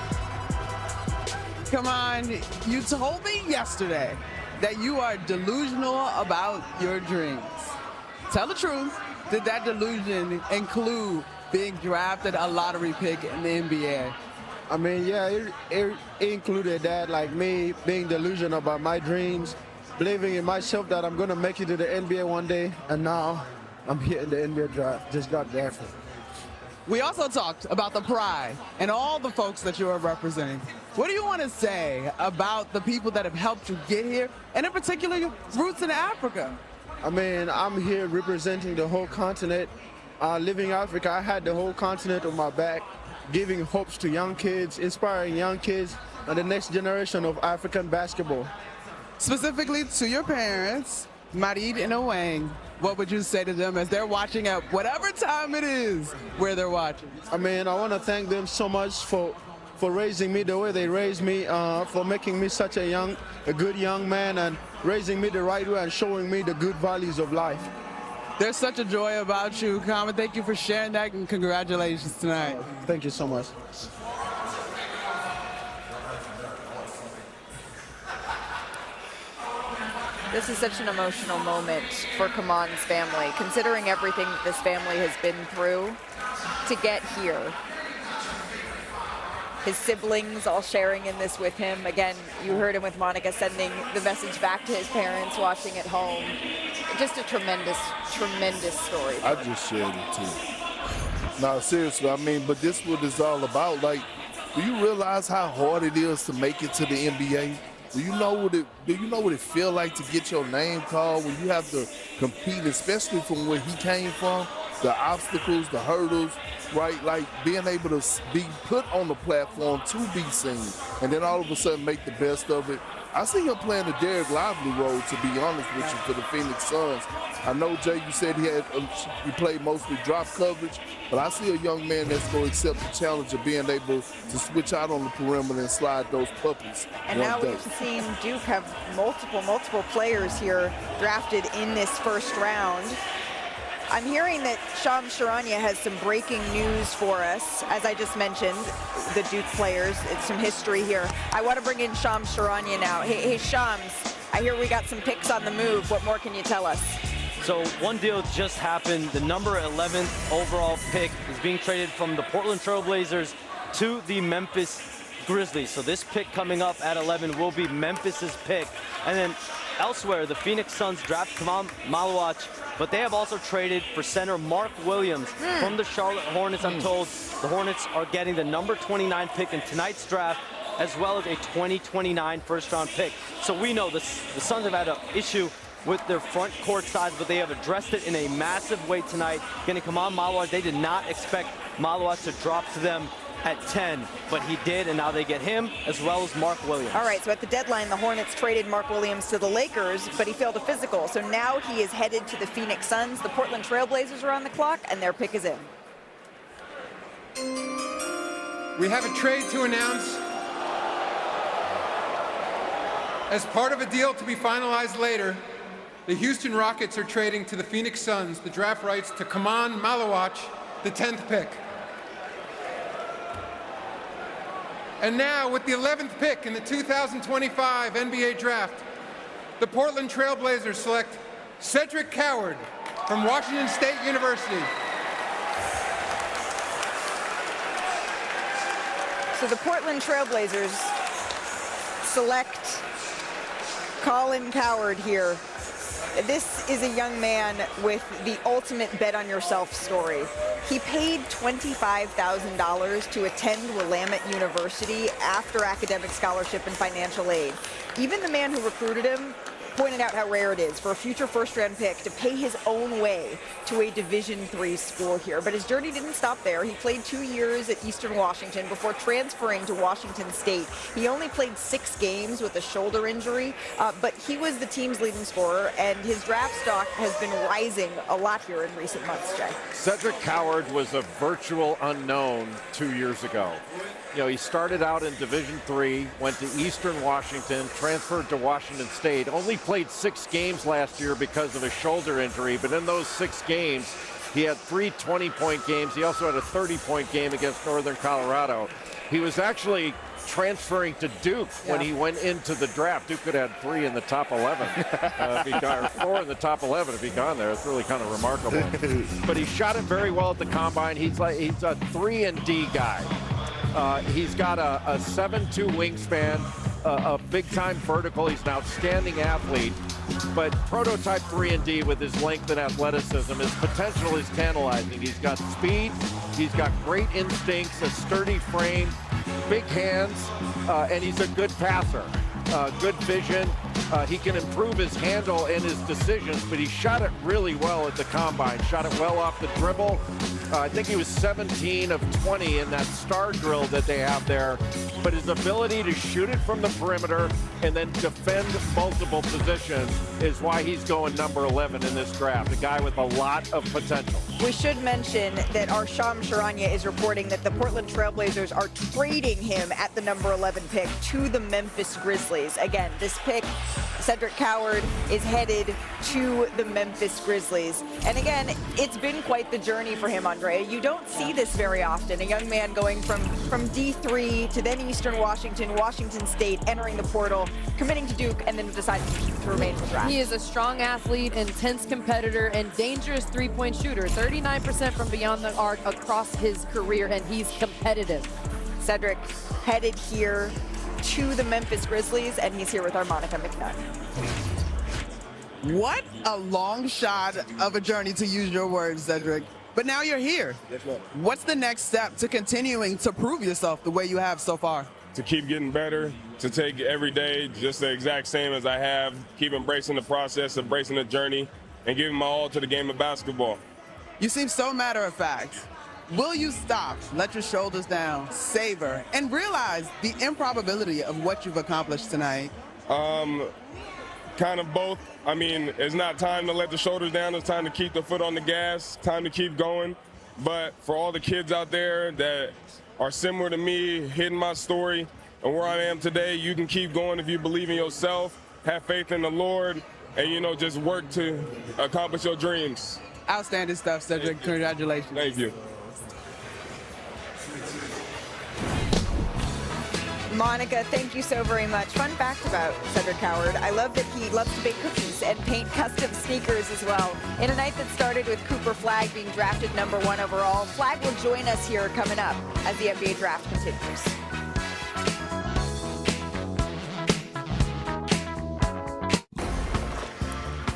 Come on, you told me yesterday that you are delusional about your dreams. Tell the truth. Did that delusion include being drafted a lottery pick in the NBA? I mean, yeah, it included that, like me being delusional about my dreams, believing in myself that I'm going to make it to the NBA one day, and now I'm here in the NBA draft. Just got drafted. We also talked about the pride and all the folks that you are representing. What do you want to say about the people that have helped you get here, and in particular your roots in Africa? I mean, I'm here representing the whole continent. Living in Africa, I had the whole continent on my back, giving hopes to young kids, inspiring young kids and the next generation of African basketball. Specifically to your parents, Marid and Owang, what would you say to them as they're watching at whatever time it is where they're watching? I mean, I want to thank them so much for raising me the way they raised me, for making me such a good young man, and raising me the right way and showing me the good values of life. There's such a joy about you, Common. Thank you for sharing that, and congratulations tonight. Thank you so much. This is such an emotional moment for Kaman's family, considering everything that this family has been through to get here. His siblings all sharing in this with him. Again, you heard him with Monica sending the message back to his parents watching at home. Just a tremendous, tremendous story. I just shared it too. No, seriously, I mean, but this is what it's all about. Like, do you realize how hard it is to make it to the NBA? Do you know what it feel like to get your name called when you have to compete, especially from where he came from? The obstacles, the hurdles, right? Like being able to be put on the platform to be seen, and then all of a sudden make the best of it. I see him playing the Derek Lively role, to be honest with you, for the Phoenix Suns. I know, Jay, you said he played mostly drop coverage, but I see a young man that's going to accept the challenge of being able to switch out on the perimeter and slide those puppies. And now we've seen Duke have multiple players here drafted in this first round. I'm hearing that Shams Charania has some breaking news for us. As I just mentioned, the Duke players, it's some history here. I want to bring in Shams Charania now. Hey, Shams, I hear we got some picks on the move. What more can you tell us? So one deal just happened. The number 11th overall pick is being traded from the Portland Trail Blazers to the Memphis Grizzlies. So this pick coming up at 11 will be Memphis's pick. And then elsewhere, the Phoenix Suns draft Kaman Malawach, but they have also traded for center Mark Williams from the Charlotte Hornets. I'm told the Hornets are getting the number 29 pick in tonight's draft, as well as a 2029 first-round pick. So we know the Suns have had an issue with their front court size, but they have addressed it in a massive way tonight. Getting Kaman Malawach, they did not expect Malawach to drop to them at 10, but he did, and now they get him as well as Mark Williams. All right, so at the deadline, the Hornets traded Mark Williams to the Lakers, but he failed a physical. So now he is headed to the Phoenix Suns. The Portland Trail Blazers are on the clock, and their pick is in. We have a trade to announce. As part of a deal to be finalized later, the Houston Rockets are trading to the Phoenix Suns the draft rights to Kaman Malawach, the 10th pick. And now, with the 11th pick in the 2025 NBA Draft, the Portland Trail Blazers select Cedric Coward from Washington State University. So the Portland Trail Blazers select Colin Coward here. This is a young man with the ultimate bet on yourself story. He paid $25,000 to attend Willamette University after academic scholarship and financial aid. Even the man who recruited him pointed out how rare it is for a future first-round pick to pay his own way to a Division III school here. But his journey didn't stop there. He played 2 years at Eastern Washington before transferring to Washington State. He only played 6 games with a shoulder injury, but he was the team's leading scorer, and his draft stock has been rising a lot here in recent months, Jay. Cedric Coward was a virtual unknown 2 years ago. You know, he started out in Division III, went to Eastern Washington, transferred to Washington State, only played 6 games last year because of a shoulder injury, but in those 6 games, he had 3 20-point games. He also had a 30-point game against Northern Colorado. He was actually transferring to Duke when he went into the draft. Duke could have had 3 in the top 11, if he got, or 4 in the top 11 if he gone there. It's really kind of remarkable. But he shot it very well at the combine. He's a 3-and-D guy. He's got a 7'2" wingspan, a big-time vertical. He's an outstanding athlete, but prototype 3-and-D with his length and athleticism. His potential is tantalizing. He's got speed. He's got great instincts, a sturdy frame, big hands, and he's a good passer. Good vision, He can improve his handle and his decisions, but he shot it really well at the combine. Shot it well off the dribble. I think he was 17 of 20 in that star drill that they have there. But his ability to shoot it from the perimeter and then defend multiple positions is why he's going number 11 in this draft. A guy with a lot of potential. We should mention that our Shams Charania is reporting that the Portland Trailblazers are trading him at the number 11 pick to the Memphis Grizzlies. Again, this pick, Cedric Coward, is headed to the Memphis Grizzlies. And again, it's been quite the journey for him, Andrea. You don't see this very often. A young man going from D3 to then Eastern Washington, Washington State, entering the portal, committing to Duke, and then deciding to remain in the draft. He is a strong athlete, intense competitor, and dangerous three-point shooter. 39% from beyond the arc across his career, and he's competitive. Cedric headed here to the Memphis Grizzlies, and he's here with our Monica McNutt. What a long shot of a journey, to use your words, Cedric. But now you're here. What's the next step to continuing to prove yourself the way you have so far? To keep getting better, to take every day just the exact same as I have, keep embracing the process, embracing the journey, and giving my all to the game of basketball. You seem so matter of fact. Will you stop, let your shoulders down, savor, and realize the improbability of what you've accomplished tonight? Kind of both. I mean, it's not time to let the shoulders down. It's time to keep the foot on the gas, time to keep going. But for all the kids out there that are similar to me, hitting my story and where I am today, you can keep going if you believe in yourself, have faith in the Lord, and, you know, just work to accomplish your dreams. Outstanding stuff, Cedric. Congratulations. Thank you. Monica, thank you so very much. Fun fact about Cedric Coward, I love that he loves to bake cookies and paint custom sneakers as well. In a night that started with Cooper Flagg being drafted number 1 overall, Flagg will join us here coming up as the NBA draft continues.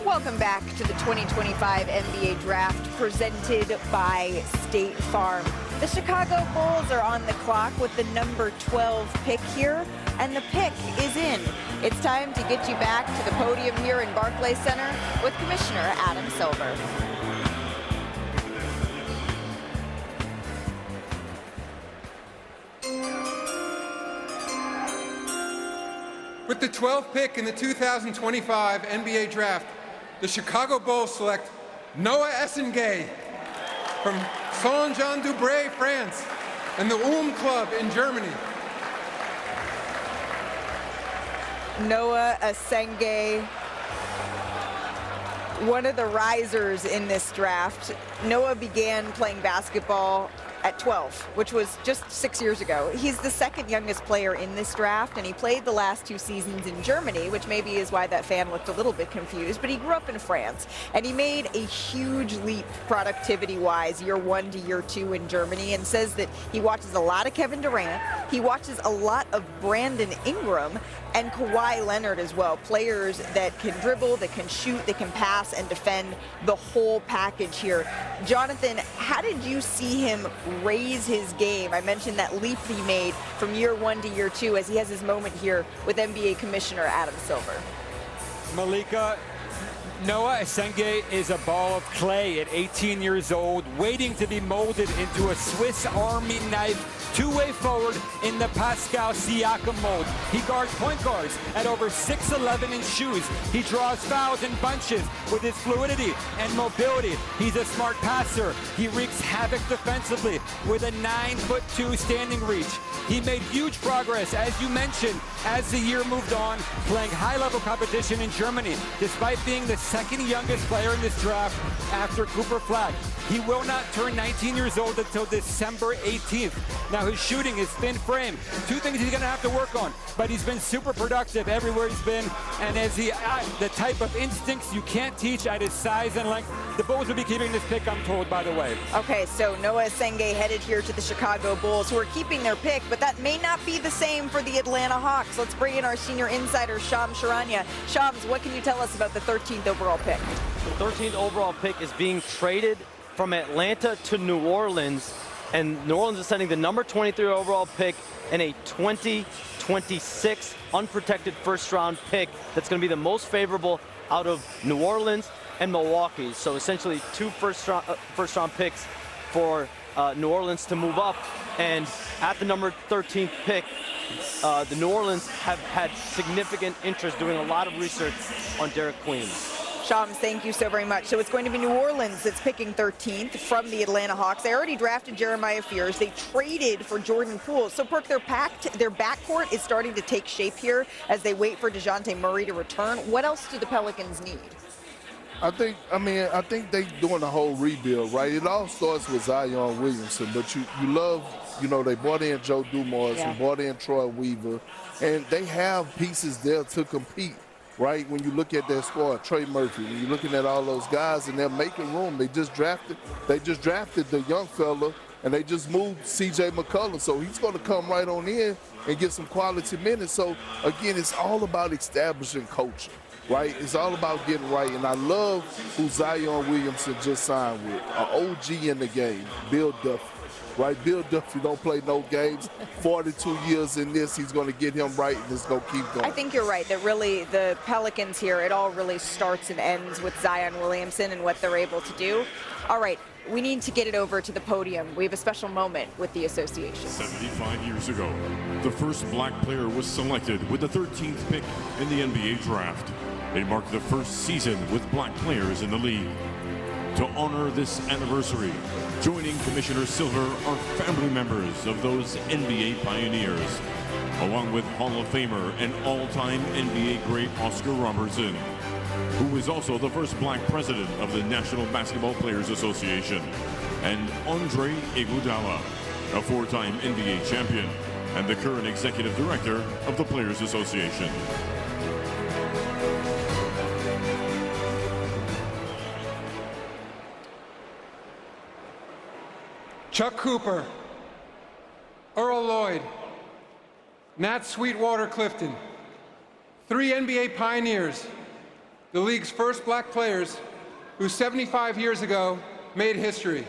Welcome back to the 2025 NBA Draft presented by State Farm. The Chicago Bulls are on the clock with the number 12 pick here, and the pick is in. It's time to get you back to the podium here in Barclays Center with Commissioner Adam Silver. With the 12th pick in the 2025 NBA Draft, the Chicago Bulls select Noah Essengay from Saint-Jean-du-Bray, France, and the Club in Germany. Noah Essengay, one of the risers in this draft. Noah began playing basketball at 12, which was just 6 years ago. He's the second youngest player in this draft, and he played the last 2 seasons in Germany, which maybe is why that fan looked a little bit confused, but he grew up in France, and he made a huge leap productivity-wise year 1 to year 2 in Germany, and says that he watches a lot of Kevin Durant, he watches a lot of Brandon Ingram, and Kawhi Leonard as well, players that can dribble, that can shoot, that can pass and defend, the whole package here. Jonathan, how did you see him raise his game? I mentioned that leap he made from year 1 to year 2 as he has his moment here with NBA Commissioner Adam Silver. Malika, Noah Essengay is a ball of clay at 18 years old, waiting to be molded into a Swiss Army knife two-way forward in the Pascal Siakam mold. He guards point guards at over 6'11" in shoes. He draws fouls in bunches with his fluidity and mobility. He's a smart passer. He wreaks havoc defensively with a 9'2" standing reach. He made huge progress, as you mentioned, as the year moved on, playing high-level competition in Germany, despite being the second youngest player in this draft after Cooper Flagg. He will not turn 19 years old until December 18th. Now, his shooting is thin frame. 2 things he's going to have to work on, but he's been super productive everywhere he's been, and as the type of instincts you can't teach at his size and length. The Bulls will be keeping this pick, I'm told, by the way. Okay, so Noah Essengay headed here to the Chicago Bulls, who are keeping their pick, but that may not be the same for the Atlanta Hawks. Let's bring in our senior insider, Shams Charania. Shams, what can you tell us about the 13th overall pick? The 13th overall pick is being traded from Atlanta to New Orleans. And New Orleans is sending the number 23 overall pick and a 2026 unprotected first-round pick that's going to be the most favorable out of New Orleans and Milwaukee. So essentially 2 first-round picks for New Orleans to move up. And at the number 13th pick, the New Orleans have had significant interest doing a lot of research on Derek Queen. Shams, thank you so very much. So it's going to be New Orleans that's picking 13th from the Atlanta Hawks. They already drafted Jeremiah Fears. They traded for Jordan Poole. So, Perk, their backcourt is starting to take shape here as they wait for DeJounte Murray to return. What else do the Pelicans need? I think they doing the whole rebuild, right? It all starts with Zion Williamson, but you love, they brought in Joe Dumars and brought in Troy Weaver, and they have pieces there to compete. Right, when you look at their squad, Trey Murphy, when you're looking at all those guys and they're making room, they just drafted the young fella, and they just moved C.J. McCollum, so he's going to come right on in and get some quality minutes. So again, it's all about establishing culture, right? It's all about getting right, and I love who Zion Williamson just signed with, an OG in the game, Bill Duffy. Right, Bill Duffy don't play no games. 42 years in this, he's going to get him right, and it's going to keep going. I think you're right that really the Pelicans here, it all really starts and ends with Zion Williamson and what they're able to do. All right, we need to get it over to the podium. We have a special moment with the association. 75 years ago, the first black player was selected with the 13th pick in the NBA draft. It marked the first season with black players in the league. To honor this anniversary, joining Commissioner Silver are family members of those NBA pioneers, along with Hall of Famer and all-time NBA great Oscar Robertson, who is also the first black president of the National Basketball Players Association, and Andre Iguodala, a 4-time NBA champion and the current executive director of the Players Association. Chuck Cooper, Earl Lloyd, Nat Sweetwater Clifton, 3 NBA pioneers, the league's first black players who 75 years ago made history.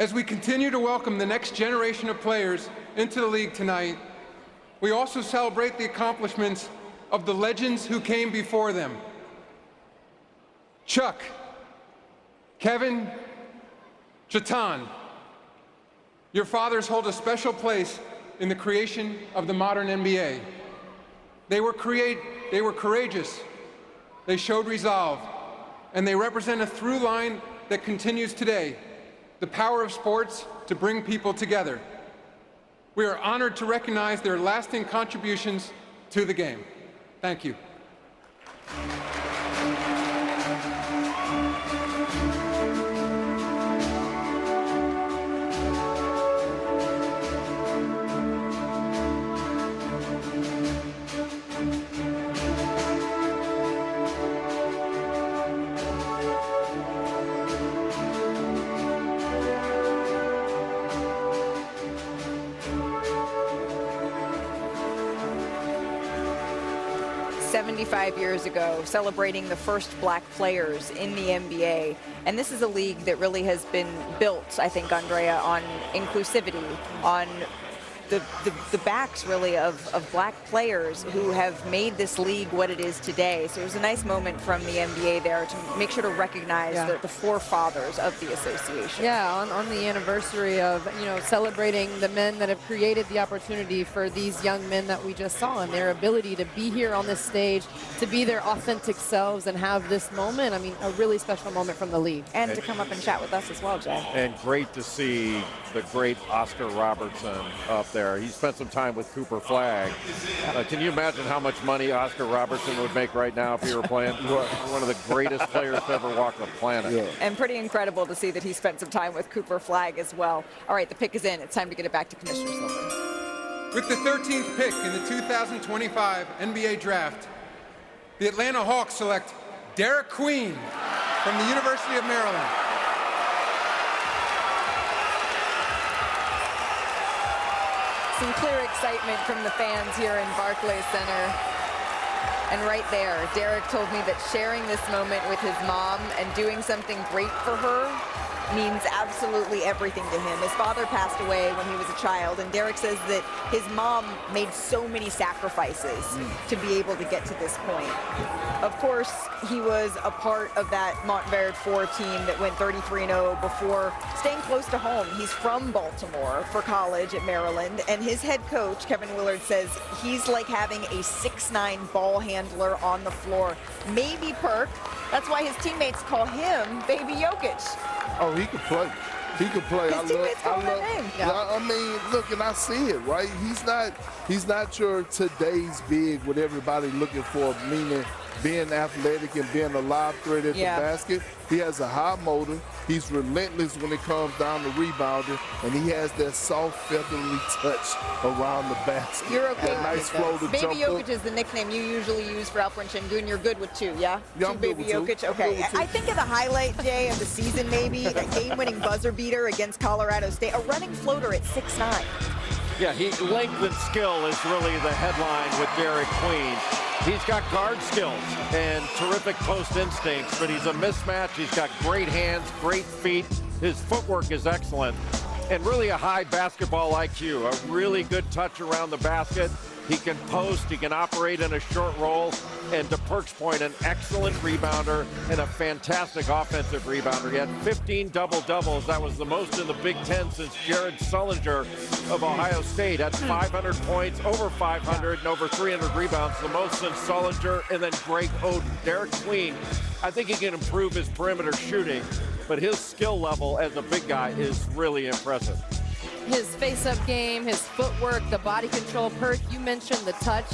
As we continue to welcome the next generation of players into the league tonight, we also celebrate the accomplishments of the legends who came before them. Chuck, Kevin, Chetan, your fathers hold a special place in the creation of the modern NBA. They were courageous, they showed resolve, and they represent a through line that continues today, the power of sports to bring people together. We are honored to recognize their lasting contributions to the game. Thank you. Years ago, celebrating the first black players in the NBA. And this is a league that really has been built, I think, Andrea, on inclusivity, on the backs, really, of black players who have made this league what it is today. So it was a nice moment from the NBA there to make sure to recognize the forefathers of the association. Yeah, on the anniversary of, celebrating the men that have created the opportunity for these young men that we just saw and their ability to be here on this stage, to be their authentic selves and have this moment. I mean, a really special moment from the league. And to come up and chat with us as well, Jay. And great to see the great Oscar Robertson up there. He spent some time with Cooper Flagg. Can you imagine how much money Oscar Robertson would make right now if he were playing? One of the greatest players to ever walk the planet. Yeah. And pretty incredible to see that he spent some time with Cooper Flagg as well. All right, the pick is in. It's time to get it back to Commissioner Silver. With the 13th pick in the 2025 NBA Draft, the Atlanta Hawks select Derek Queen from the University of Maryland. Some clear excitement from the fans here in Barclays Center. And right there, Derek told me that sharing this moment with his mom and doing something great for her means absolutely everything to him. His father passed away when he was a child, and Derek says that his mom made so many sacrifices to be able to get to this point. Of course, he was a part of that Montverde 4 team that went 33-0 before staying close to home. He's from Baltimore for college at Maryland, and his head coach, Kevin Willard, says he's like having a 6'9" ball handler on the floor. Maybe Perk. That's why his teammates call him Baby Jokic. Oh, he could play. He could play. His teammates call him that name. Yeah. I mean, look, and I see it, right? He's not your today's big, what everybody looking for, meaning being athletic and being a live threat at the basket. He has a high motor. He's relentless when it comes down to rebounding, and he has that soft, feathery touch around the basket. You're okay that nice flow to Baby jump Jokic up. is the nickname you usually use for Alperen Şengün. You're good with 2, yeah? Yeah, 2 I'm Baby good with 2. Jokic. I'm good Okay. with 2. I think of the highlight, Jay, of the season maybe, a game-winning buzzer beater against Colorado State, a running floater at 6'9". Yeah, length and skill is really the headline with Derek Queen. He's got guard skills and terrific post instincts, but he's a mismatch. He's got great hands, great feet. His footwork is excellent, and really a high basketball IQ, a really good touch around the basket. He can post, he can operate in a short roll, and to Perk's point, an excellent rebounder and a fantastic offensive rebounder. He had 15 double-doubles. That was the most in the Big Ten since Jared Sullinger of Ohio State had 500 points, over 500, and over 300 rebounds, the most since Sullinger, and then Greg Oden. Derek Queen, I think he can improve his perimeter shooting, but his skill level as a big guy is really impressive. His face-up game, his footwork, the body control. Perk, you mentioned the touch.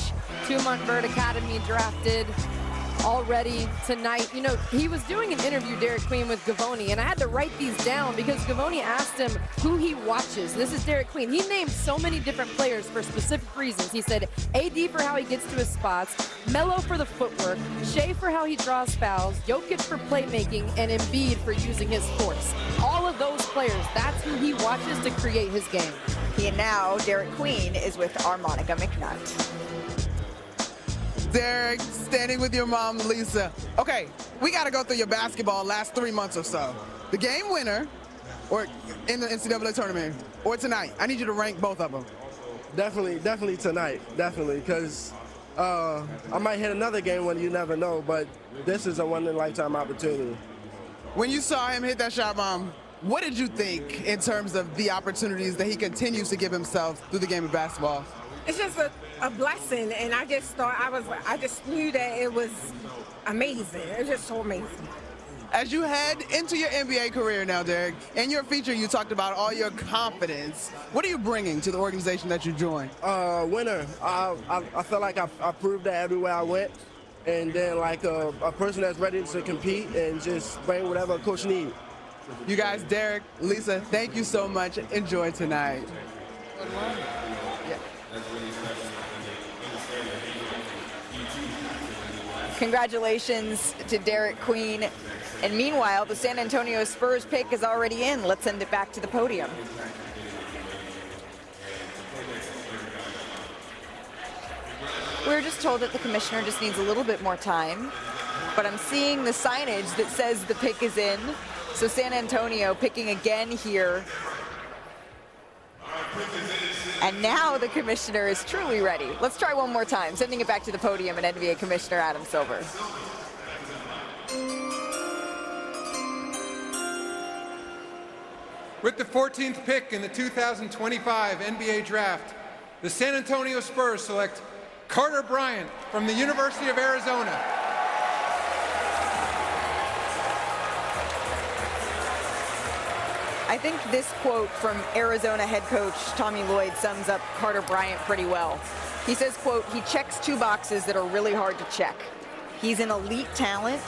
2 Montverde Academy drafted already tonight. You know, he was doing an interview, Derek Queen, with Gavoni, and I had to write these down because Gavoni asked him who he watches. This is Derek Queen. He named so many different players for specific reasons. He said AD for how he gets to his spots, Melo for the footwork, Shea for how he draws fouls, Jokic for playmaking, and Embiid for using his force. All of those players, that's who he watches to create his game. And now Derek Queen is with Armonica McNutt. Derek, standing with your mom, Lisa. Okay, we got to go through your basketball last 3 months or so. The game winner, or in the NCAA tournament, or tonight. I need you to rank both of them. Definitely tonight. Definitely, because I might hit another game when you never know, but this is a one-in-a-lifetime opportunity. When you saw him hit that shot, Mom, what did you think in terms of the opportunities that he continues to give himself through the game of basketball? It's just a blessing, and I just thought I just knew that it was amazing. It was just so amazing. As you head into your NBA career now, Derek, in your feature you talked about all your confidence. What are you bringing to the organization that you joined? Winner. I feel like I proved that everywhere I went, and then like a person that's ready to compete and just bring whatever a coach needs. You guys, Derek, Lisa, thank you so much. Enjoy tonight. Congratulations to Derek Queen. And meanwhile, the San Antonio Spurs pick is already in. Let's send it back to the podium. We were just told that the commissioner just needs a little bit more time, but I'm seeing the signage that says the pick is in. So San Antonio picking again here. And now the commissioner is truly ready. Let's try one more time, sending it back to the podium and NBA Commissioner Adam Silver. With the 14th pick in the 2025 NBA Draft, the San Antonio Spurs select Carter Bryant from the University of Arizona. I think this quote from Arizona head coach Tommy Lloyd sums up Carter Bryant pretty well. He says, quote, he checks 2 boxes that are really hard to check. He's an elite talent,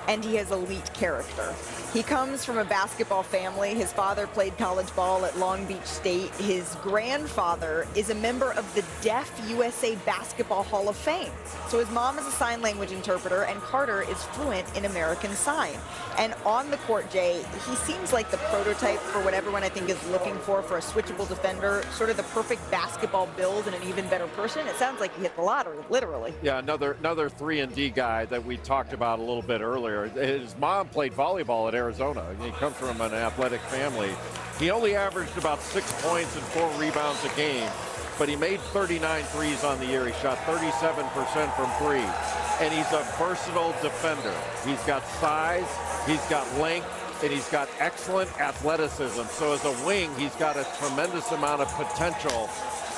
and he has elite character. He comes from a basketball family. His father played college ball at Long Beach State. His grandfather is a member of the Deaf USA Basketball Hall of Fame. So his mom is a sign language interpreter, and Carter is fluent in American Sign. And on the court, Jay, he seems like the prototype for what everyone I think is looking for a switchable defender, sort of the perfect basketball build and an even better person. It sounds like he hit the lottery, literally. Yeah, another 3-and-D guy that we talked about a little bit earlier. earlier, his mom played volleyball at Arizona. He comes from an athletic family. He only averaged about 6 points and 4 rebounds a game, but he made 39 threes on the year. He shot 37% from 3, and he's a versatile defender. He's got size, he's got length, and he's got excellent athleticism. So as a wing, he's got a tremendous amount of potential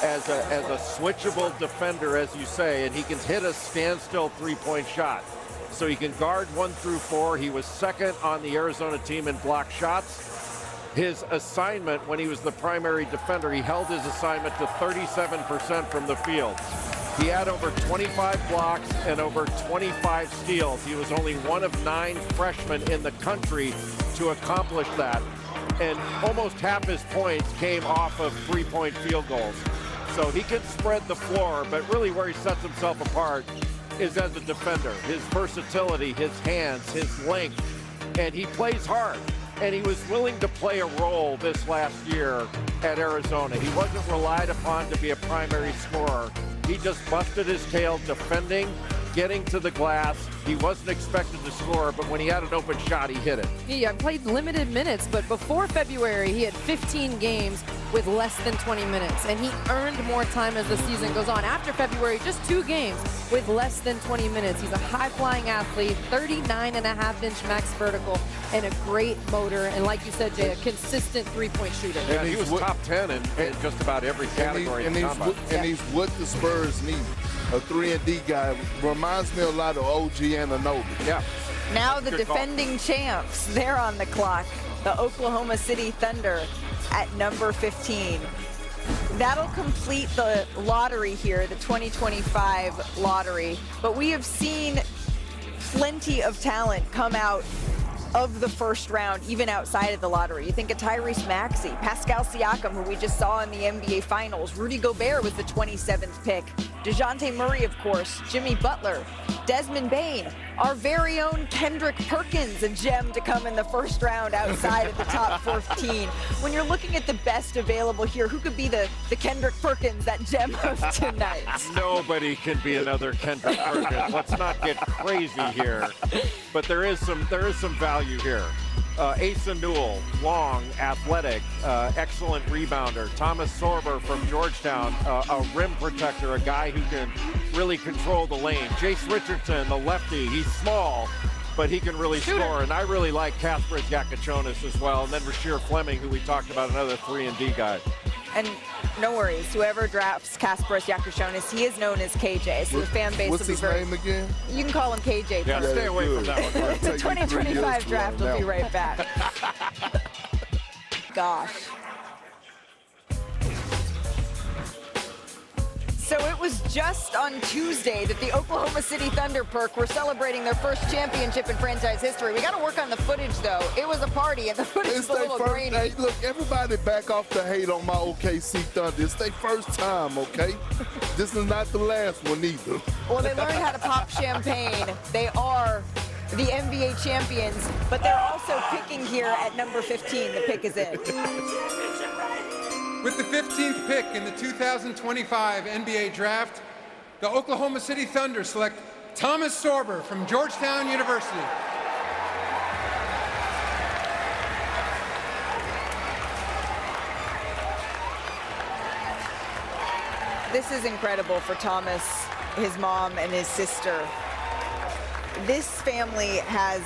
as a switchable defender, as you say, and he can hit a standstill three-point shot. So he can guard 1 through 4. He was second on the Arizona team in block shots. His assignment when he was the primary defender, he held his assignment to 37% from the field. He had over 25 blocks and over 25 steals. He was only one of 9 freshmen in the country to accomplish that. And almost half his points came off of three-point field goals. So he can spread the floor, but really where he sets himself apart is as a defender. His versatility, his hands, his length, and he plays hard. And he was willing to play a role this last year at Arizona. He wasn't relied upon to be a primary scorer. He just busted his tail defending, getting to the glass. He wasn't expected to score, but when he had an open shot, he hit it. He played limited minutes, but before February, he had 15 games with less than 20 minutes, and he earned more time as the season goes on. After February, just 2 games with less than 20 minutes. He's a high-flying athlete, 39.5-inch max vertical, and a great motor, and like you said, Jay, a consistent three-point shooter. Yeah, he was top 10 in just about every category. And he's what the Spurs need. A 3-and-D guy. Reminds me a lot of OG Anunoby. Yeah. Now the defending champs, they're on the clock. The Oklahoma City Thunder at number 15. That'll complete the lottery here, the 2025 lottery. But we have seen plenty of talent come out of the first round, even outside of the lottery. You think of Tyrese Maxey, Pascal Siakam, who we just saw in the NBA Finals. Rudy Gobert was the 27th pick. DeJounte Murray, of course. Jimmy Butler. Desmond Bane. Our very own Kendrick Perkins, a gem to come in the first round outside of the top 15. When you're looking at the best available here, who could be the Kendrick Perkins, that gem of tonight? Nobody can be another Kendrick Perkins. Let's not get crazy here. But there is some value here. Asa Newell, long, athletic, excellent rebounder. Thomas Sorber from Georgetown, a rim protector, a guy who can really control the lane. Jace Richardson, the lefty, he's small, but he can really score. And I really like Kasparas Yakachonis as well. And then Rasheer Fleming, who we talked about, another 3-and-D guy. And no worries, whoever drafts Kasparas Yakachonis, he is known as KJ, so the fan base will be very... What's his name again? You can call him KJ. Yeah, stay away from that one. The 2025 draft will be right back. Gosh. So it was just on Tuesday that the Oklahoma City Thunder Perk were celebrating their first championship in franchise history. We got to work on the footage, though. It was a party, and the footage is a little grainy. Hey, look, everybody back off the hate on my OKC Thunder. It's their first time, okay? This is not the last one either. Well, they learned how to pop champagne. They are the NBA champions, but they're also picking here at number 15. The pick is in. With the 15th pick in the 2025 NBA Draft, the Oklahoma City Thunder select Thomas Sorber from Georgetown University. This is incredible for Thomas, his mom, and his sister. This family has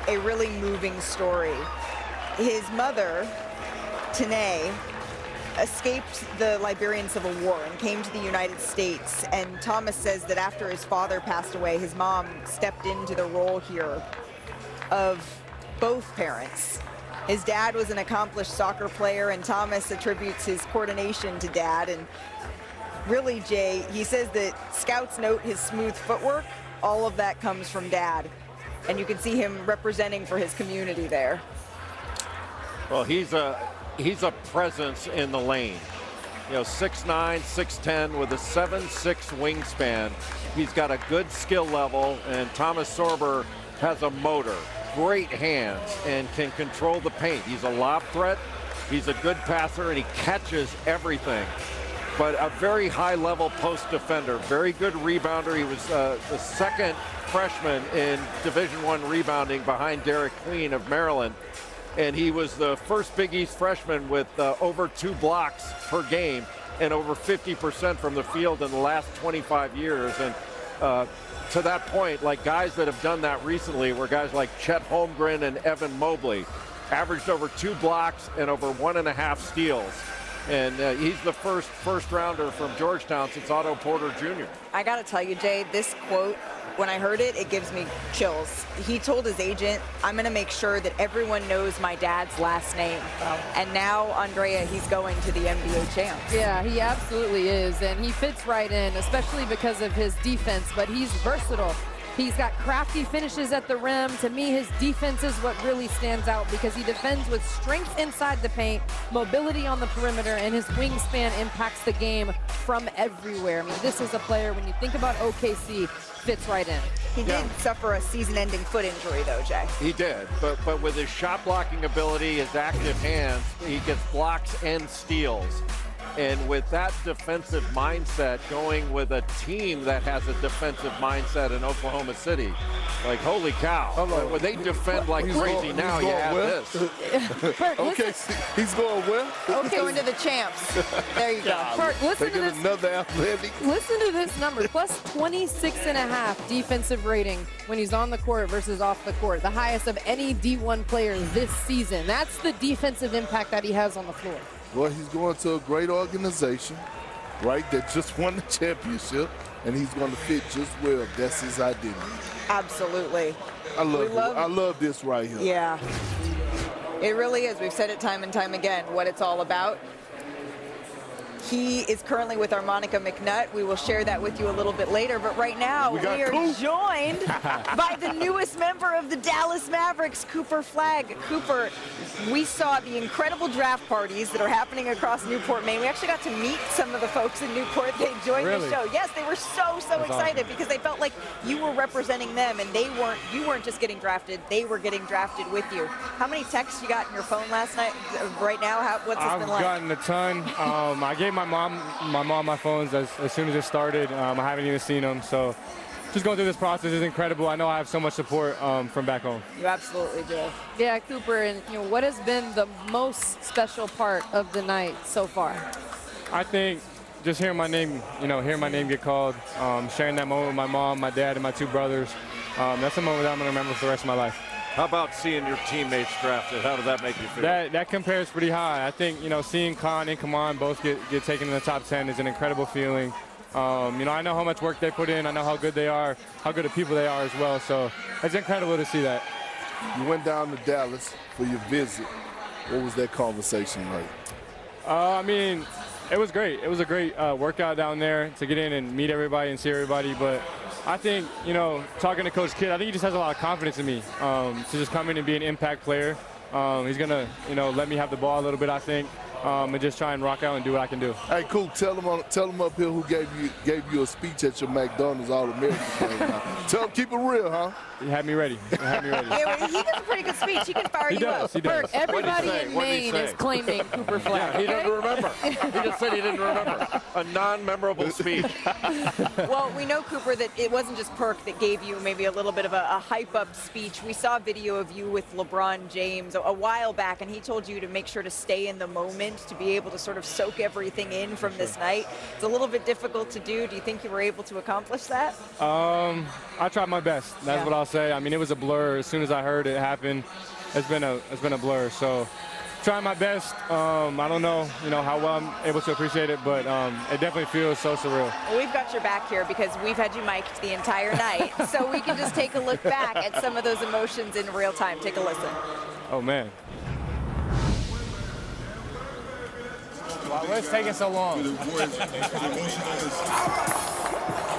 a really moving story. His mother, Tanae, escaped the Liberian Civil War and came to the United States. And Thomas says that after his father passed away, his mom stepped into the role here of both parents. His dad was an accomplished soccer player, and Thomas attributes his coordination to dad. And really, Jay, he says that scouts note his smooth footwork. All of that comes from dad. And you can see him representing for his community there. Well, he's a presence in the lane. You know, 6'9", 6'10", with a 7'6" wingspan. He's got a good skill level, and Thomas Sorber has a motor, great hands, and can control the paint. He's a lob threat. He's a good passer, and he catches everything. but a very high-level post defender, very good rebounder. He was the second freshman in Division I rebounding behind Derek Queen of Maryland. And he was the first Big East freshman with over 2 blocks per game and over 50% from the field in the last 25 years. And to that point, like guys that have done that recently were guys like Chet Holmgren and Evan Mobley, averaged over 2 blocks and over 1.5 steals. And he's the first rounder from Georgetown since Otto Porter Jr. I got to tell you, Jay, this quote, when I heard it, it gives me chills. He told his agent, I'm going to make sure that everyone knows my dad's last name. And now, Andrea, he's going to the NBA champs. Yeah, he absolutely is. And he fits right in, especially because of his defense. But he's versatile. He's got crafty finishes at the rim. To me, his defense is what really stands out because he defends with strength inside the paint, mobility on the perimeter, and his wingspan impacts the game from everywhere. I mean, this is a player, when you think about OKC, fits right in. He did suffer a season-ending foot injury, though, Jay. He did, but with his shot blocking ability, his active hands, he gets blocks and steals. And with that defensive mindset, going with a team that has a defensive mindset in Oklahoma City, like, holy cow. When they defend like crazy now, you have this. Okay, he's going well. Okay, going to the champs. There you go. Bert, listen to this. Another athletic. Listen to this number, plus 26.5 defensive rating when he's on the court versus off the court, the highest of any D1 player this season. That's the defensive impact that he has on the floor. Well, he's going to a great organization, right, that just won the championship, and he's going to fit just well. That's his identity. Absolutely. I love this right here. Yeah. It really is. We've said it time and time again, what it's all about. He is currently with our Monica McNutt. We will share that with you a little bit later. But right now, we are joined by the newest member of the Dallas Mavericks, Cooper Flagg. Cooper, we saw the incredible draft parties that are happening across Newport, Maine. We actually got to meet some of the folks in Newport. They joined the show. Yes, they were so excited because they felt like you were representing them, and you weren't just getting drafted, they were getting drafted with you. How many texts you got in your phone last night? Right now, what's this been like? I've gotten a ton. I gave my mom my phones as soon as it started. I haven't even seen them, so just going through this process is incredible. I know I have so much support from back home. You absolutely do. Yeah, Cooper, and what has been the most special part of the night so far? I think just hearing my name, hearing my name get called, sharing that moment with my mom, my dad, and my 2 brothers. That's a moment that I'm going to remember for the rest of my life. How about seeing your teammates drafted? How did that make you feel? That compares pretty high. I think, seeing Khan and Kaman both get taken in the top 10 is an incredible feeling. I know how much work they put in. I know how good they are, how good of people they are as well. So it's incredible to see that. You went down to Dallas for your visit. What was that conversation like? It was great. It was a great workout down there to get in and meet everybody and see everybody. But I think, talking to Coach Kidd, I think he just has a lot of confidence in me to just come in and be an impact player. He's going to, let me have the ball a little bit, I think, and just try and rock out and do what I can do. Hey, cool. Tell them up here who gave you a speech at your McDonald's All-American game. Tell them, keep it real, huh? You had me ready. Yeah, he does a pretty good speech. He can fire you up. He does. Everybody in Maine is claiming Cooper Flagg. Yeah, he doesn't remember. He just said he didn't remember. A non-memorable speech. Well, we know, Cooper, that it wasn't just Perk that gave you maybe a little bit of a hype-up speech. We saw a video of you with LeBron James a while back, and he told you to make sure to stay in the moment, to be able to sort of soak everything in from this night. It's a little bit difficult to do. Do you think you were able to accomplish that? I tried my best. That's what I'll say. It was a blur. As soon as I heard it happen, it's been a blur. So trying my best. I don't know, how well I'm able to appreciate it, but it definitely feels so surreal. Well, we've got your back here because we've had you mic'd the entire night, so we can just take a look back at some of those emotions in real time. Take a listen. Oh, man. Wow, what's taking so long?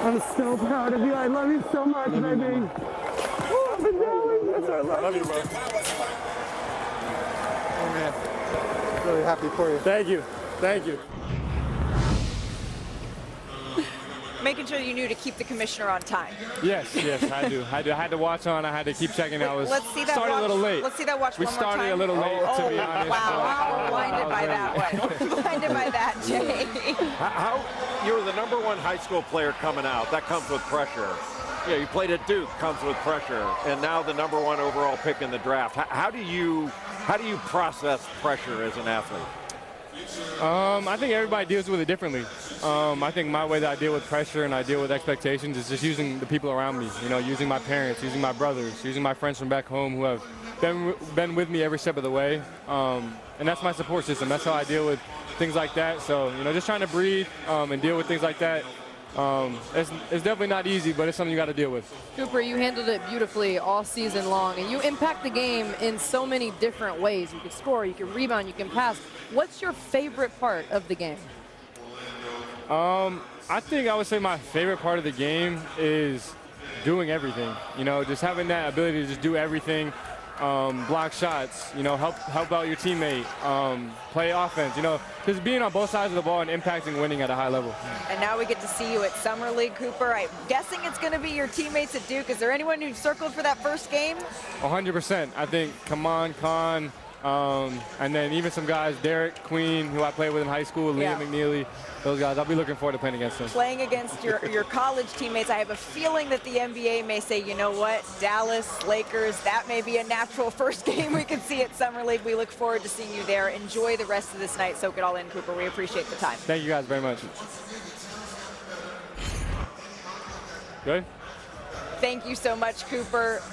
I'm so proud of you. I love you so much, baby. I love you, bro. Oh, man. Really happy for you. Thank you. Thank you. making sure you knew to keep the commissioner on time. Yes, I do. I had to watch on. I had to keep checking. I was Let's see that started watch. a little late. Let's see that watch We one more time. started a little late, to be honest. Wow, we're blinded by that one. We're blinded by that, Jay. How you were the #1 high school player coming out. That comes with pressure. Yeah, you played at Duke, comes with pressure, and now the #1 overall pick in the draft. How do you process pressure as an athlete? I think everybody deals with it differently. I think my way that I deal with pressure and I deal with expectations is just using the people around me. You know, using my parents, using my brothers, using my friends from back home who have been with me every step of the way. And that's my support system. That's how I deal with things like that. So, you know, just trying to breathe and deal with things like that. It's definitely not easy, but it's something you got to deal with. Cooper, you handled it beautifully all season long, and you impact the game in so many different ways. You can score, you can rebound, you can pass. What's your favorite part of the game? I think I would say my favorite part of the game is doing everything. You know, just having that ability to just do everything. Block shots, you know, help out your teammate, play offense, you know, just being on both sides of the ball and impacting winning at a high level. And now we get to see you at Summer League, Cooper. I'm guessing it's going to be your teammates at Duke. Is there anyone who circled for that first game? 100%. I think Kaman Khan, and then even some guys, Derek Queen, who I played with in high school, Liam McNeely, those guys. I'll be looking forward to playing against them. Playing against your college teammates, I have a feeling that the NBA may say, you know what, Dallas, Lakers, that may be a natural first game we could see at Summer League. We look forward to seeing you there. Enjoy the rest of this night. Soak it all in, Cooper. We appreciate the time. Thank you guys very much. Good? Thank you so much, Cooper.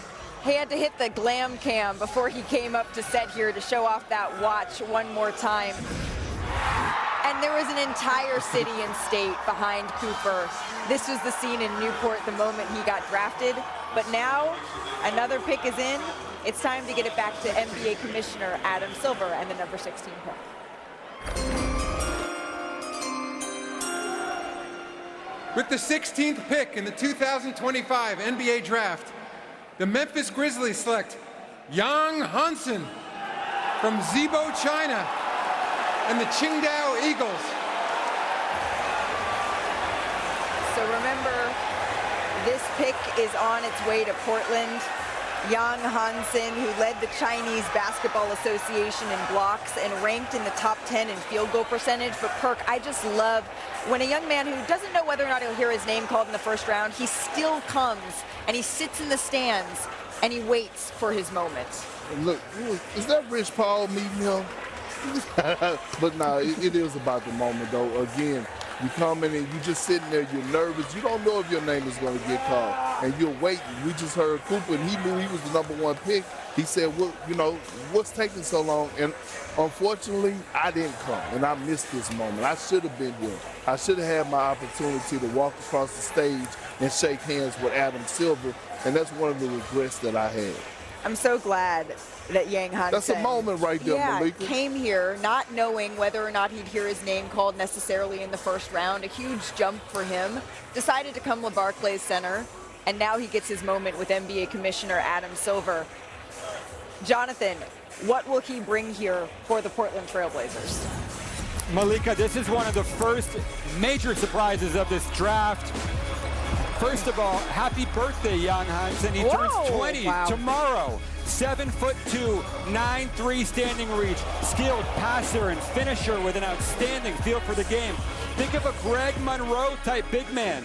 He had to hit the glam cam before he came up to set here to show off that watch one more time. And there was an entire city and state behind Cooper. This was the scene in Newport the moment he got drafted. But now another pick is in. It's time to get it back to NBA Commissioner Adam Silver and the number 16 pick. With the 16th pick in the 2025 NBA Draft, the Memphis Grizzlies select Yang Hansen from Zibo, China, and the Qingdao Eagles. So remember, this pick is on its way to Portland. Yang Hansen, who led the Chinese Basketball Association in blocks and ranked in the top 10 in field goal percentage. But Perk, I just love when a young man who doesn't know whether or not he'll hear his name called in the first round, he still comes and he sits in the stands and he waits for his moment. Look, is that Rich Paul meeting him? But no, it is about the moment, though. Again, you come in and you just sitting there, you're nervous. You don't know if your name is going to get called, and you're waiting. We just heard Cooper, and he knew he was the #1 pick. He said, well, you know, what's taking so long? And unfortunately, I didn't come, and I missed this moment. I should have been here. I should have had my opportunity to walk across the stage and shake hands with Adam Silver, and that's one of the regrets that I had. I'm so glad that Yang Hansen, that's a moment right there, Malika, came here not knowing whether or not he'd hear his name called necessarily in the first round. A huge jump for him. Decided to come to Barclays Center, and now he gets his moment with NBA Commissioner Adam Silver. Jonathan, what will he bring here for the Portland Trailblazers? Malika, this is one of the first major surprises of this draft. First of all, happy birthday, Yang Hansen. He turns 20 tomorrow. 7'2", 9'3" standing reach, skilled passer and finisher with an outstanding feel for the game. Think of a Greg Monroe type big man.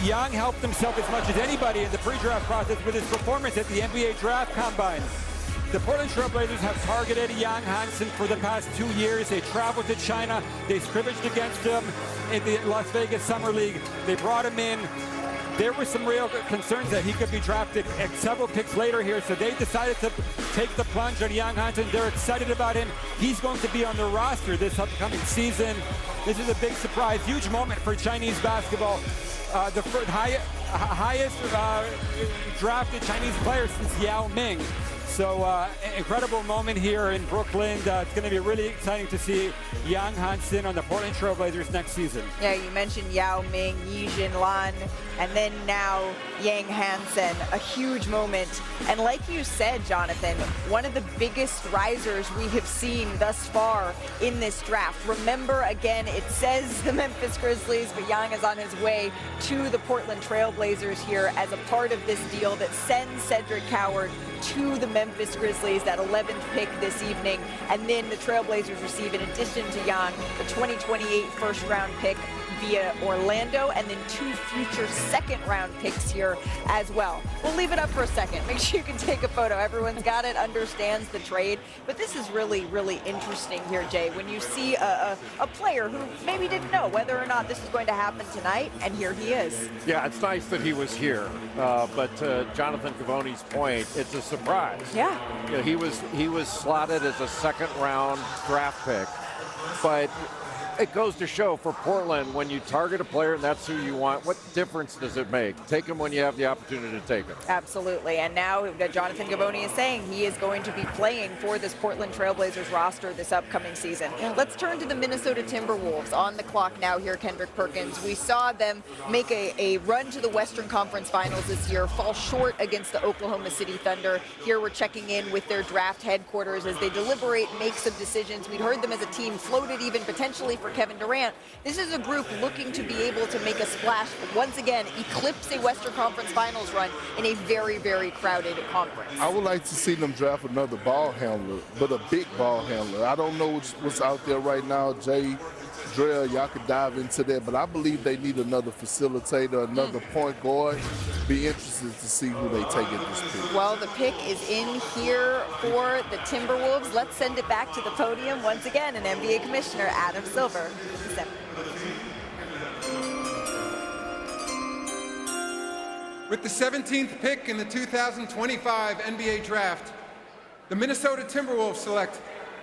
Yang helped himself as much as anybody in the pre-draft process with his performance at the NBA Draft Combine. The Portland Trailblazers have targeted Yang Hansen for the past 2 years. They traveled to China. They scrimmaged against him in the Las Vegas Summer League. They brought him in. There were some real concerns that he could be drafted several picks later here, so they decided to take the plunge on Yang Hansen. They're excited about him. He's going to be on the roster this upcoming season. This is a big surprise, huge moment for Chinese basketball. The highest drafted Chinese player since Yao Ming. So incredible moment here in Brooklyn. It's going to be really exciting to see Yang Hansen on the Portland Trail Blazers next season. Yeah, you mentioned Yao Ming, Yi Jinlan, and then now Yang Hansen, a huge moment. And like you said, Jonathan, one of the biggest risers we have seen thus far in this draft. Remember, again, it says the Memphis Grizzlies, but Yang is on his way to the Portland Trail Blazers here as a part of this deal that sends Cedric Coward to the Memphis Grizzlies, that 11th pick this evening. And then the Trailblazers receive, in addition to Yang, the 2028 first-round pick via Orlando, and then 2 future second-round picks here as well. We'll leave it up for a second. Make sure you can take a photo. Everyone's got it, understands the trade. But this is really, really interesting here, Jay, when you see a player who maybe didn't know whether or not this was going to happen tonight, and here he is. Yeah, it's nice that he was here. But to Jonathan Givony's point, it's a surprise. Yeah. You know, he was slotted as a second-round draft pick. But it goes to show for Portland, when you target a player and that's who you want, what difference does it make? Take him when you have the opportunity to take him. Absolutely. And now Jonathan Givony is saying he is going to be playing for this Portland Trailblazers roster this upcoming season. Let's turn to the Minnesota Timberwolves. On the clock now here, Kendrick Perkins. We saw them make a run to the Western Conference Finals this year, fall short against the Oklahoma City Thunder. Here we're checking in with their draft headquarters as they deliberate, make some decisions. We'd heard them as a team floated even potentially for Kevin Durant. This is a group looking to be able to make a splash, once again, eclipse a Western Conference Finals run in a very, very crowded conference. I would like to see them draft another ball handler, but a big ball handler. I don't know what's out there right now, Jay, Drell, y'all could dive into that, but I believe they need another facilitator, another point guard. Be interested to see who they take at this pick. Well, the pick is in here for the Timberwolves. Let's send it back to the podium once again, and NBA Commissioner Adam Silver. With the 17th pick in the 2025 NBA Draft, the Minnesota Timberwolves select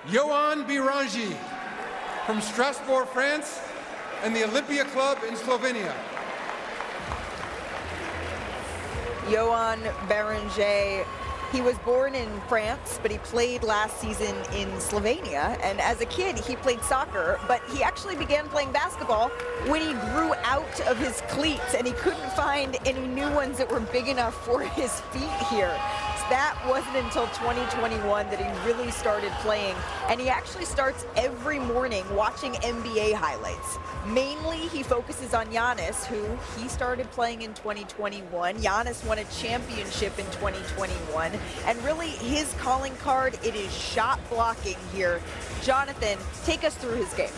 Johan Biranji from Strasbourg, France, and the Olympia Club in Slovenia. Johan Berenger, he was born in France, but he played last season in Slovenia. And as a kid, he played soccer, but he actually began playing basketball when he grew out of his cleats and he couldn't find any new ones that were big enough for his feet here. That wasn't until 2021 that he really started playing, and he actually starts every morning watching NBA highlights. Mainly, he focuses on Giannis, who he started playing in 2021. Giannis won a championship in 2021, and really his calling card, it is shot blocking here. Jonathan, take us through his game.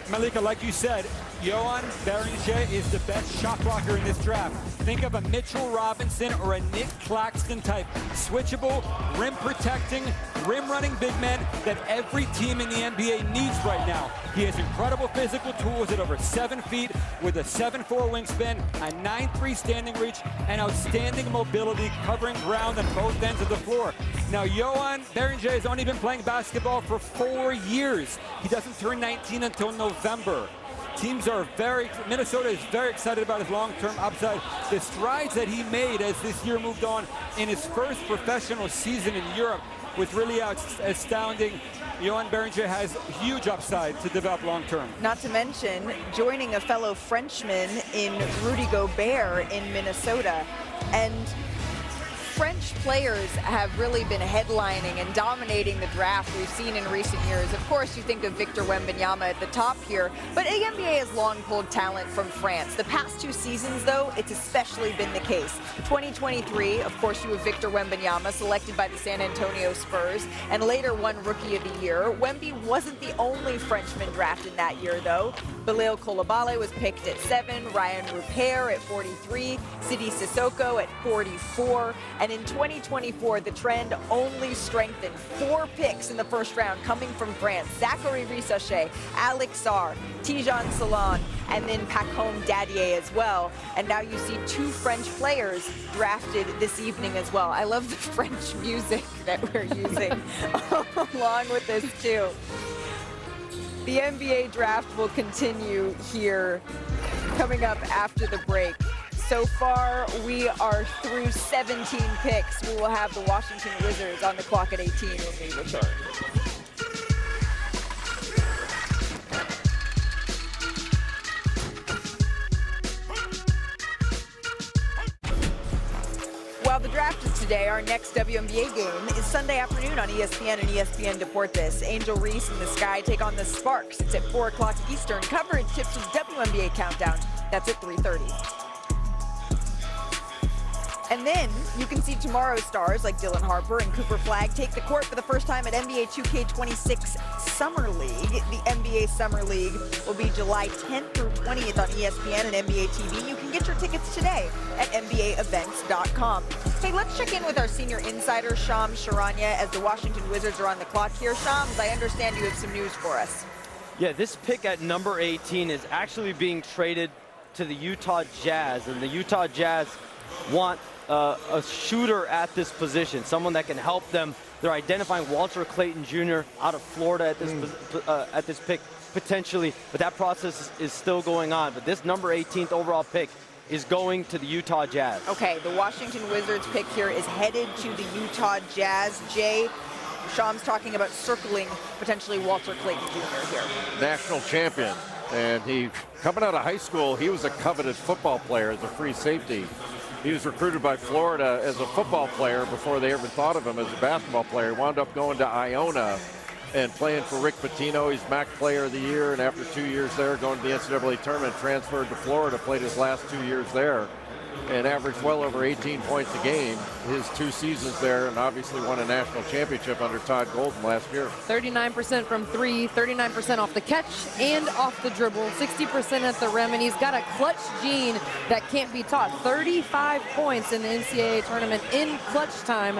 Malika, like you said, Johan Berenger is the best shot blocker in this draft. Think of a Mitchell Robinson or a Nick Claxton type switchable, rim protecting, rim running big man that every team in the NBA needs right now. He has incredible physical tools at over 7 feet with a 7'4" wingspan, a 9'3" standing reach, and outstanding mobility covering ground on both ends of the floor. Now, Johan Berenger has only been playing basketball for 4 years. He doesn't turn 19 until November. Minnesota is very excited about his long-term upside. The strides that he made as this year moved on in his first professional season in Europe was really astounding. Johan Berenger has huge upside to develop long-term. Not to mention joining a fellow Frenchman in Rudy Gobert in Minnesota. And French players have really been headlining and dominating the draft we've seen in recent years. Of course, you think of Victor Wembanyama at the top here, but the NBA has long pulled talent from France. The past 2 seasons, though, it's especially been the case. 2023, of course, you have Victor Wembanyama, selected by the San Antonio Spurs, and later won Rookie of the Year. Wemby wasn't the only Frenchman drafted that year, though. Bilal Coulibaly was picked at 7, Ryan Rupert at 43, Sidi Sissoko at 44, and in 2024, the trend only strengthened. 4 picks in the first round coming from France. Zachary Rissochet, Alex Sarr, Tijan Salon, and then Pacome Dadier as well. And now you see 2 French players drafted this evening as well. I love the French music that we're using along with this too. The NBA draft will continue here coming up after the break. So far, we are through 17 picks. We will have the Washington Wizards on the clock at 18 when we return. While the draft is today, our next WNBA game is Sunday afternoon on ESPN and ESPN Deportes. Angel Reese and the Sky take on the Sparks. It's at 4 o'clock Eastern. Coverage tips with WNBA Countdown. That's at 3:30. And then you can see tomorrow's stars like Dylan Harper and Cooper Flagg take the court for the first time at NBA 2K26 Summer League. The NBA Summer League will be July 10th through 20th on ESPN and NBA TV. You can get your tickets today at NBAevents.com. Hey, let's check in with our senior insider, Shams Charania, as the Washington Wizards are on the clock here. Shams, I understand you have some news for us. Yeah, this pick at number 18 is actually being traded to the Utah Jazz, and the Utah Jazz want a shooter at this position, someone that can help them. They're identifying Walter Clayton Jr. out of Florida at this pick potentially, but that process is still going on. But this number 18th overall pick is going to the Utah Jazz. Okay, the Washington Wizards pick here is headed to the Utah Jazz. Jay, Shams talking about circling potentially Walter Clayton Jr. here. National champion, and he, coming out of high school, he was a coveted football player as a free safety. He was recruited by Florida as a football player before they ever thought of him as a basketball player. He wound up going to Iona and playing for Rick Pitino. He's MAC Player of the Year, and after 2 years there, going to the NCAA tournament, transferred to Florida, played his last 2 years there, and averaged well over 18 points a game his 2 seasons there, and obviously won a national championship under Todd Golden last year. 39% from 3, 39% off the catch and off the dribble, 60% at the rim, and he's got a clutch gene that can't be taught. 35 points in the NCAA tournament in clutch time.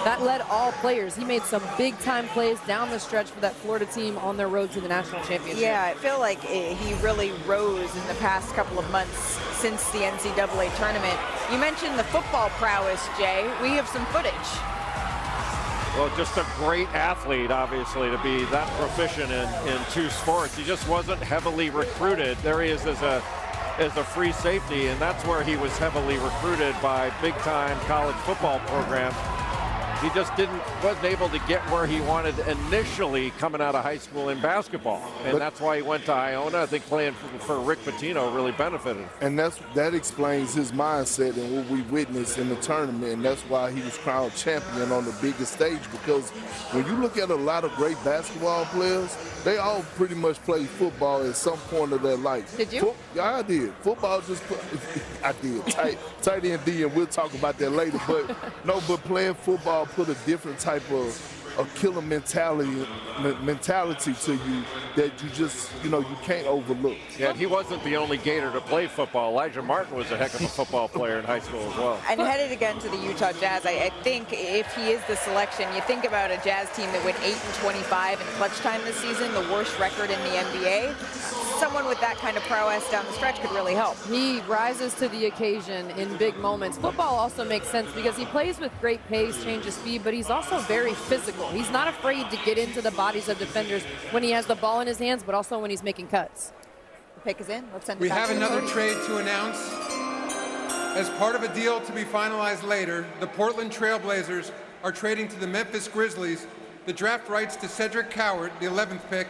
That led all players. He made some big-time plays down the stretch for that Florida team on their road to the national championship. Yeah, I feel like he really rose in the past couple of months since the NCAA tournament. You mentioned the football prowess, Jay. We have some footage. Well, just a great athlete, obviously, to be that proficient in 2 sports. He just wasn't heavily recruited. There he is as a free safety, and that's where he was heavily recruited by big-time college football programs. He just wasn't able to get where he wanted initially coming out of high school in basketball, and that's why he went to Iona. I think playing for Rick Pitino really benefited. And that explains his mindset and what we witnessed in the tournament, and that's why he was crowned champion on the biggest stage, because when you look at a lot of great basketball players, they all pretty much played football at some point of their life. Did you? Yeah, I did. Football I did. Tight end D, and we'll talk about that later. But no, but playing football put a different type of killer mentality to you that you just, you can't overlook. Yeah, he wasn't the only Gator to play football. Elijah Martin was a heck of a football player in high school as well. And headed again to the Utah Jazz. I think if he is the selection, you think about a Jazz team that went 8-25 in clutch time this season, the worst record in the NBA. Someone with that kind of prowess down the stretch could really help. He rises to the occasion in big moments. Football also makes sense because he plays with great pace, change of speed, but he's also very physical. He's not afraid to get into the bodies of defenders when he has the ball in his hands, but also when he's making cuts. The pick is in. Let's send it We back have to the another podium. trade to announce. As part of a deal to be finalized later, the Portland Trailblazers are trading to the Memphis Grizzlies the draft rights to Cedric Coward, the 11th pick,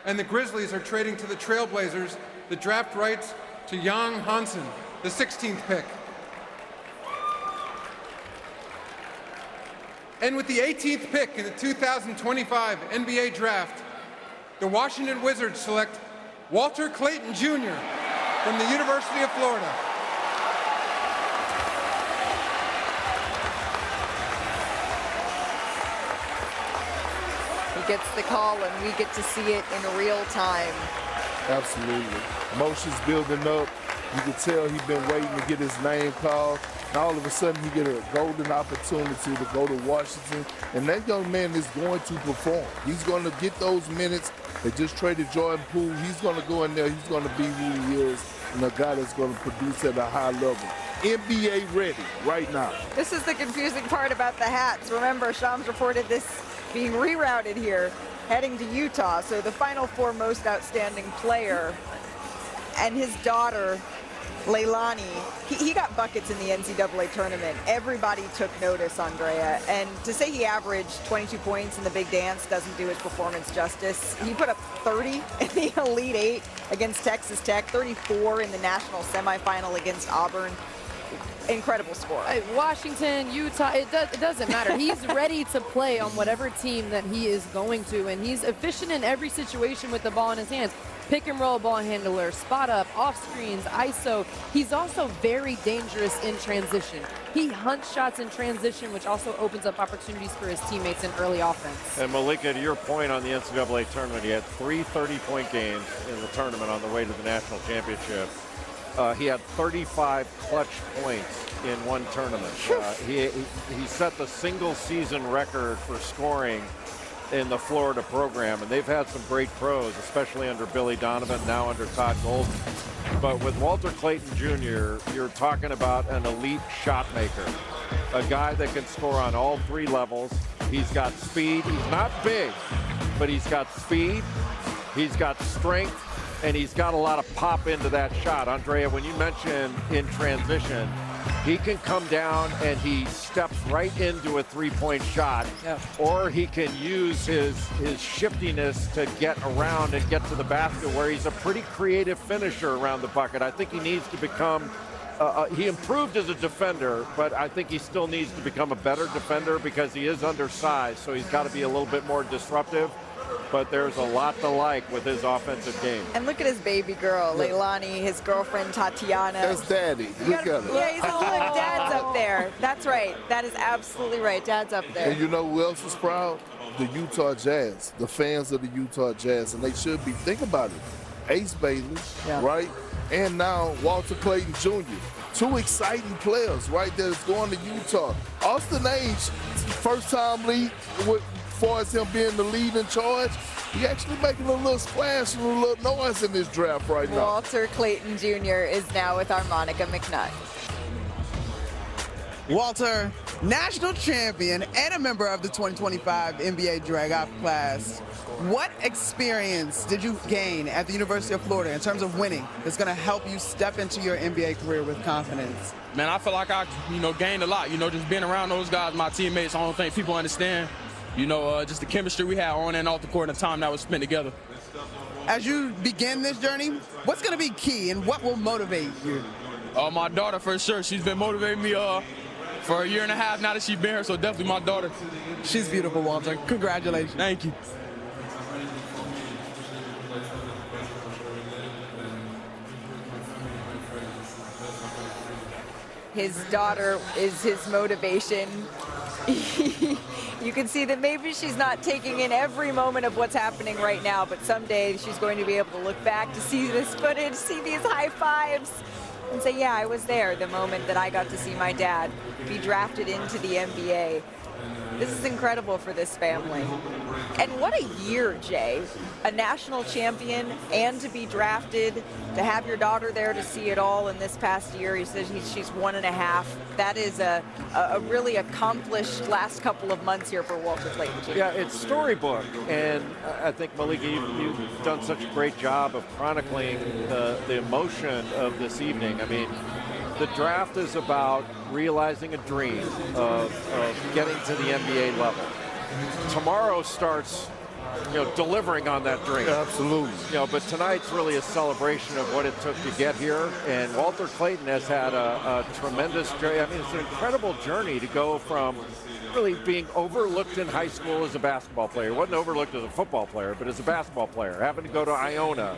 and the Grizzlies are trading to the Trailblazers the draft rights to Jan Hansen, the 16th pick. And with the 18th pick in the 2025 NBA Draft, the Washington Wizards select Walter Clayton Jr. from the University of Florida. He gets the call, and we get to see it in real time. Absolutely. Emotions building up. You can tell he's been waiting to get his name called. And all of a sudden, he get a golden opportunity to go to Washington. And that young man is going to perform. He's going to get those minutes. They just traded Jordan Poole. He's going to go in there. He's going to be who he is, and a guy that's going to produce at a high level. NBA ready right now. This is the confusing part about the hats. Remember, Shams reported this being rerouted here, heading to Utah. So the Final Four most outstanding player and his daughter Leilani, he got buckets in the NCAA tournament. Everybody took notice, Andrea. And to say he averaged 22 points in the big dance doesn't do his performance justice. He put up 30 in the Elite Eight against Texas Tech, 34 in the national semifinal against Auburn. Incredible score. Washington, Utah, it doesn't matter. He's ready to play on whatever team that he is going to, and he's efficient in every situation with the ball in his hands. Pick and roll ball handler, spot up, off screens, ISO. He's also very dangerous in transition. He hunts shots in transition, which also opens up opportunities for his teammates in early offense. And Malika, to your point on the NCAA tournament, he had 3 30-point games in the tournament on the way to the national championship. He had 35 clutch points in one tournament. He set the single season record for scoring in the Florida program, and they've had some great pros, especially under Billy Donovan, now under Todd Golden. But with Walter Clayton Jr., you're talking about an elite shot maker, a guy that can score on all 3 levels. He's got speed. He's not big, but he's got speed. He's got strength. And he's got a lot of pop into that shot. Andrea, when you mentioned in transition, he can come down and he steps right into a 3-point shot, or he can use his shiftiness to get around and get to the basket, where he's a pretty creative finisher around the bucket. I think he needs to become, he improved as a defender, but I think he still needs to become a better defender because he is undersized, so he's got to be a little bit more disruptive. But there's a lot to like with his offensive game. And look at his baby girl, Leilani, his girlfriend, Tatiana. That's Daddy. Look at him. Yeah, he's look, Dad's up there. That's right. That is absolutely right. Dad's up there. And you know who else is proud? The Utah Jazz, the fans of the Utah Jazz. And they should be. Think about it. Ace Bailey, right? And now Walter Clayton Jr. 2 exciting players, right, that is going to Utah. Austin Ames, first-time lead with as far as him being the lead in charge, he actually making a little splash and a little noise in this draft right now. Walter Clayton Jr. is now with our Monica McNutt. Walter, national champion and a member of the 2025 NBA Draft class. What experience did you gain at the University of Florida in terms of winning that's going to help you step into your NBA career with confidence? Man, I feel like I, gained a lot. Just being around those guys, my teammates, I don't think people understand. Just the chemistry we had on and off the court and the time that was spent together. As you begin this journey, what's going to be key and what will motivate you? My daughter, for sure. She's been motivating me for a year and a half now that she's been here, so definitely my daughter. She's beautiful, Walter. Congratulations. Thank you. His daughter is his motivation. You can see that maybe she's not taking in every moment of what's happening right now, but someday she's going to be able to look back to see this footage, see these high fives, and say, yeah, I was there the moment that I got to see my dad be drafted into the NBA. This is incredible for this family. And what a year, Jay. A national champion and to be drafted, to have your daughter there to see it all in this past year. He says she's 1.5. That is a really accomplished last couple of months here for Walter Clayton Jr. Yeah, it's storybook. And I think, Malika, you've done such a great job of chronicling the emotion of this evening. I mean, the draft is about realizing a dream of getting to the NBA level. Tomorrow starts, delivering on that dream. Absolutely. But tonight's really a celebration of what it took to get here. And Walter Clayton has had a tremendous journey. I mean, it's an incredible journey to go from really being overlooked in high school as a basketball player. He wasn't overlooked as a football player, but as a basketball player, having to go to Iona.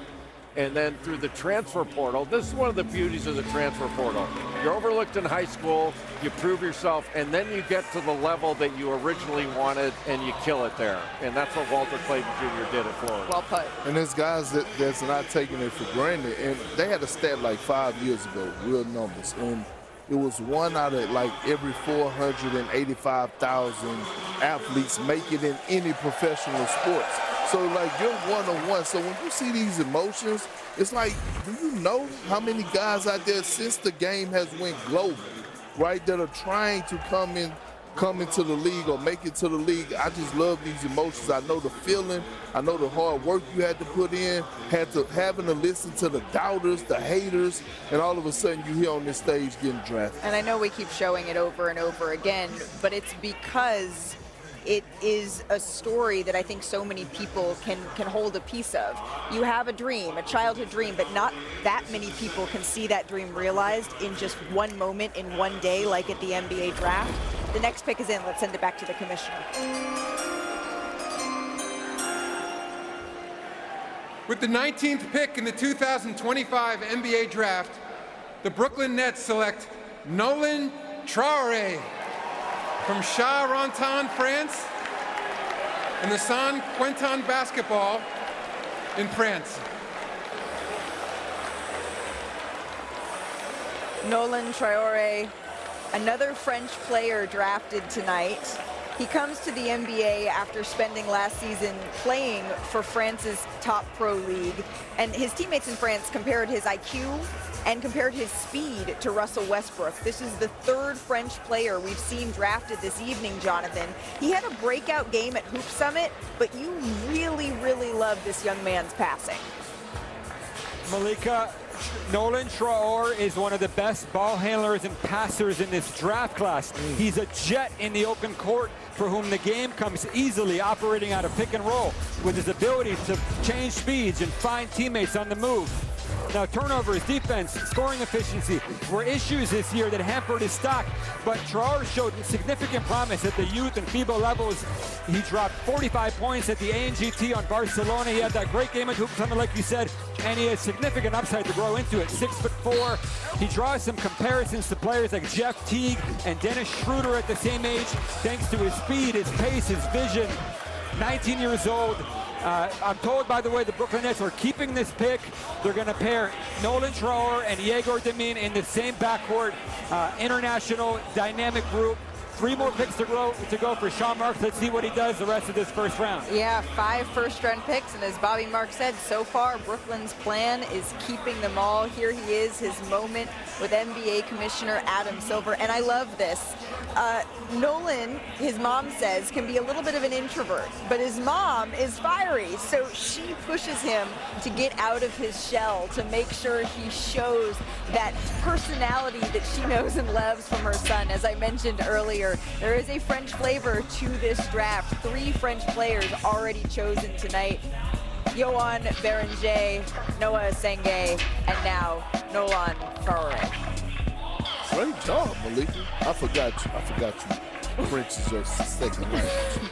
And then through the transfer portal, this is one of the beauties of the transfer portal. You're overlooked in high school, you prove yourself, and then you get to the level that you originally wanted, and you kill it there. And that's what Walter Clayton Jr. did at Florida. Well put. And there's guys that's not taking it for granted. And they had a stat like 5 years ago, real numbers. And it was 1 out of like every 485,000 athletes make it in any professional sports. So, like, you're 1-on-1. So when you see these emotions, it's like, do you know how many guys out there since the game has went global, right, that are trying to come in come into the league or make it to the league. I just love these emotions. I know the feeling. I know the hard work you had to put in, having to listen to the doubters, the haters, and all of a sudden you here on this stage getting drafted. And I know we keep showing it over and over again, but it's because it is a story that I think so many people can hold a piece of. You have a dream, a childhood dream, but not that many people can see that dream realized in just one moment in one day, like at the NBA draft. The next pick is in. Let's send it back to the commissioner. With the 19th pick in the 2025 NBA draft, the Brooklyn Nets select Nolan Traoré from Charenton, France, and the Saint-Quentin basketball in France. Nolan Traoré, another French player drafted tonight. He comes to the NBA after spending last season playing for France's top pro league, and his teammates in France compared his IQ and compared his speed to Russell Westbrook. This is the third French player we've seen drafted this evening, Jonathan. He had a breakout game at Hoop Summit, but you really, really love this young man's passing. Malika, Nolan Traoré is one of the best ball handlers and passers in this draft class. He's a jet in the open court for whom the game comes easily, operating out of pick and roll with his ability to change speeds and find teammates on the move. Now, turnovers, defense, scoring efficiency were issues this year that hampered his stock, but Traoré showed significant promise at the youth and FIBA levels. He dropped 45 points at the ANGT on Barcelona. He had that great game at Hoop Summit, like you said, and he has significant upside to grow into it. 6'4". He draws some comparisons to players like Jeff Teague and Dennis Schroeder at the same age, thanks to his speed, his pace, his vision. 19 years old. I'm told, by the way, the Brooklyn Nets are keeping this pick. They're going to pair Nolan Traoré and Yegor Demin in the same backcourt. International dynamic group. 3 more picks to go for Sean Marks. Let's see what he does the rest of this first round. Yeah, 5 first-round picks, and as Bobby Marks said, so far Brooklyn's plan is keeping them all. Here he is, his moment with NBA Commissioner Adam Silver, and I love this. Nolan, his mom says, can be a little bit of an introvert, but his mom is fiery, so she pushes him to get out of his shell, to make sure he shows that personality that she knows and loves from her son. As I mentioned earlier, there is a French flavor to this draft. 3 French players already chosen tonight. Yohan Beringer, Noah Senge, and now Nolan Traoré. Great job, Malika. I forgot you. French is your second language.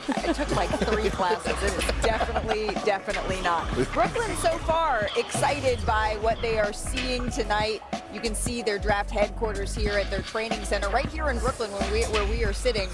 I took like 3 classes. It is definitely not. Brooklyn so far excited by what they are seeing tonight. You can see their draft headquarters here at their training center right here in Brooklyn where we are sitting,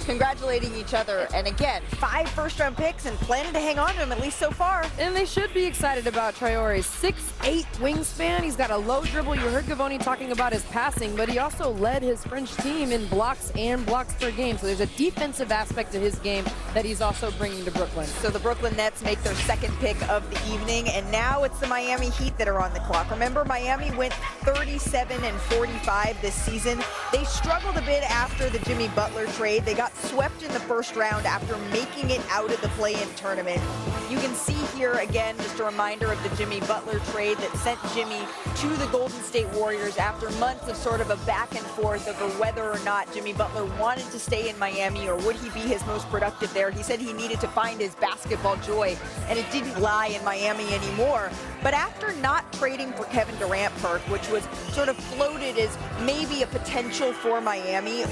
congratulating each other. And again, 5 first-round picks and planning to hang on to him, at least so far. And they should be excited about Traoré's 6'8" wingspan. He's got a low dribble. You heard Gavoni talking about his passing, but he also led his French team in blocks and blocks per game. So there's a defensive aspect to his game that he's also bringing to Brooklyn. So the Brooklyn Nets make their second pick of the evening, and now it's the Miami Heat that are on the clock. Remember, Miami went 37-45 this season. They struggled a bit after the Jimmy Butler trade. They got swept in the first round after making it out of the play-in tournament. You can see here again just a reminder of the Jimmy Butler trade that sent Jimmy to the Golden State Warriors after months of sort of a back and forth over whether or not Jimmy Butler wanted to stay in Miami or would he be his most productive there. He said he needed to find his basketball joy, and it didn't lie in Miami anymore. But after not trading for Kevin Durant, Perk, which was sort of floated as maybe a potential for Miami,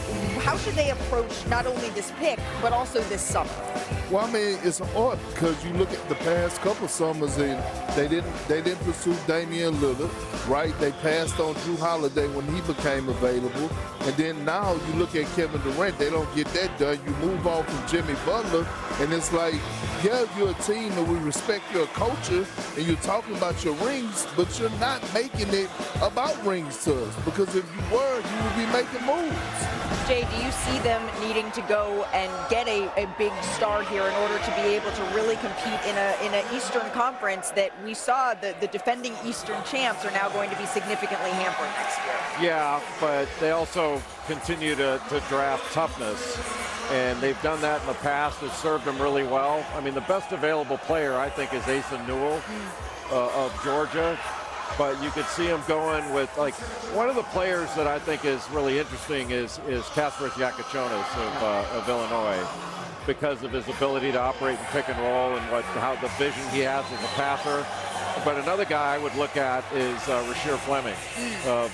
how should they approach not only this pick, but also this summer? Well, I mean, it's odd because you look at the past couple summers and they didn't pursue Damian Lillard, right? They passed on Drew Holiday when he became available. And then now you look at Kevin Durant, they don't get that done. You move on from Jimmy Butler, and it's like, yeah, you're a team and we respect your culture and you're talking about your rings, but you're not making it about rings to us, because if you were, you would be making moves. Jay, do you see them needing to go and get a big star here in order to be able to really compete in an Eastern Conference that we saw the defending Eastern champs are now going to be significantly hampered next year? Yeah, but they also continue to draft toughness, and they've done that in the past. It's served them really well. I mean, the best available player, I think, is Asa Newell of Georgia. But you could see him going with, like, one of the players that I think is really interesting is Kasparas Yakuchonis of Illinois, because of his ability to operate and pick and roll and how the vision he has as a passer. But another guy I would look at is Rasheer Fleming of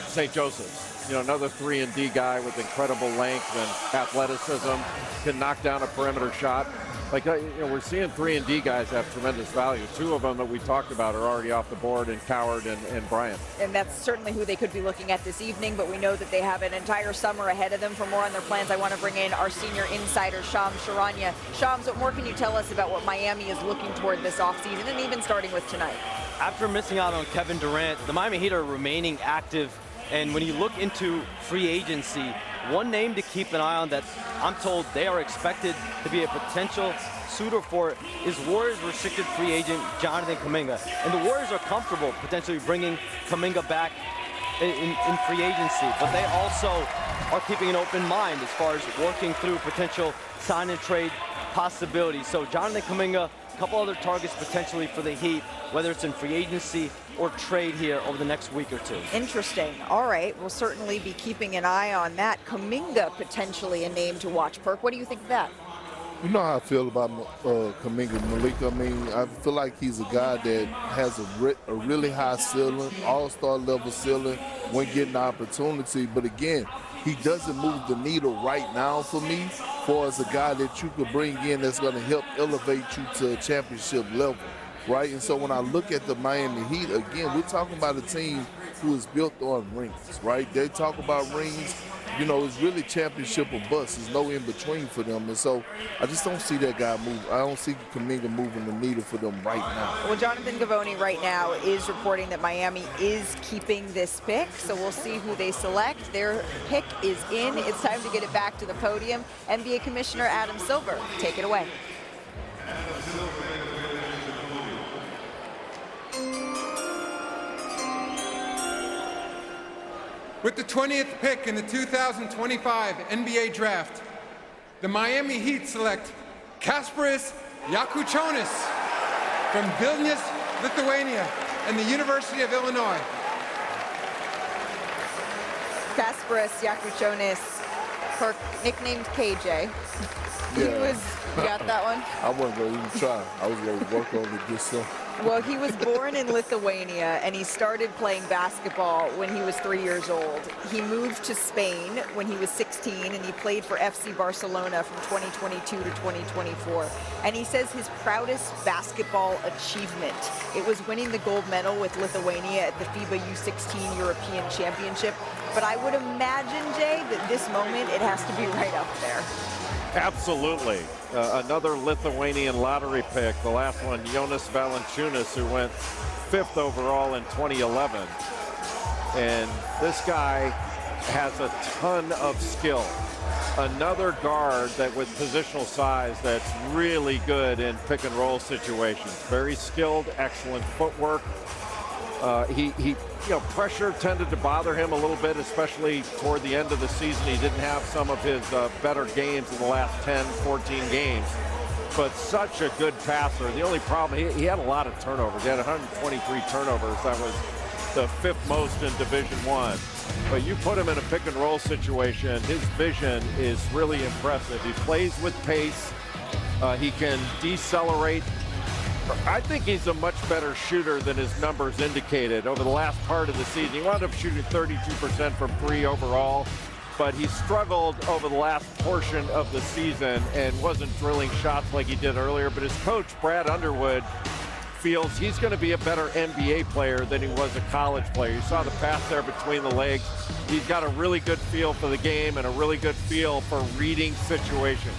St. Joseph's. You know, another 3-and-D guy with incredible length and athleticism, can knock down a perimeter shot. Like, you know, we're seeing 3-and-D guys have tremendous value. Two of them that we talked about are already off the board, in Coward and Bryant. And that's certainly who they could be looking at this evening, but we know that they have an entire summer ahead of them. For more on their plans, I want to bring in our senior insider, Shams Charania. Shams, what more can you tell us about what Miami is looking toward this offseason, and even starting with tonight? After missing out on Kevin Durant, the Miami Heat are remaining active. And when you look into free agency, one name to keep an eye on that I'm told they are expected to be a potential suitor for is Warriors restricted free agent Jonathan Kuminga. And the Warriors are comfortable potentially bringing Kuminga back in free agency, but they also are keeping an open mind as far as working through potential sign and trade possibilities. So Jonathan Kuminga, a couple other targets potentially for the Heat, whether it's in free agency or trade here over the next week or two. Interesting. All right, we'll certainly be keeping an eye on that. Kuminga potentially a name to watch. Perk, what do you think of that? You know how I feel about Kuminga Malik. I mean, I feel like he's a guy that has a really high ceiling, all-star level ceiling when getting the opportunity. But again, he doesn't move the needle right now for me, for as a guy that you could bring in that's going to help elevate you to a championship level, right? And so when I look at the Miami Heat, again, we're talking about a team who is built on rings, right? They talk about rings. You know, it's really championship or bust. There's no in-between for them. And so I just don't see that guy move. I don't see Kuminga moving the needle for them right now. Well, Jonathan Givony right now is reporting that Miami is keeping this pick, so we'll see who they select. Their pick is in. It's time to get it back to the podium. NBA Commissioner Adam Silver, take it away. With the 20th pick in the 2025 NBA Draft, the Miami Heat select Kasparas Yakuchonis from Vilnius, Lithuania, and the University of Illinois. Kasparas Yakuchonis, nicknamed KJ. You got that one? I wasn't going to even try. I was going to work on it this summer. Well, he was born in Lithuania, and he started playing basketball when he was 3 years old. He moved to Spain when he was 16, and he played for FC Barcelona from 2022 to 2024. And he says his proudest basketball achievement, it was winning the gold medal with Lithuania at the FIBA U16 European Championship. But I would imagine, Jay, that this moment, it has to be right up there. Absolutely. Another Lithuanian lottery pick, the last one, Jonas Valanciunas, who went 5th overall in 2011. And this guy has a ton of skill. Another guard that with positional size that's really good in pick and roll situations. Very skilled, excellent footwork. You know, pressure tended to bother him a little bit, especially toward the end of the season. He didn't have some of his better games in the last 10, 14 games, but such a good passer. The only problem, he had a lot of turnovers. He had 123 turnovers. That was the 5th most in Division I. But you put him in a pick and roll situation, his vision is really impressive. He plays with pace. He can decelerate. I think he's a much better shooter than his numbers indicated over the last part of the season. He wound up shooting 32% from 3 overall, but he struggled over the last portion of the season and wasn't drilling shots like he did earlier. But his coach, Brad Underwood, feels he's going to be a better NBA player than he was a college player. You saw the pass there between the legs. He's got a really good feel for the game and a really good feel for reading situations.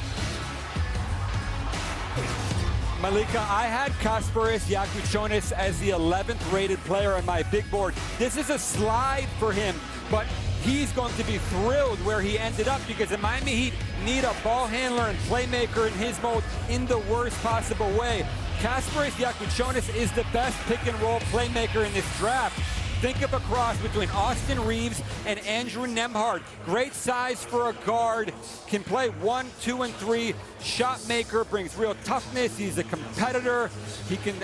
Malika, I had Kasparis Yakuchonis as the 11th rated player on my big board. This is a slide for him, but he's going to be thrilled where he ended up because the Miami Heat need a ball handler and playmaker in his mode in the worst possible way. Kasparis Yakuchonis is the best pick-and-roll playmaker in this draft. Think of a cross between Austin Reeves and Andrew Nembhard. Great size for a guard, can play 1, 2, and 3. Shot maker, brings real toughness. He's a competitor. He can.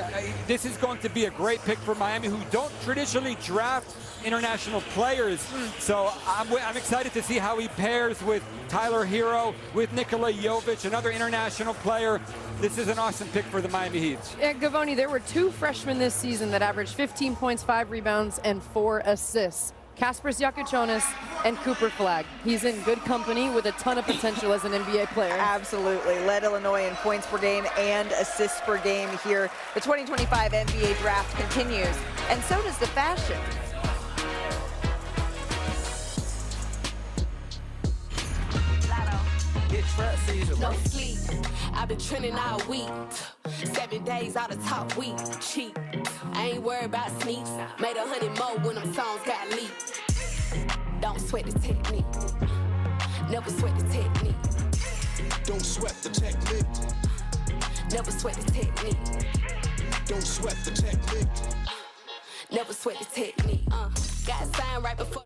This is going to be a great pick for Miami, who don't traditionally draft international players. So I'm excited to see how he pairs with Tyler Hero, with Nikola Jovic, another international player. This is an awesome pick for the Miami Heat. Yeah, Gavoni, there were 2 freshmen this season that averaged 15 points, 5 rebounds, and 4 assists. Kasparis Yakuchonis and Cooper Flagg. He's in good company with a ton of potential as an NBA player. Absolutely. Led Illinois in points per game and assists per game here. The 2025 NBA draft continues, and so does the fashion. No sleep, I've been trending all week. 7 days out of top week, cheap. I ain't worried about sneaks. Made 100 more when them songs got leaked. Don't sweat the technique. Never sweat the technique. Don't sweat the technique. Never sweat the technique. Don't sweat the technique. Never sweat the technique. Got a sign right before.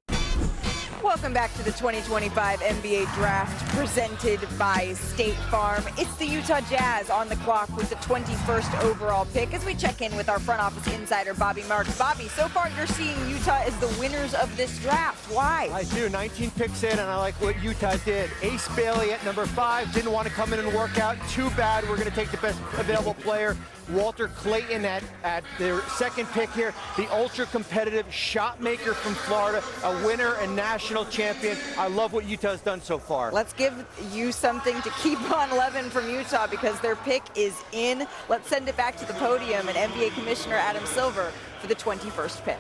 Welcome back to the 2025 NBA Draft presented by State Farm. It's the Utah Jazz on the clock with the 21st overall pick as we check in with our front office insider, Bobby Marks. Bobby, so far you're seeing Utah as the winners of this draft. Why? I do. 19 picks in, and I like what Utah did. Ace Bailey at number 5 didn't want to come in and work out. Too bad. We're going to take the best available player. Walter Clayton at their second pick here, the ultra-competitive shot maker from Florida, a winner and national champion. I love what Utah's done so far. Let's give you something to keep on loving from Utah because their pick is in. Let's send it back to the podium and NBA Commissioner Adam Silver for the 21st pick.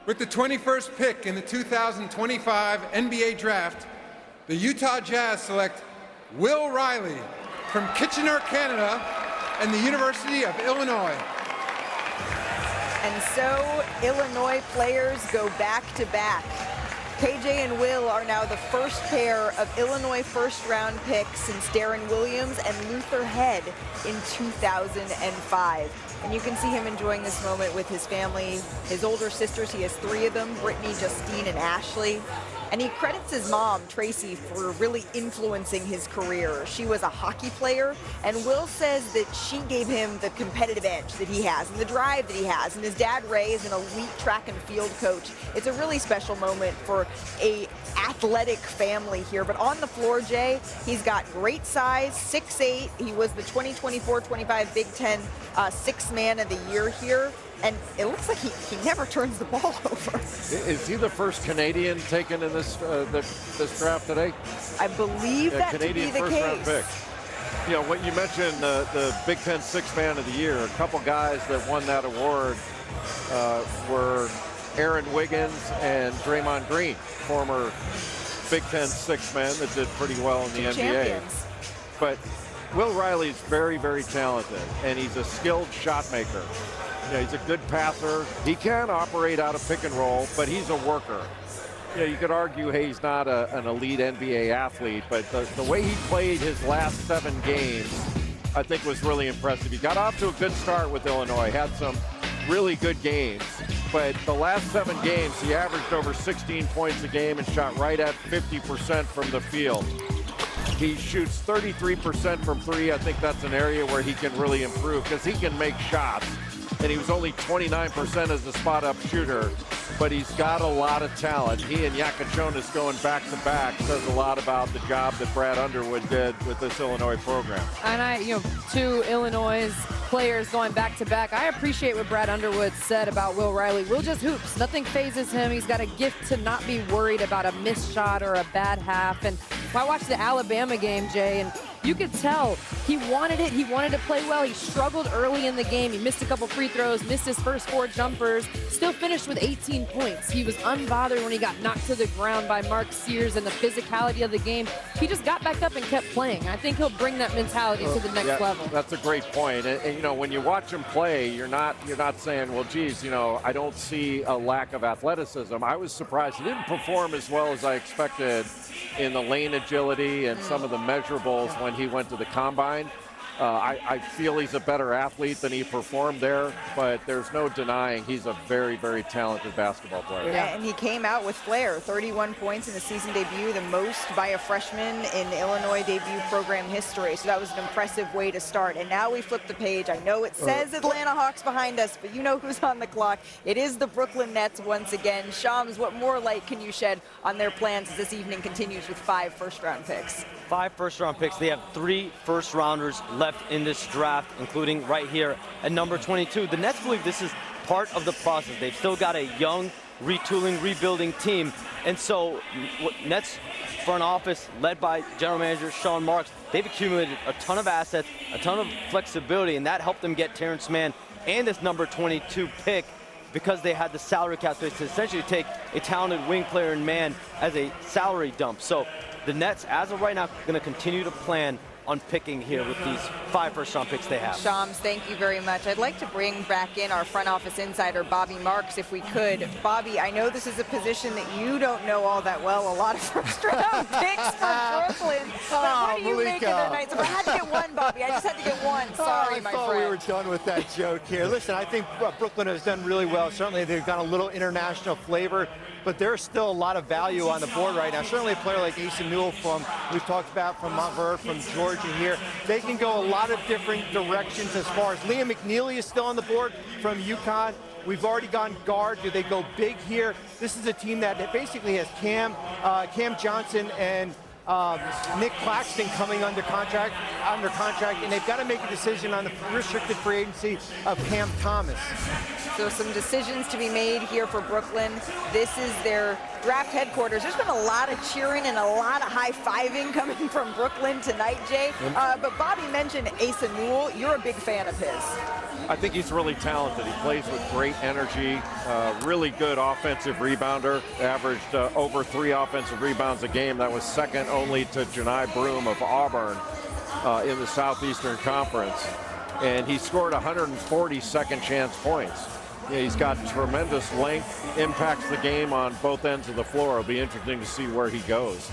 With the 21st pick in the 2025 NBA Draft, the Utah Jazz select Will Riley from Kitchener, Canada, and the University of Illinois. And so Illinois players go back-to-back. KJ and Will are now the first pair of Illinois first-round picks since Darren Williams and Luther Head in 2005. And you can see him enjoying this moment with his family, his older sisters. He has 3 of them, Brittany, Justine, and Ashley. And he credits his mom, Tracy, for really influencing his career. She was a hockey player, and Will says that she gave him the competitive edge that he has and the drive that he has. And his dad, Ray, is an elite track and field coach. It's a really special moment for a athletic family here. But on the floor, Jay, he's got great size, 6'8". He was the 2024-25 Big Ten Sixth Man of the Year here. And it looks like he never turns the ball over. Is he the first Canadian taken in this this draft today? I believe that Canadian to be the first-round case. pick. You know, when you mentioned the Big Ten Sixth Man of the Year, a couple guys that won that award were Aaron Wiggins and Draymond Green, former Big Ten Sixth Men that did pretty well in the NBA. Champions. But Will Riley's very, very talented, and he's a skilled shot maker. You know, he's a good passer. He can operate out of pick and roll, but he's a worker. You know, you could argue, hey, he's not an elite NBA athlete, but the way he played his last 7 games, I think was really impressive. He got off to a good start with Illinois, had some really good games, but the last 7 games, he averaged over 16 points a game and shot right at 50% from the field. He shoots 33% from 3. I think that's an area where he can really improve because he can make shots. And he was only 29% as a spot-up shooter, but he's got a lot of talent. He and Yakuchonis going back-to-back says a lot about the job that Brad Underwood did with this Illinois program. And 2 Illinois players going back-to-back. I appreciate what Brad Underwood said about Will Riley. Will just hoops. Nothing phases him. He's got a gift to not be worried about a missed shot or a bad half. And I watched the Alabama game, Jay, and You could tell he wanted it. He wanted to play well. He struggled early in the game. He missed a couple free throws, missed his first 4 jumpers, still finished with 18 points. He was unbothered when he got knocked to the ground by Mark Sears and the physicality of the game. He just got back up and kept playing. I think he'll bring that mentality to the next level. That's a great point. And, you know, when you watch him play, you're not saying, well, geez, you know, I don't see a lack of athleticism. I was surprised he didn't perform as well as I expected in the lane agility and some of the measurables when he went to the combine. I feel he's a better athlete than he performed there, but there's no denying he's a very, very talented basketball player. Yeah, and he came out with flair. 31 points in the season debut, the most by a freshman in Illinois debut program history. So that was an impressive way to start. And now we flip the page. I know it says Atlanta Hawks behind us, but you know who's on the clock. It is the Brooklyn Nets once again. Shams, what more light can you shed on their plans as this evening continues with 5 first-round picks? 5 first-round picks. They have 3 first-rounders left in this draft, including right here at number 22. The Nets believe this is part of the process. They've still got a young, retooling, rebuilding team. And so Nets front office, led by general manager Sean Marks, they've accumulated a ton of assets, a ton of flexibility, and that helped them get Terrence Mann and this number 22 pick because they had the salary cap space to essentially take a talented wing player in Mann as a salary dump. So the Nets, as of right now, are going to continue to plan on picking here with these 5 first-round picks they have. Shams, thank you very much. I'd like to bring back in our front office insider, Bobby Marks, if we could. Bobby, I know this is a position that you don't know all that well. A lot of first-round picks for Brooklyn. But what do you make of their nights? If I had to get one, Bobby, I just had to get one. Sorry, my friend. I thought we were done with that joke here. Listen, I think Brooklyn has done really well. Certainly, they've got a little international flavor, but there's still a lot of value on the board right now. Certainly a player like Asa Newell we've talked about from Montverde, from Georgia here. They can go a lot of different directions as far as Liam McNeely is still on the board from UConn. We've already gone guard. Do they go big here? This is a team that basically has Cam Johnson and Nick Claxton coming under contract, and they've got to make a decision on the restricted free agency of Cam Thomas. So some decisions to be made here for Brooklyn. This is their draft headquarters. There's been a lot of cheering and a lot of high-fiving coming from Brooklyn tonight, Jay. But Bobby mentioned Asa Newell. You're a big fan of his. I think he's really talented. He plays with great energy, really good offensive rebounder, averaged over 3 offensive rebounds a game. That was second only to Janai Broome of Auburn in the Southeastern Conference. And he scored 140 second-chance points. Yeah, he's got tremendous length, impacts the game on both ends of the floor. It'll be interesting to see where he goes.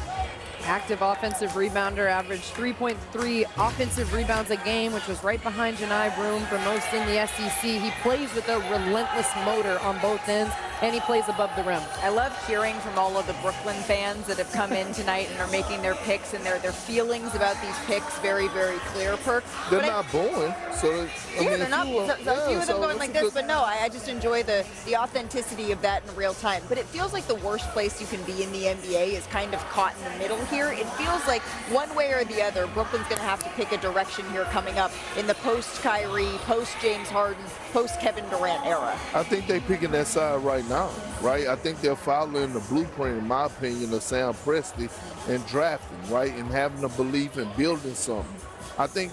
Active offensive rebounder, averaged 3.3 offensive rebounds a game, which was right behind Janai Broome for most in the SEC. He plays with a relentless motor on both ends, and he plays above the rim. I love hearing from all of the Brooklyn fans that have come in tonight and are making their picks and their feelings about these picks very, very clear, Perk. They're not born, so I mean, they're not. A few of them going like this, but no, I just enjoy the authenticity of that in real time. But it feels like the worst place you can be in the NBA is kind of caught in the middle here. It feels like one way or the other, Brooklyn's going to have to pick a direction here coming up in the post-Kyrie, post-James Harden, post-Kevin Durant era. I think they're picking that side right now, right? I think they're following the blueprint, in my opinion, of Sam Presti and drafting, right, and having a belief in building something. I think,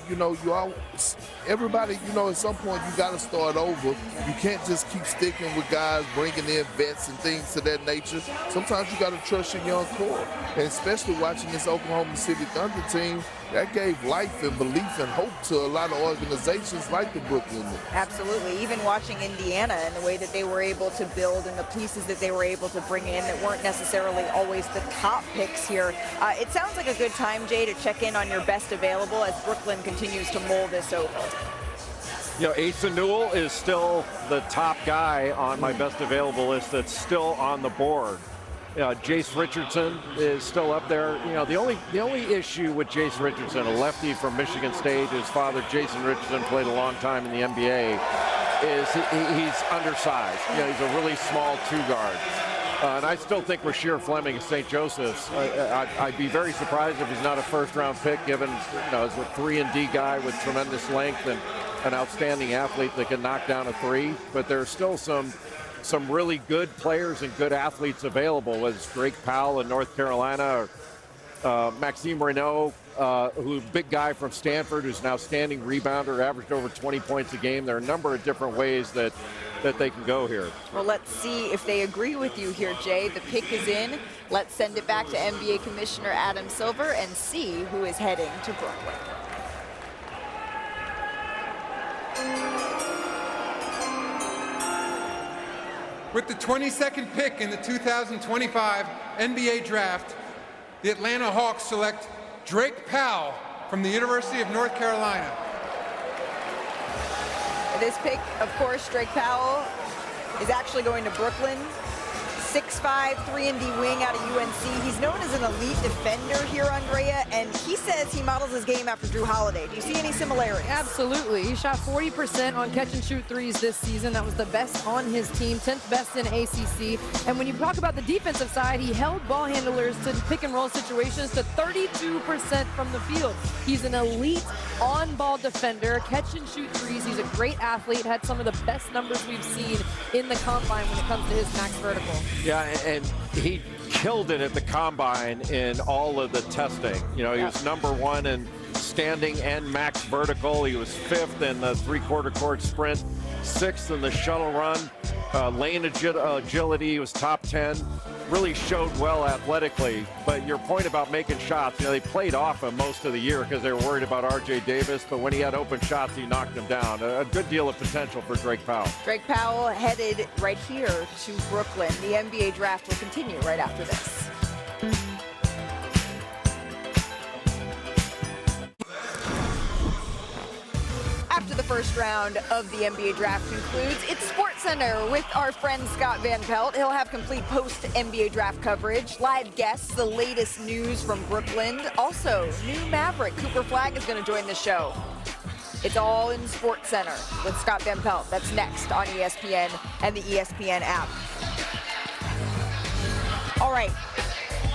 everybody, at some point you got to start over. You can't just keep sticking with guys, bringing in vets and things to that nature. Sometimes you got to trust your young core. And especially watching this Oklahoma City Thunder team, that gave life and belief and hope to a lot of organizations like the Brooklyn Nets. Absolutely. Even watching Indiana and the way that they were able to build and the pieces that they were able to bring in that weren't necessarily always the top picks here. It sounds like a good time, Jay, to check in on your best available as Brooklyn continues to mull this over. Asa Newell is still the top guy on my best available list that's still on the board. Jace Richardson is still up there. The only issue with Jace Richardson, a lefty from Michigan State, his father Jason Richardson played a long time in the NBA, is he's undersized. He's a really small 2-guard. And I still think Rasheer Fleming of St. Joseph's, I'd be very surprised if he's not a first-round pick, given, as a 3-and-D guy with tremendous length and an outstanding athlete that can knock down a 3. But there's still some really good players and good athletes available, as Drake Powell in North Carolina, or Maxime Renault, who big guy from Stanford, who's an outstanding rebounder, averaged over 20 points a game. There are a number of different ways that they can go here. Well, let's see if they agree with you here, Jay. The pick is in. Let's send it back to NBA Commissioner Adam Silver and see who is heading to Brooklyn. With the 22nd pick in the 2025 NBA Draft, the Atlanta Hawks select Drake Powell from the University of North Carolina. This pick, of course, Drake Powell is actually going to Brooklyn. 6'5", 3-and-D wing out of UNC. He's known as an elite defender here, Andrea, and he says he models his game after Drew Holiday. Do you see any similarities? Absolutely. He shot 40% on catch-and-shoot threes this season. That was the best on his team, 10th best in ACC. And when you talk about the defensive side, he held ball handlers to pick-and-roll situations to 32% from the field. He's an elite on-ball defender, catch-and-shoot threes. He's a great athlete, had some of the best numbers we've seen in the combine when it comes to his max vertical. Yeah, and he killed it at the combine in all of the testing. You know, he was #1 in standing and max vertical. He was 5th in the three-quarter court sprint, 6th in the shuttle run. Lane agility, he was top 10. Really showed well athletically. But your point about making shots, you know, they played off him most of the year because they were worried about R.J. Davis. But when he had open shots, he knocked them down. A good deal of potential for Drake Powell. Drake Powell headed right here to Brooklyn. The NBA draft will continue right after this. After the first round of the NBA draft concludes, it's SportsCenter with our friend Scott Van Pelt. He'll have complete post-NBA draft coverage, live guests, the latest news from Brooklyn. Also, new Maverick Cooper Flagg is going to join the show. It's all in SportsCenter with Scott Van Pelt. That's next on ESPN and the ESPN app. All right.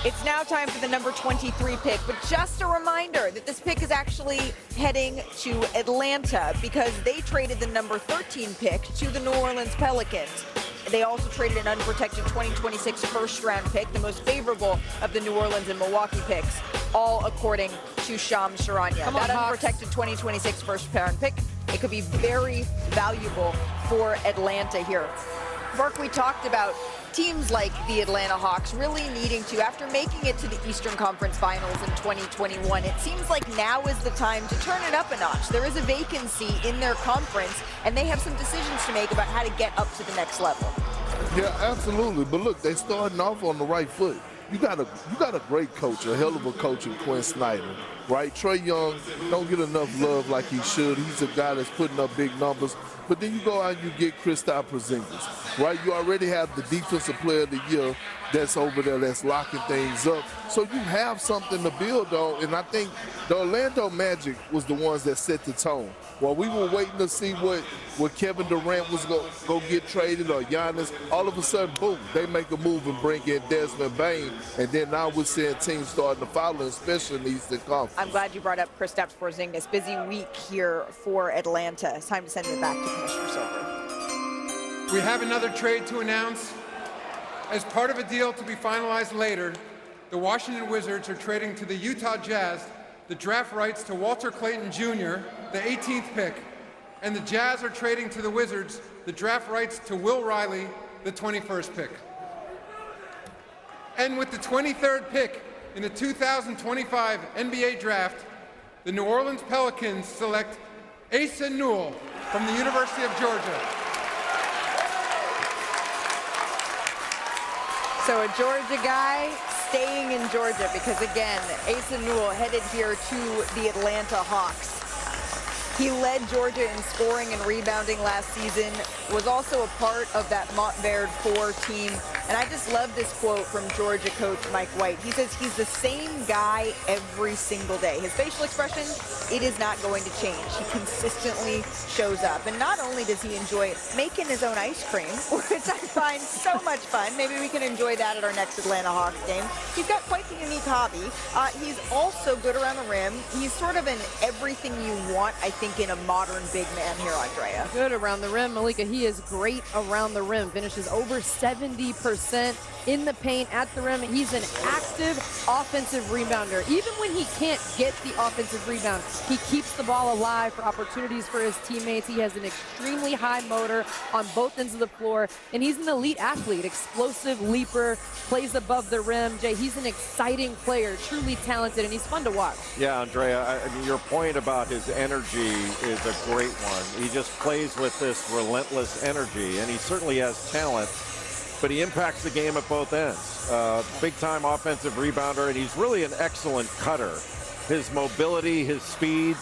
It's now time for the number 23 pick, but just a reminder that this pick is actually heading to Atlanta because they traded the number 13 pick to the New Orleans Pelicans. They also traded an unprotected 2026 first-round pick, the most favorable of the New Orleans and Milwaukee picks, all according to Shams Charania. That unprotected 2026 first-round pick, it could be very valuable for Atlanta here. Mark, we talked about teams like the Atlanta Hawks really needing to, after making it to the Eastern Conference Finals in 2021, it seems like now is the time to turn it up a notch. There is a vacancy in their conference, and they have some decisions to make about how to get up to the next level. Yeah, absolutely. But look, they're starting off on the right foot. You got a great coach, a hell of a coach in Quinn Snyder, right? Trae Young don't get enough love like he should. He's a guy that's putting up big numbers. But then you go out and you get Kristaps Porzingis, right? You already have the Defensive Player of the Year that's over there that's locking things up. So you have something to build on, and I think the Orlando Magic was the ones that set the tone. While we were waiting to see what Kevin Durant was go get traded or Giannis, all of a sudden, boom, they make a move and bring in Desmond Bane, and then now we're seeing teams starting to follow, especially in the Eastern Conference. I'm glad you brought up Kristaps Porzingis. Busy week here for Atlanta. It's time to send it back to Commissioner Silver. We have another trade to announce. As part of a deal to be finalized later, the Washington Wizards are trading to the Utah Jazz the draft rights to Walter Clayton Jr., the 18th pick, and the Jazz are trading to the Wizards the draft rights to Will Riley, the 21st pick. And with the 23rd pick in the 2025 NBA Draft, the New Orleans Pelicans select Asa Newell from the University of Georgia. So a Georgia guy staying in Georgia because, again, Asa Newell headed here to the Atlanta Hawks. He led Georgia in scoring and rebounding last season, was also a part of that Montverde 4 team. And I just love this quote from Georgia coach Mike White. He says he's the same guy every single day. His facial expression, it is not going to change. He consistently shows up. And not only does he enjoy making his own ice cream, which I find so much fun. Maybe we can enjoy that at our next Atlanta Hawks game. He's got quite the unique hobby. He's also good around the rim. He's sort of an everything you want, I think, in a modern big man here, Andrea. Good around the rim, Malika. He is great around the rim. Finishes over 70% 100% in the paint, at the rim. He's an active offensive rebounder. Even when he can't get the offensive rebound, he keeps the ball alive for opportunities for his teammates. He has an extremely high motor on both ends of the floor, and he's an elite athlete, explosive leaper, plays above the rim. Jay, he's an exciting player, truly talented, and he's fun to watch. Yeah, Andrea, I mean, your point about his energy is a great one. He just plays with this relentless energy, and he certainly has talent, but he impacts the game at both ends. Big-time offensive rebounder, and he's really an excellent cutter. His mobility, his speed,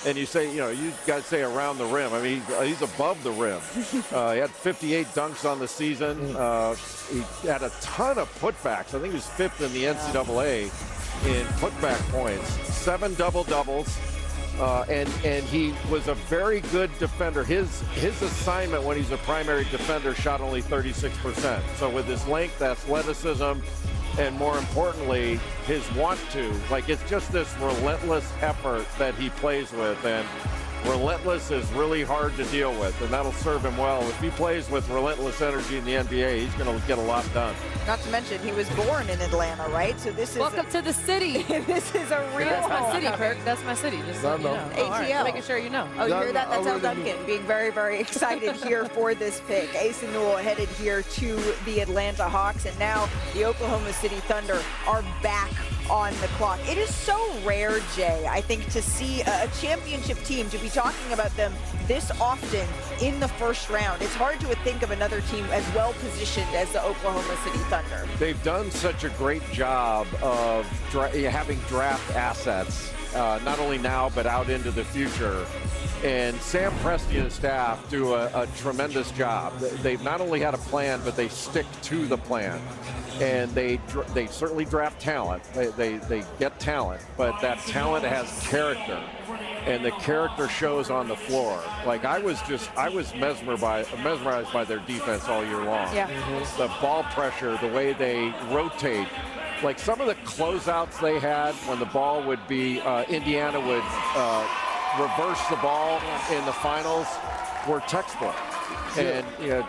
and you say, you know, you guys say around the rim. I mean, he's above the rim. He had 58 dunks on the season. He had a ton of putbacks. I think he was 5th in the NCAA in putback points. 7 double-doubles. And he was a very good defender. His assignment when he's a primary defender shot only 36%. So with his length, athleticism, and more importantly, his want to, like, it's just this relentless effort that he plays with, and relentless is really hard to deal with, and that'll serve him well. If he plays with relentless energy in the NBA, he's going to get a lot done. Not to mention, he was born in Atlanta, right? So this is welcome to the city. This is a real That's my city, Kirk. That's my city. Just so you know. ATL. All right, just making sure you know. Oh, you hear that? That's Al Duncan being very, very excited here for this pick. Ace and Newell headed here to the Atlanta Hawks, and now the Oklahoma City Thunder are back on the clock. It is so rare, Jay, I think, to see a championship team, to be talking about them this often in the first round. It's hard to think of another team as well positioned as the Oklahoma City Thunder. They've done such a great job of having draft assets, not only now but out into the future. And Sam Presti and his staff do a tremendous job. They've not only had a plan, but they stick to the plan. And they certainly draft talent. They get talent, but that talent has character, and the character shows on the floor. Like, I was mesmerized by their defense all year long. Yeah. The ball pressure, the way they rotate. Like, some of the closeouts they had when the ball would be, Indiana would reverse the ball in the finals were textbook. And you know,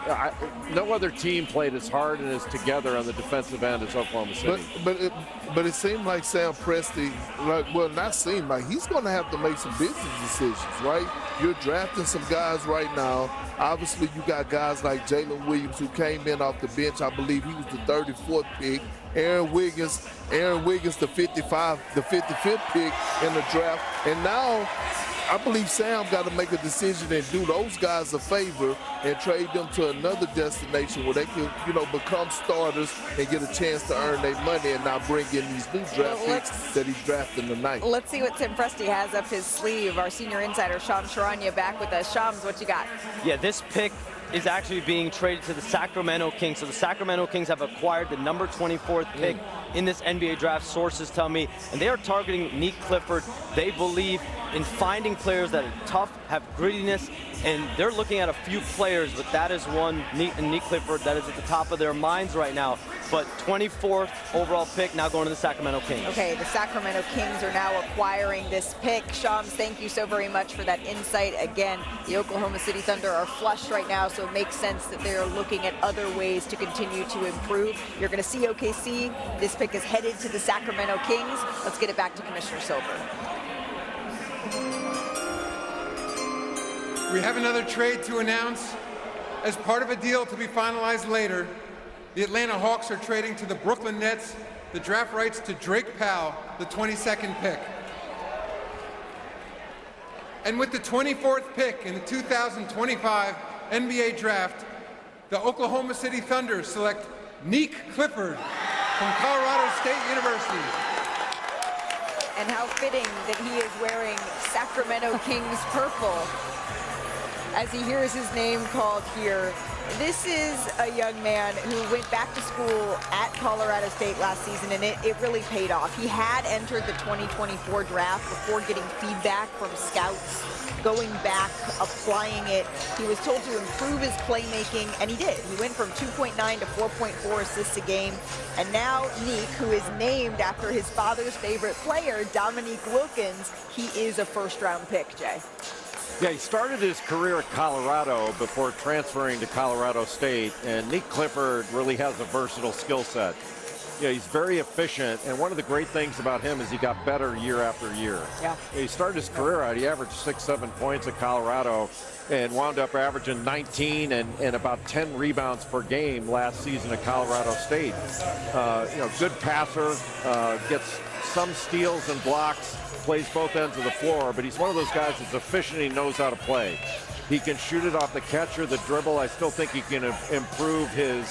no other team played as hard and as together on the defensive end as Oklahoma City. But it seemed like Sam Presti, not seemed like, he's going to have to make some business decisions, right? You're drafting some guys right now. Obviously, you got guys like Jalen Williams, who came in off the bench. I believe he was the 34th pick. Aaron Wiggins, the 55th pick in the draft. And now, I believe Sam got to make a decision and do those guys a favor and trade them to another destination where they can, you know, become starters and get a chance to earn their money and not bring in these new draft picks that he's drafting tonight. Let's see what Tim Presti has up his sleeve. Our senior insider, Shams Charania, back with us. Shams, what you got? Yeah, this pick is actually being traded to the Sacramento Kings. So the Sacramento Kings have acquired the number 24th pick in this NBA draft, sources tell me, and they are targeting Nick Clifford. They believe in finding players that are tough, have grittiness, and they're looking at a few players, but that is one, Nick Clifford, that is at the top of their minds right now. But 24th overall pick now going to the Sacramento Kings. Okay, the Sacramento Kings are now acquiring this pick. Shams, thank you so very much for that insight. Again, the Oklahoma City Thunder are flush right now, so it makes sense that they're looking at other ways to continue to improve. You're going to see OKC. This pick is headed to the Sacramento Kings. Let's get it back to Commissioner Silver. We have another trade to announce. As part of a deal to be finalized later, the Atlanta Hawks are trading to the Brooklyn Nets the draft rights to Drake Powell, the 22nd pick. And with the 24th pick in the 2025 NBA draft, the Oklahoma City Thunder select Nick Clifford from Colorado State University. And how fitting that he is wearing Sacramento Kings purple as he hears his name called here. This is a young man who went back to school at Colorado State last season, and it really paid off. He had entered the 2024 draft before getting feedback from scouts, going back, applying it. He was told to improve his playmaking, and he did. He went from 2.9 to 4.4 assists a game. And now Nick, who is named after his father's favorite player, Dominique Wilkins, he is a first-round pick, Jay. Yeah, he started his career at Colorado before transferring to Colorado State, and Nick Clifford really has a versatile skill set. Yeah, he's very efficient, and one of the great things about him is he got better year after year. Yeah. He started his career out, he averaged 6-7 points at Colorado and wound up averaging 19 and about 10 rebounds per game last season at Colorado State. Good passer, gets some steals and blocks, plays both ends of the floor, but he's one of those guys that's efficient. He knows how to play. He can shoot it off the catch or the dribble. I still think he can improve his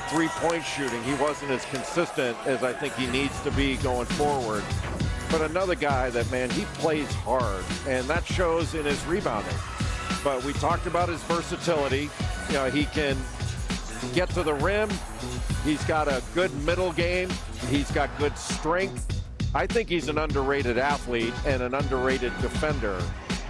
three-point shooting. He wasn't as consistent as I think he needs to be going forward. But another guy that, man, he plays hard, and that shows in his rebounding. But we talked about his versatility. He can get to the rim. He's got a good middle game. He's got good strength. I think he's an underrated athlete and an underrated defender.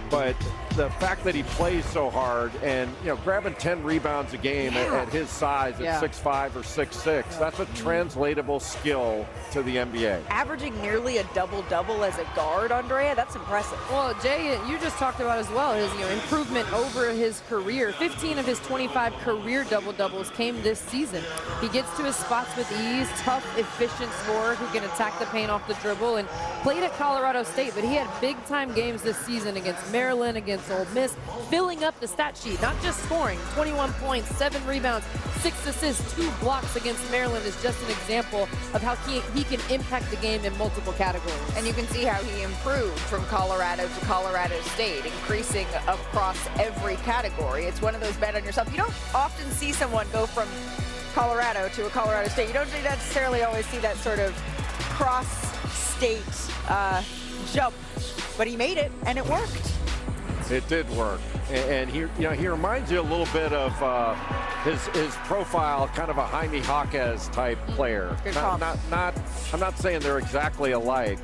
But the fact that he plays so hard and, grabbing 10 rebounds a game at his size at 6'5" or 6'6", that's a translatable skill to the NBA. Averaging nearly a double-double as a guard, Andrea, that's impressive. Well, Jay, you just talked about as well his improvement over his career. 15 of his 25 career double-doubles came this season. He gets to his spots with ease, tough, efficient scorer who can attack the paint off the dribble, and played at Colorado State, but he had big-time games this season against Maryland, against Ole Miss, filling up the stat sheet, not just scoring. 21 points, 7 rebounds, 6 assists, 2 blocks against Maryland is just an example of how he can impact the game in multiple categories. And you can see how he improved from Colorado to Colorado State, increasing across every category. It's one of those bet on yourself. You don't often see someone go from Colorado to a Colorado State. You don't necessarily always see that sort of cross-state jump, but he made it, and it worked. It did work, and he reminds you a little bit of his profile, kind of a Jaime Jaquez type player. I'm not saying they're exactly alike,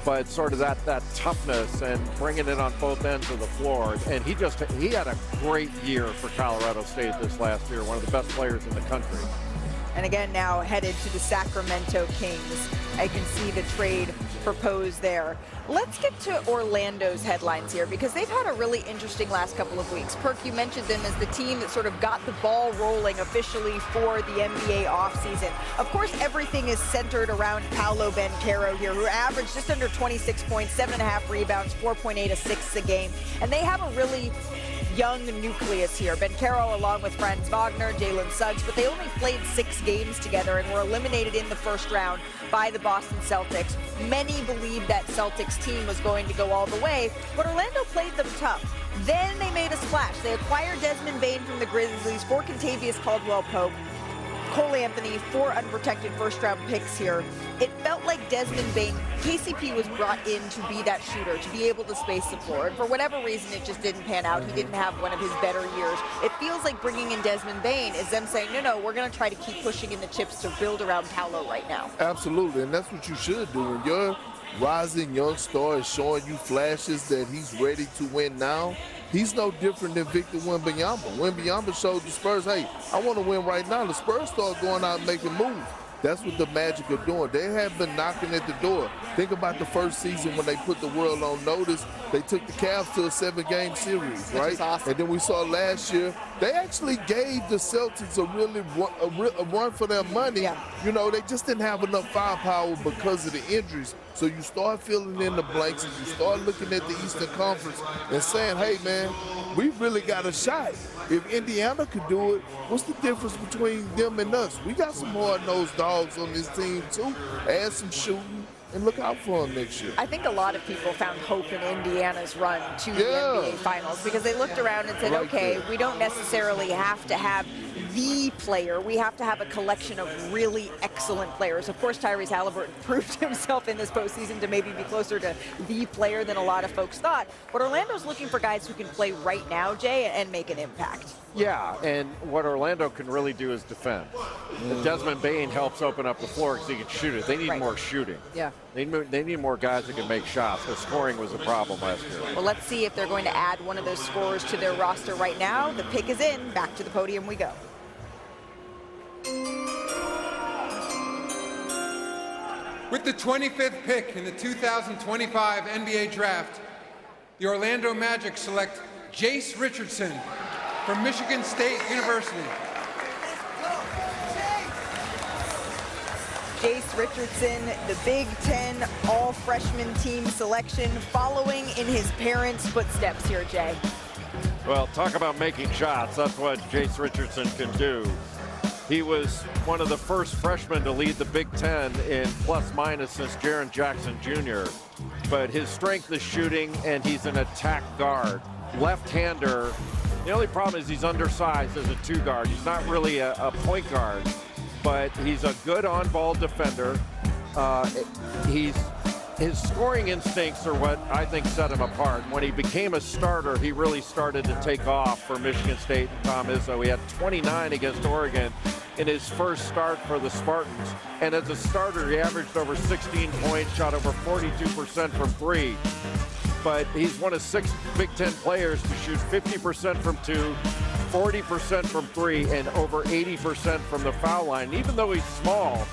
but sort of that toughness and bringing it on both ends of the floor. And he had a great year for Colorado State this last year, one of the best players in the country. And again, now headed to the Sacramento Kings. I can see the trade proposed there. Let's get to Orlando's headlines here, because they've had a really interesting last couple of weeks. Perk, you mentioned them as the team that sort of got the ball rolling officially for the NBA offseason. Of course, everything is centered around Paolo Banchero here, who averaged just under 26 points, 7.5 rebounds, 4.8 assists a game. And they have a really young nucleus here. Banchero along with Franz Wagner, Jalen Suggs, but they only played 6 games together and were eliminated in the first round by the Boston Celtics. Many believed that Celtics team was going to go all the way, but Orlando played them tough. Then they made a splash. They acquired Desmond Bane from the Grizzlies for Kentavious Caldwell-Pope, Cole Anthony, 4 unprotected first-round picks here. It felt like Desmond Bane, KCP was brought in to be that shooter, to be able to space the floor. And for whatever reason, it just didn't pan out. He didn't have one of his better years. It feels like bringing in Desmond Bane is them saying, no, we're going to try to keep pushing in the chips to build around Paolo right now. Absolutely, and that's what you should do. When your rising young star is showing you flashes that he's ready to win now, he's no different than Victor Wembanyama. Wembanyama showed the Spurs, hey, I want to win right now. The Spurs start going out and making moves. That's what the Magic are doing. They have been knocking at the door. Think about the first season when they put the world on notice. They took the Cavs to a 7-game series, right? Awesome. And then we saw last year, they actually gave the Celtics a run for their money. Yeah. They just didn't have enough firepower because of the injuries. So you start filling in the blanks and you start looking at the Eastern Conference and saying, hey, man, we really got a shot. If Indiana could do it, what's the difference between them and us? We got some hard-nosed dogs on this team, too. Add some shooting and look out for them next year. I think a lot of people found hope in Indiana's run to the NBA Finals, because they looked around and said, okay, we don't necessarily have to have the player. We have to have a collection of really excellent players. Of course, Tyrese Halliburton proved himself in this postseason to maybe be closer to the player than a lot of folks thought. But Orlando's looking for guys who can play right now, Jay, and make an impact. Yeah, and what Orlando can really do is defend. Desmond Bane helps open up the floor because he can shoot it. They need more shooting. Yeah. They need more guys that can make shots. The scoring was a problem last year. Well, let's see if they're going to add one of those scorers to their roster right now. The pick is in. Back to the podium we go. With the 25th pick in the 2025 NBA Draft, the Orlando Magic select Jace Richardson from Michigan State University. Jace Richardson, the Big Ten all-freshman team selection, following in his parents' footsteps here, Jay. Well, talk about making shots. That's what Jace Richardson can do. He was one of the first freshmen to lead the Big Ten in plus-minus since Jaren Jackson Jr. But his strength is shooting, and he's an attack guard. Left-hander. The only problem is he's undersized as a two-guard. He's not really a point guard, but he's a good on-ball defender. His scoring instincts are what I think set him apart. When he became a starter, he really started to take off for Michigan State and Tom Izzo. He had 29 against Oregon in his first start for the Spartans. And as a starter, he averaged over 16 points, shot over 42% from three. But he's one of 6 Big Ten players to shoot 50% from two, 40% from three, and over 80% from the foul line. Even though he's small,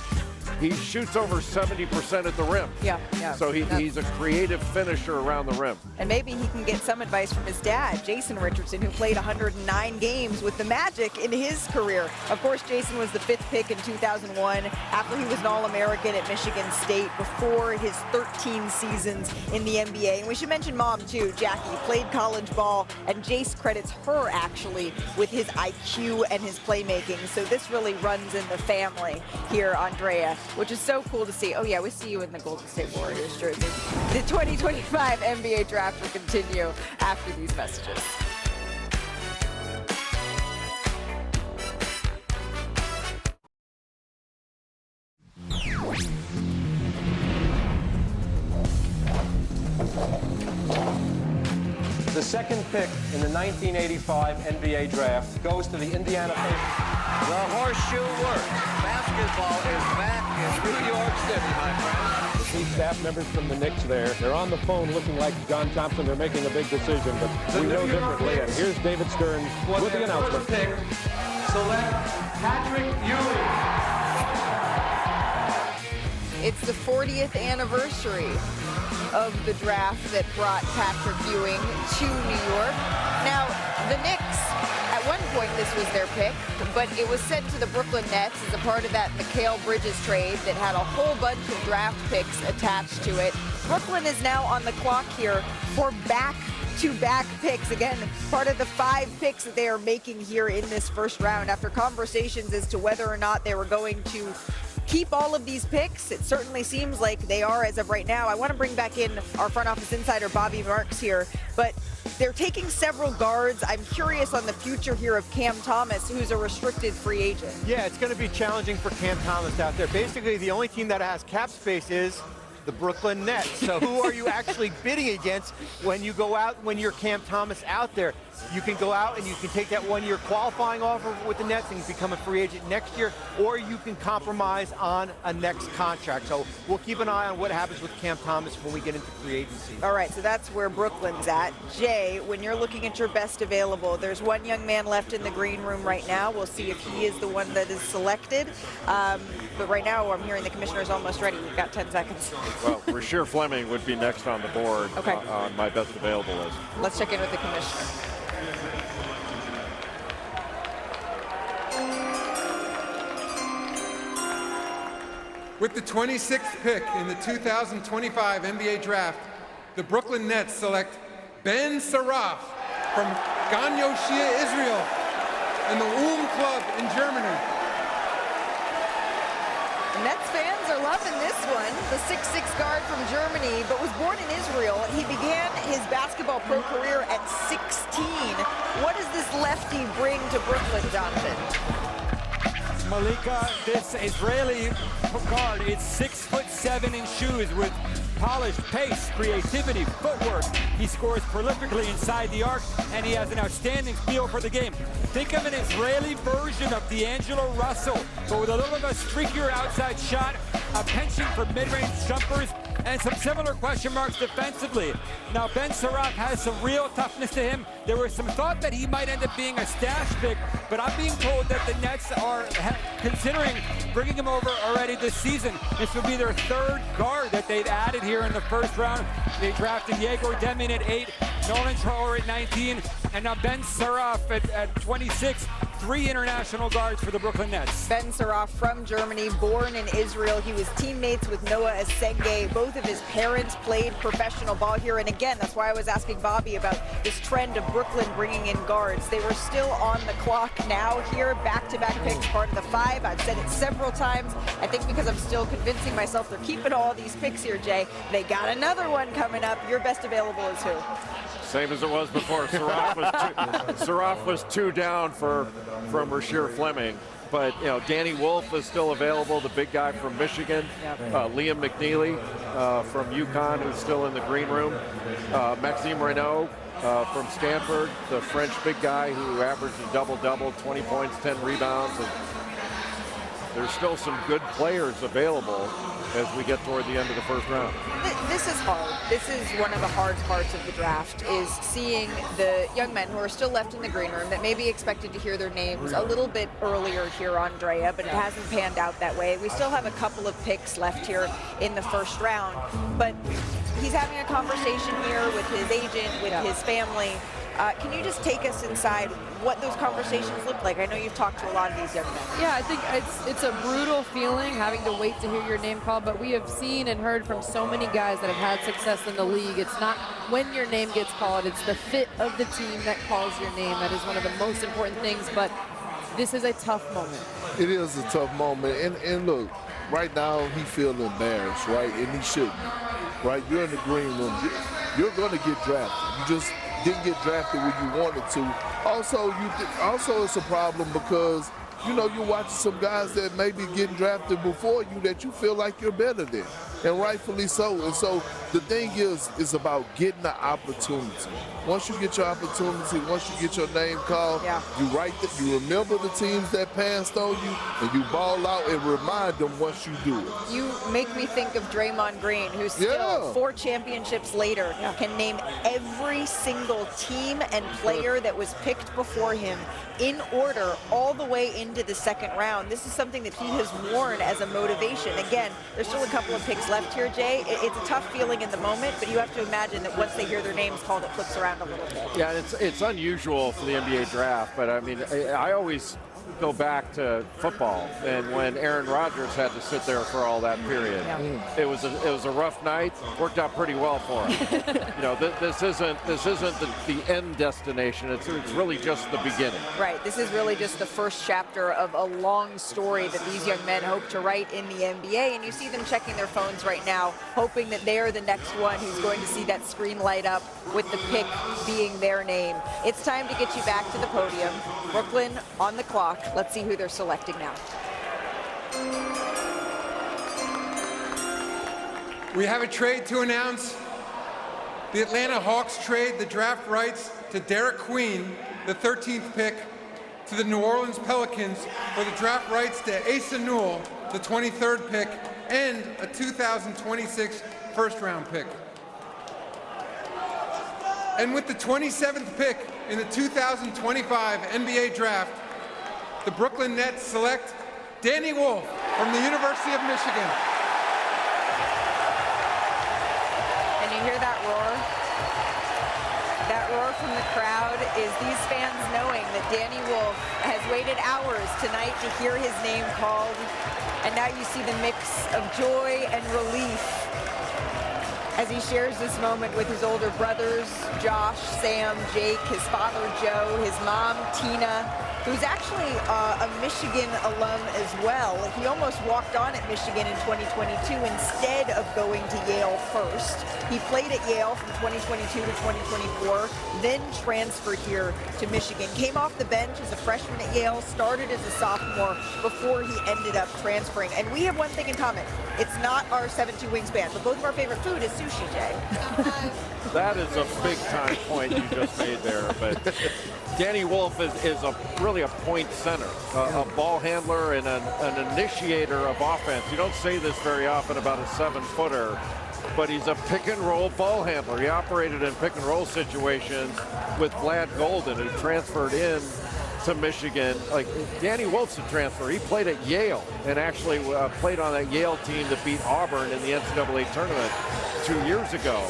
he shoots over 70% at the rim. Yeah. So he's a creative finisher around the rim. And maybe he can get some advice from his dad, Jason Richardson, who played 109 games with the Magic in his career. Of course, Jason was the 5th pick in 2001 after he was an All-American at Michigan State before his 13 seasons in the NBA. And we should mention mom, too. Jackie played college ball, and Jace credits her, actually, with his IQ and his playmaking. So this really runs in the family here, Andrea, which is so cool to see. Oh, yeah, we see you in the Golden State Warriors jersey. The 2025 NBA Draft will continue after these messages. The second pick in the 1985 NBA Draft goes to the Indiana Pacers. The horseshoe works. Basketball is back in New York City, my friends. The key staff members from the Knicks there. They're on the phone looking like John Thompson. They're making a big decision, but we know differently. And here's David Stern with the announcement. Pick, select Patrick Ewing. It's the 40th anniversary of the draft that brought Patrick Ewing to New York. Now, the Knicks, at one point this was their pick, but it was sent to the Brooklyn Nets as a part of that Mikal Bridges trade that had a whole bunch of draft picks attached to it. Brooklyn is now on the clock here for back-to-back picks. Again, part of the 5 picks that they are making here in this first round after conversations as to whether or not they were going to keep all of these picks. It certainly seems like they are as of right now. I want to bring back in our front office insider, Bobby Marks, here, but they're taking several guards. I'm curious on the future here of Cam Thomas, who's a restricted free agent. Yeah, it's going to be challenging for Cam Thomas out there. Basically, the only team that has cap space is the Brooklyn Nets. So who are you actually bidding against when you go out, when you're Cam Thomas out there? You can go out and you can take that 1-year qualifying offer with the Nets and become a free agent next year, or you can compromise on a next contract. So we'll keep an eye on what happens with Cam Thomas when we get into free agency. All right, so that's where Brooklyn's at. Jay, when you're looking at your best available, there's one young man left in the green room right now. We'll see if he is the one that is selected. But right now, I'm hearing the commissioner's almost ready. We've got 10 seconds. Well, Rasheer Fleming would be next on the board on my best available list. Let's check in with the commissioner. With the 26th pick in the 2025 NBA Draft, the Brooklyn Nets select Ben Saraf from Ganyo Shia, Israel, and the Club in Germany. Nets fans are loving this one. The 6'6" guard from Germany, but was born in Israel. He began his basketball pro career at 16. What does this lefty bring to Brooklyn, Jonathan? Malika, this Israeli guard is 6'7" in shoes with polished pace, creativity, footwork. He scores prolifically inside the arc, and he has an outstanding feel for the game. Think of an Israeli version of D'Angelo Russell, but with a little of a streakier outside shot, a penchant for mid-range jumpers, and some similar question marks defensively. Now, Ben Saraf has some real toughness to him. There was some thought that he might end up being a stash pick, but I'm being told that the Nets are considering bringing him over already this season. This will be their 3rd guard that they've added here in the first round. They drafted Yegor Demin at 8, Nolan Traore at 19, And now Ben Suraf at 26, 3 international guards for the Brooklyn Nets. Ben Suraf from Germany, born in Israel. He was teammates with Noah Esenge. Both of his parents played professional ball here. And again, that's why I was asking Bobby about this trend of Brooklyn bringing in guards. They were still on the clock now here, back-to-back picks, part of the 5. I've said it several times. I think because I'm still convincing myself they're keeping all these picks here, Jay. They got another one coming up. Your best available is who? Same as it was before. Suraf was 2 down from Rasheer Fleming. But, you know, Danny Wolf is still available, the big guy from Michigan. Liam McNeely from UConn, who's still in the green room. Maxime Renaud from Stanford, the French big guy who averaged a double-double, 20 points, 10 rebounds. And there's still some good players available as we get toward the end of the first round. This is hard. This is one of the hard parts of the draft, is seeing the young men who are still left in the green room that may be expected to hear their names a little bit earlier here on Drea, but it hasn't panned out that way. We still have a couple of picks left here in the first round, but he's having a conversation here with his agent, with his family. Can you just take us inside what those conversations look like? I know you've talked to a lot of these young men. Yeah, I think it's a brutal feeling having to wait to hear your name called, but we have seen and heard from so many guys that have had success in the league. It's not when your name gets called, it's the fit of the team that calls your name. That is one of the most important things, but this is a tough moment. It is a tough moment, and look, right now he feels embarrassed, right? And he shouldn't, right? You're in the green room. You're going to get drafted. You just didn't get drafted when you wanted to. Also, it's a problem because, you know, you're watching some guys that may be getting drafted before you that you feel like you're better than, and rightfully so. And so the thing is about getting the opportunity. Once you get your opportunity, once you get your name called, you remember the teams that passed on you, and you ball out and remind them once you do it. You make me think of Draymond Green, who still 4 championships later can name every single team and player that was picked before him in order all the way into the second round. This is something that he has worn as a motivation. Again, there's still a couple of picks left here, Jay. It's a tough feeling in the moment, but you have to imagine that once they hear their names called, it flips around a little bit. Yeah, it's unusual for the NBA draft, but I mean, I always go back to football, and when Aaron Rodgers had to sit there for all that period, it was a rough night. Worked out pretty well for him. You know, this isn't the end destination. It's really just the beginning. Right. This is really just the first chapter of a long story that these young men hope to write in the NBA. And you see them checking their phones right now, hoping that they are the next one who's going to see that screen light up with the pick being their name. It's time to get you back to the podium. Brooklyn on the clock. Let's see who they're selecting now. We have a trade to announce. The Atlanta Hawks trade the draft rights to Derek Queen, the 13th pick, to the New Orleans Pelicans for the draft rights to Asa Newell, the 23rd pick, and a 2026 first-round pick. And with the 27th pick in the 2025 NBA draft, the Brooklyn Nets select Danny Wolf from the University of Michigan. And you hear that roar? That roar from the crowd is these fans knowing that Danny Wolf has waited hours tonight to hear his name called. And now you see the mix of joy and relief as he shares this moment with his older brothers, Josh, Sam, Jake, his father, Joe, his mom, Tina, who's actually a Michigan alum as well. He almost walked on at Michigan in 2022 instead of going to Yale first. He played at Yale from 2022 to 2024, then transferred here to Michigan. Came off the bench as a freshman at Yale, started as a sophomore before he ended up transferring. And we have one thing in common. It's not our 7'2" wingspan, but both of our favorite food is sushi, Jay. That is a big time point you just made there. But Danny Wolf is really a point center, a ball handler and an initiator of offense. You don't say this very often about a 7-footer, but he's a pick and roll ball handler. He operated in pick and roll situations with Vlad Golden, who transferred in to Michigan. Like, Danny Wolf's a transfer. He played at Yale and actually played on that Yale team that beat Auburn in the NCAA tournament 2 years ago.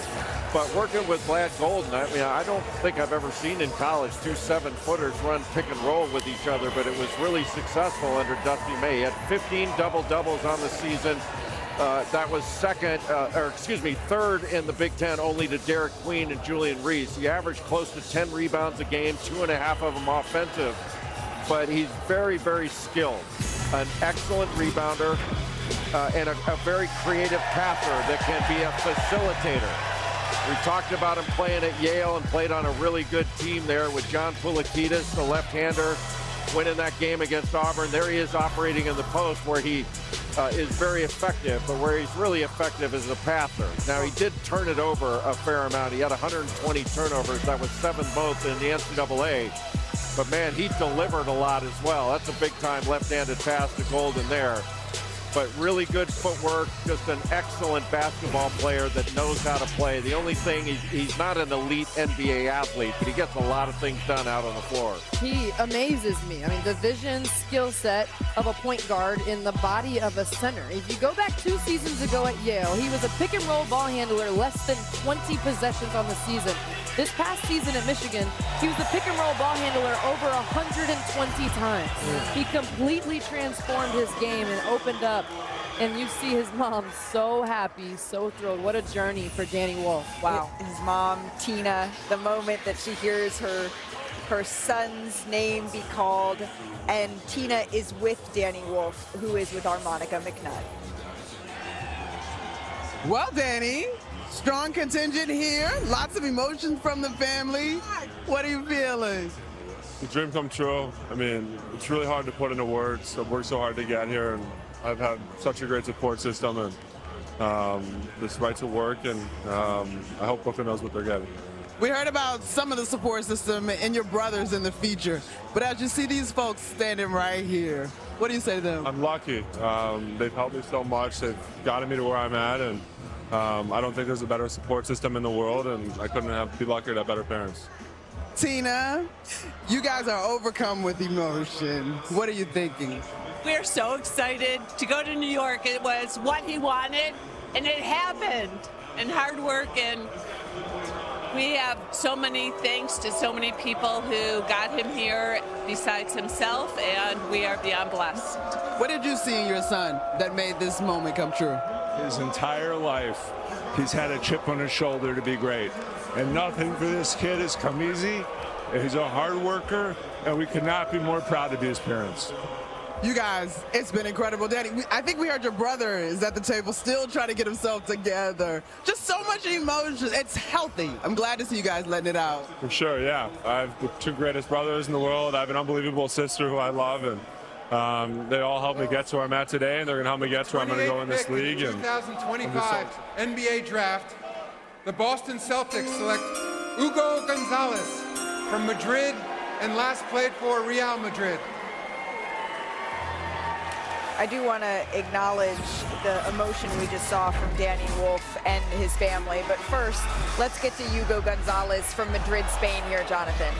But working with Glad Golden, I mean, I don't think I've ever seen in college two 7-footers run pick and roll with each other, but it was really successful under Dusty May. He had 15 double-doubles on the season. That was third in the Big Ten, only to Derek Queen and Julian Reese. He averaged close to 10 rebounds a game, 2.5 of them offensive. But he's very, very skilled. An excellent rebounder and a very creative passer that can be a facilitator. We talked about him playing at Yale and played on a really good team there with John Poulikitis, the left-hander, winning that game against Auburn. There he is operating in the post where he is very effective, but where he's really effective is a passer. Now, he did turn it over a fair amount. He had 120 turnovers. That was 7th most in the NCAA. But, man, he delivered a lot as well. That's a big-time left-handed pass to Golden there. But really good footwork, just an excellent basketball player that knows how to play. The only thing, he's not an elite NBA athlete, but he gets a lot of things done out on the floor. He amazes me. I mean, the vision, skill set of a point guard in the body of a center. If you go back 2 seasons ago at Yale, he was a pick and roll ball handler less than 20 possessions on the season. This past season at Michigan, he was a pick and roll ball handler over 120 times. He completely transformed his game and opened up. And you see his mom so happy, so thrilled. What a journey for Danny Wolf. Wow. His mom, Tina, the moment that she hears her son's name be called, and Tina is with Danny Wolf, who is with our Monica McNutt. Well, Danny, strong contingent here. Lots of emotions from the family. What are you feeling? The dream come true. I mean, it's really hard to put into words. I've worked so hard to get here, and I've had such a great support system, and this right to work, and I hope Brooklyn knows what they're getting. We heard about some of the support system and your brothers in the feature, but as you see these folks standing right here, what do you say to them? I'm lucky. They've helped me so much. They've gotten me to where I'm at, and I don't think there's a better support system in the world, and I couldn't be luckier to have better parents. Tina, you guys are overcome with emotion. What are you thinking? We're so excited to go to New York. It was what he wanted, and it happened. And hard work, and we have so many thanks to so many people who got him here besides himself, and we are beyond blessed. What did you see in your son that made this moment come true? His entire life, he's had a chip on his shoulder to be great. And nothing for this kid has come easy. He's a hard worker, and we could not be more proud to be his parents. You guys, it's been incredible. Danny, I think we heard your brother is at the table still trying to get himself together. Just so much emotion. It's healthy. I'm glad to see you guys letting it out. For sure, yeah. I have the 2 greatest brothers in the world. I have an unbelievable sister who I love, and they all helped me get to where I'm at today, and they're going to help me get to where I'm going to go in this league. In the 2025 NBA Draft, the Boston Celtics select Hugo Gonzalez from Madrid and last played for Real Madrid. I do want to acknowledge the emotion we just saw from Danny Wolf and his family. But first, let's get to Hugo Gonzalez from Madrid, Spain here, Jonathan.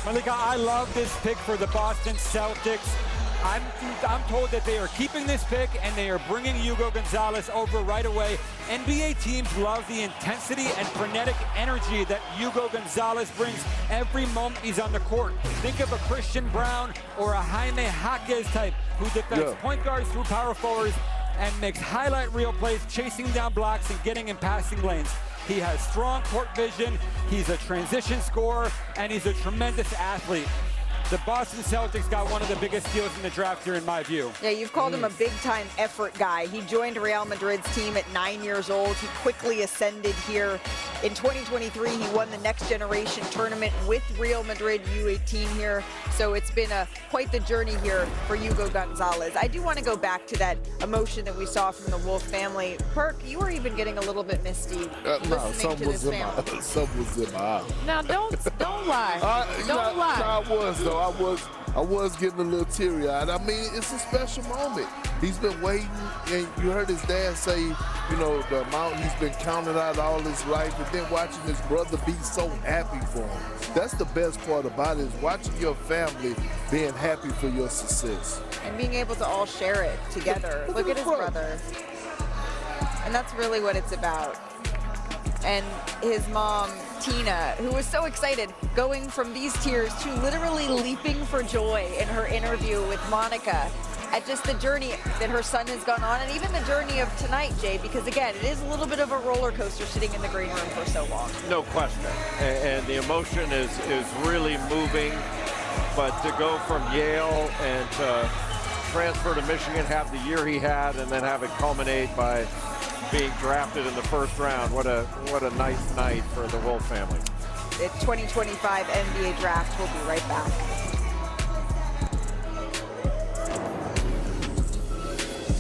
Malika, I love this pick for the Boston Celtics. I'm told that they are keeping this pick and they are bringing Hugo Gonzalez over right away. NBA teams love the intensity and frenetic energy that Hugo Gonzalez brings every moment he's on the court. Think of a Christian Brown or a Jaime Jaquez type who defends point guards through power forwards and makes highlight reel plays, chasing down blocks and getting in passing lanes. He has strong court vision, he's a transition scorer, and he's a tremendous athlete. The Boston Celtics got one of the biggest steals in the draft here, in my view. Yeah, you've called him a big-time effort guy. He joined Real Madrid's team at 9 years old. He quickly ascended here. In 2023, he won the Next Generation tournament with Real Madrid U18 here. So it's been quite the journey here for Hugo Gonzalez. I do want to go back to that emotion that we saw from the Wolf family. Perk, you were even getting a little bit misty listening to this family. Some was in my eye. Now, don't lie. Don't lie. I was, though. I was getting a little teary-eyed. I mean, it's a special moment. He's been waiting, and you heard his dad say, you know, the amount he's been counting out all his life, and then watching his brother be so happy for him. That's the best part about it, is watching your family being happy for your success. And being able to all share it together. Look at his brother. And that's really what it's about. and his mom, Tina, who was so excited, going from these tears to literally leaping for joy in her interview with Monica at just the journey that her son has gone on, and even the journey of tonight, Jay, because again, it is a little bit of a roller coaster sitting in the green room for so long. No question. And the emotion is really moving. But to go from Yale and to transfer to Michigan, have the year he had, and then have it culminate by being drafted in the first round, what a nice night for the Wolf family. The 2025 NBA Draft will be right back.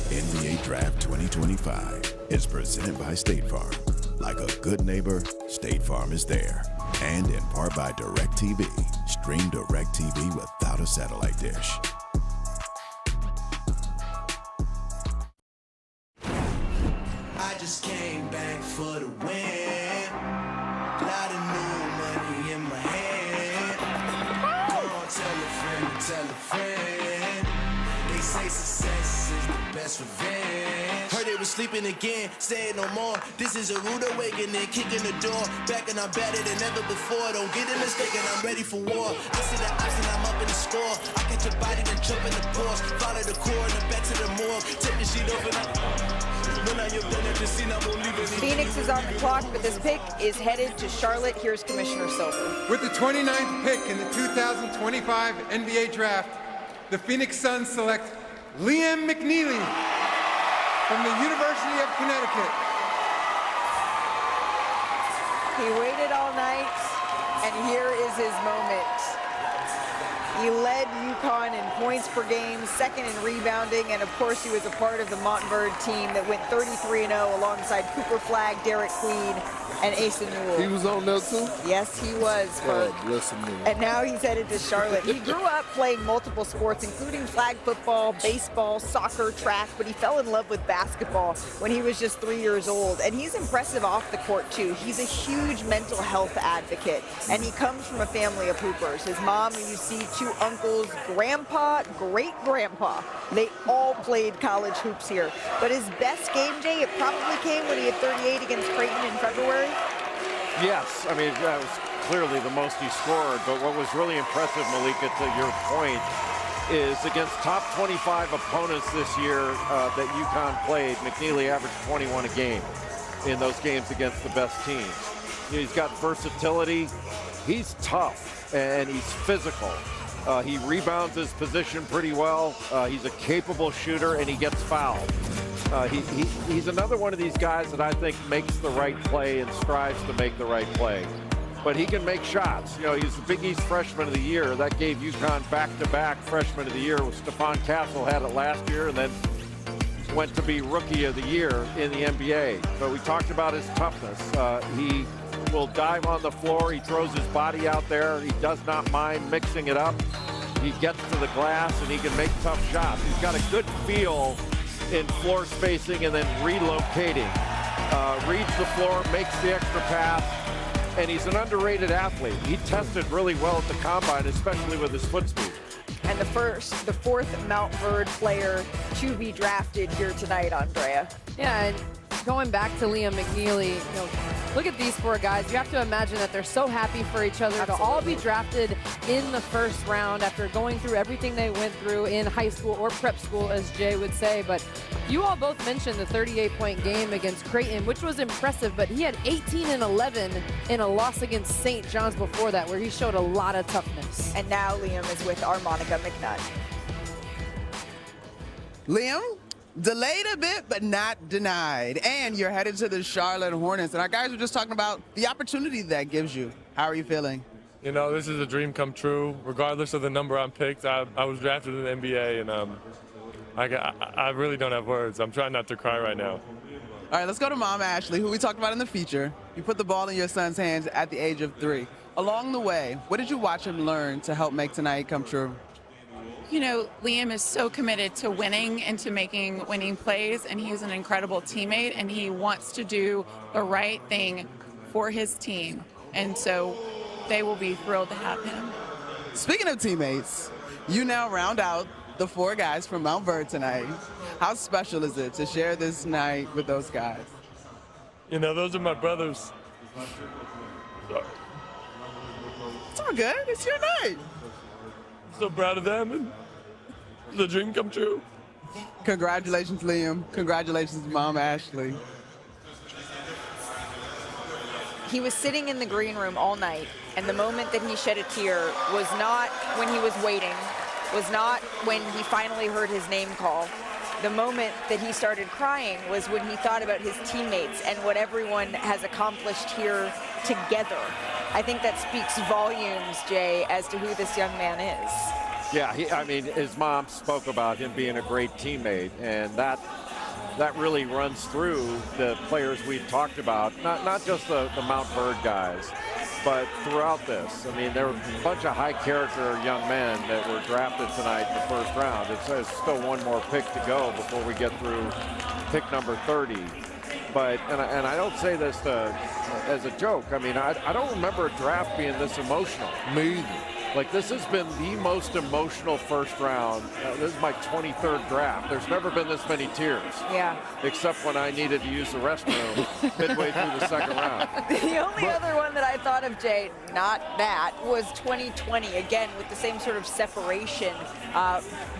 NBA Draft 2025 is presented by State Farm. Like a good neighbor, State Farm is there. And in part by DirecTV. Stream DirecTV without a satellite dish. I just came back for the win. Lot of new money in my hand. Go on, tell a friend. They say success is the best revenge. Heard they was sleeping again, saying no more. This is a rude awakening, kicking the door. Back and I'm better than ever before. Don't get it mistaken, I'm ready for war. I see the ops and I'm up in the score. I catch a body and jump in the course. Follow the core and then back to the morgue. Take the sheet off and Phoenix is on the clock, but this pick is headed to Charlotte. Here's Commissioner Silver. With the 29th pick in the 2025 NBA Draft, the Phoenix Suns select Liam McNeely from the University of Connecticut. He waited all night, and here is his moment. He led UConn in points per game, second in rebounding, and of course he was a part of the Montverde team that went 33-0 alongside Cooper Flagg, Derek Queen, and Asa Newell. He was on there too? Yes, he was. Bless him. And now he's headed to Charlotte. He grew up playing multiple sports, including flag football, baseball, soccer, track, but he fell in love with basketball when he was just 3 years old. And he's impressive off the court too. He's a huge mental health advocate, and he comes from a family of hoopers. His mom, and you see two uncles, grandpa, great-grandpa. They all played college hoops here. But his best game day, it probably came when he had 38 against Creighton in February. Yes, I mean, that was clearly the most he scored, but what was really impressive, Malika, to your point, is against top 25 opponents this year that UConn played, McNeely averaged 21 a game in those games against the best teams. You know, he's got versatility, he's tough, and he's physical. He rebounds his position pretty well. He's a capable shooter, and he gets fouled. He's another one of these guys that I think makes the right play and strives to make the right play. But he can make shots. You know, he's the Big East Freshman of the Year. That gave UConn back-to-back Freshman of the Year. Stephon Castle had it last year and then went to be Rookie of the Year in the NBA. But we talked about his toughness. He will dive on the floor. He throws his body out there. He does not mind mixing it up. He gets to the glass and he can make tough shots. He's got a good feel in floor spacing and then relocating. Reads the floor, makes the extra pass, and he's an underrated athlete. He tested really well at the combine, especially with his foot speed. And the fourth Mount Verde player to be drafted here tonight, Andrea. Yeah, and going back to Liam McNeely, you know, look at these four guys. You have to imagine that they're so happy for each other. Absolutely. To all be drafted in the first round after going through everything they went through in high school or prep school, as Jay would say. But you all both mentioned the 38-point game against Creighton, which was impressive, but he had 18 and 11 in a loss against St. John's before that, where he showed a lot of toughness. And now Liam is with our Monica McNutt. Liam, delayed a bit, but not denied. And you're headed to the Charlotte Hornets. And our guys were just talking about the opportunity that gives you. How are you feeling? You know, this is a dream come true. Regardless of the number I'm picked, I was drafted in the NBA, and I really don't have words. I'm trying not to cry right now. All right, let's go to Mom Ashley, who we talked about in the feature. You put the ball in your son's hands at the age of 3. Along the way, what did you watch him learn to help make tonight come true? You know, Liam is so committed to winning and to making winning plays, and he's an incredible teammate, and he wants to do the right thing for his team. And so they will be thrilled to have him. Speaking of teammates, you now round out the 4 guys from Mount Verde tonight. How special is it to share this night with those guys? You know, those are my brothers. It's all good. It's your night. So proud of them, and the dream come true. Congratulations, Liam. Congratulations, Mom Ashley. He was sitting in the green room all night, and the moment that he shed a tear was not when he was waiting, was not when he finally heard his name call. The moment that he started crying was when he thought about his teammates and what everyone has accomplished here together. I think that speaks volumes, Jay, as to who this young man is. Yeah, I mean, his mom spoke about him being a great teammate, and that really runs through the players we've talked about, not just the Mount Bird guys, but throughout this. I mean, there were a bunch of high-character young men that were drafted tonight in the first round. There's still one more pick to go before we get through pick number 30. But, and I don't say this as a joke. I mean, I don't remember a draft being this emotional. Me either. Like, this has been the most emotional first round. This is my 23rd draft. There's never been this many tears. Yeah. Except when I needed to use the restroom midway through the second round. The only other one that I thought of, Jay, not that, was 2020. Again, with the same sort of separation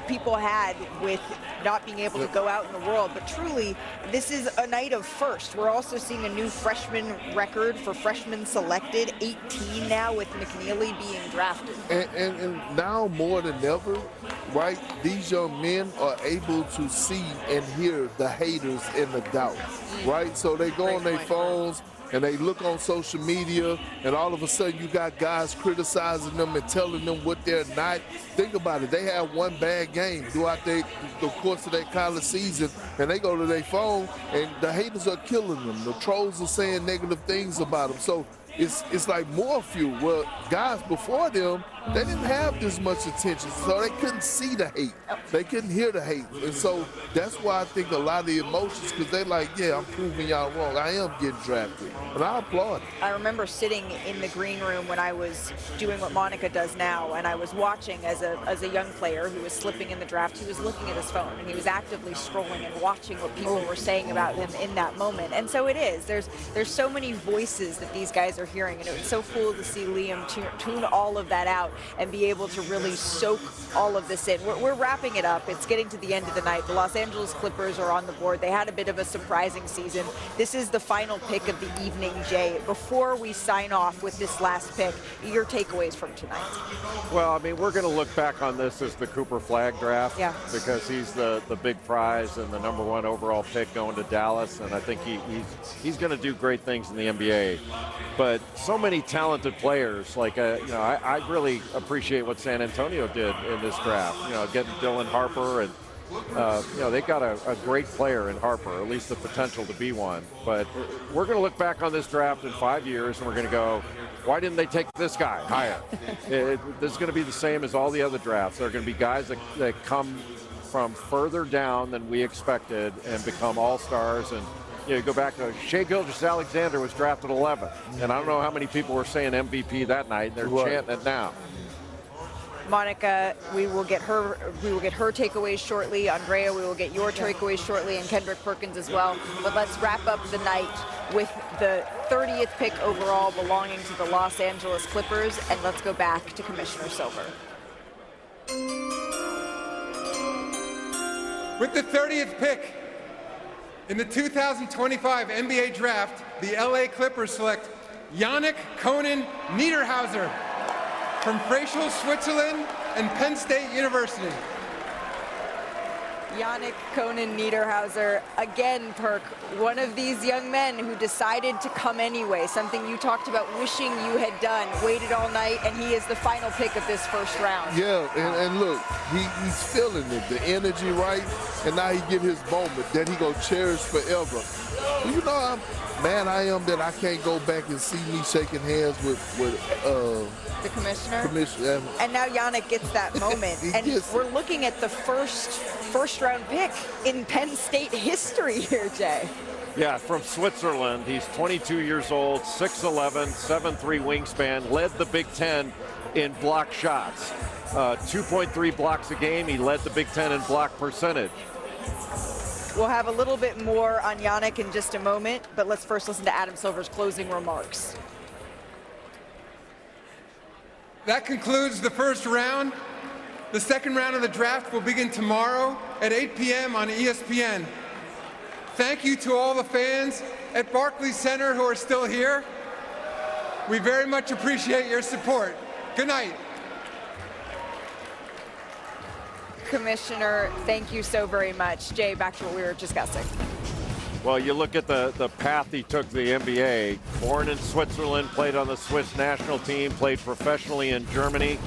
people had with not being able to go out in the world. But truly, this is a night of first. We're also seeing a new freshman record for freshmen selected, 18 now with McNeely being drafted. And now more than ever, right, these young men are able to see and hear the haters and the doubt, right? So they go on their phones and they look on social media, and all of a sudden you got guys criticizing them and telling them what they're not. Think about it. They have one bad game throughout the course of their college season, and they go to their phone, and the haters are killing them. The trolls are saying negative things about them. So it's like more fuel. Well, guys before them, they didn't have this much attention, so they couldn't see the hate. They couldn't hear the hate. And so that's why I think a lot of the emotions, because they're like, yeah, I'm proving y'all wrong. I am getting drafted. And I applaud it. I remember sitting in the green room when I was doing what Monica does now, and I was watching as a young player who was slipping in the draft. He was looking at his phone, and he was actively scrolling and watching what people were saying about him in that moment. And so it is. There's so many voices that these guys are hearing, and it was so cool to see Liam tune all of that out and be able to really soak all of this in. We're wrapping it up. It's getting to the end of the night. The Los Angeles Clippers are on the board. They had a bit of a surprising season. This is the final pick of the evening, Jay. Before we sign off with this last pick, your takeaways from tonight? Well, I mean, we're going to look back on this as the Cooper Flagg draft, yeah, because he's the big prize and the #1 overall pick going to Dallas, and I think he's going to do great things in the NBA. But so many talented players, like I really appreciate what San Antonio did in this draft. Getting Dylan Harper, and they got a great player in Harper, at least the potential to be one. But we're going to look back on this draft in 5 years, and we're going to go, why didn't they take this guy higher? This is going to be the same as all the other drafts. There are going to be guys that come from further down than we expected and become all-stars. And you go back to Shai Gilgeous-Alexander was drafted 11th, and I don't know how many people were saying MVP that night, and they're chanting it now. Monica, we will get her takeaways shortly. Andrea, we will get your takeaways shortly, and Kendrick Perkins as well. But let's wrap up the night with the 30th pick overall belonging to the Los Angeles Clippers, and let's go back to Commissioner Silver. With the 30th pick in the 2025 NBA Draft, the LA Clippers select Yannick Conan Niederhauser from Freyschel, Switzerland, and Penn State University. Yannick Conan Niederhauser, again, Perk, one of these young men who decided to come anyway, something you talked about wishing you had done, waited all night, and he is the final pick of this first round. Yeah, and look, he's feeling it, the energy right, and now he get his moment that he gonna cherish forever. You know, I am that I can't go back and see me shaking hands with the commissioner. And now Yannick gets that moment, and we're looking at the first round pick in Penn State history here, Jay. Yeah, from Switzerland. He's 22 years old, 6'11", 7'3" wingspan, led the Big Ten in block shots. 2.3 blocks a game. He led the Big Ten in block percentage. We'll have a little bit more on Yannick in just a moment, but let's first listen to Adam Silver's closing remarks. That concludes the first round. The second round of the draft will begin tomorrow at 8 p.m. on ESPN. Thank you to all the fans at Barclays Center who are still here. We very much appreciate your support. Good night. Commissioner, thank you so very much. Jay, back to what we were discussing. Well, you look at the path he took to the NBA. Born in Switzerland, played on the Swiss national team, played professionally in Germany.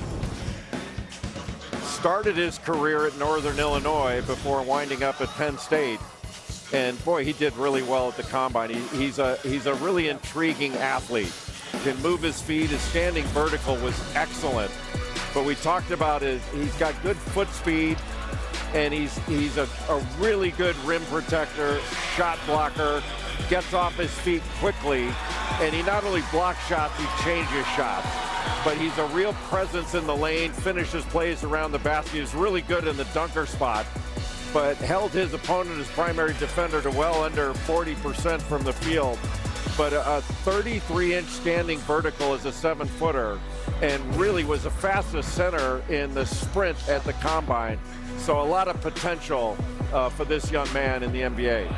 Started his career at Northern Illinois before winding up at Penn State. And boy, he did really well at the combine. He's a really intriguing athlete. Can move his feet. His standing vertical was excellent. But we talked about he's got good foot speed, and he's a really good rim protector, shot blocker, gets off his feet quickly, and he not only blocks shots, he changes shots. But he's a real presence in the lane, finishes plays around the basket. He's really good in the dunker spot, but held his opponent as primary defender to well under 40% from the field. But a 33-inch standing vertical as a 7-footer, and really was the fastest center in the sprint at the combine. So a lot of potential for this young man in the NBA.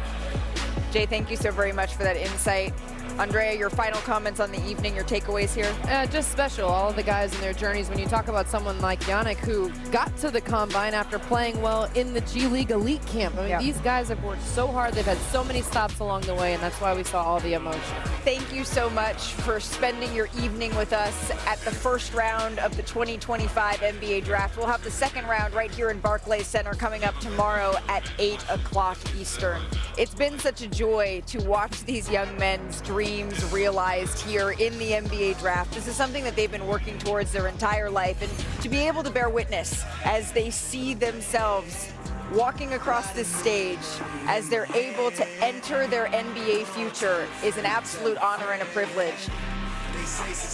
Jay, thank you so very much for that insight. Andrea, your final comments on the evening, your takeaways here? Just special, all of the guys and their journeys. When you talk about someone like Yannick, who got to the combine after playing well in the G League elite camp. I mean, these guys have worked so hard. They've had so many stops along the way, and that's why we saw all the emotion. Thank you so much for spending your evening with us at the first round of the 2025 NBA Draft. We'll have the second round right here in Barclays Center coming up tomorrow at 8 o'clock Eastern. It's been such a joy to watch these young men's dreams realized here in the NBA Draft. This is something that they've been working towards their entire life, and to be able to bear witness as they see themselves walking across this stage as they're able to enter their NBA future is an absolute honor and a privilege.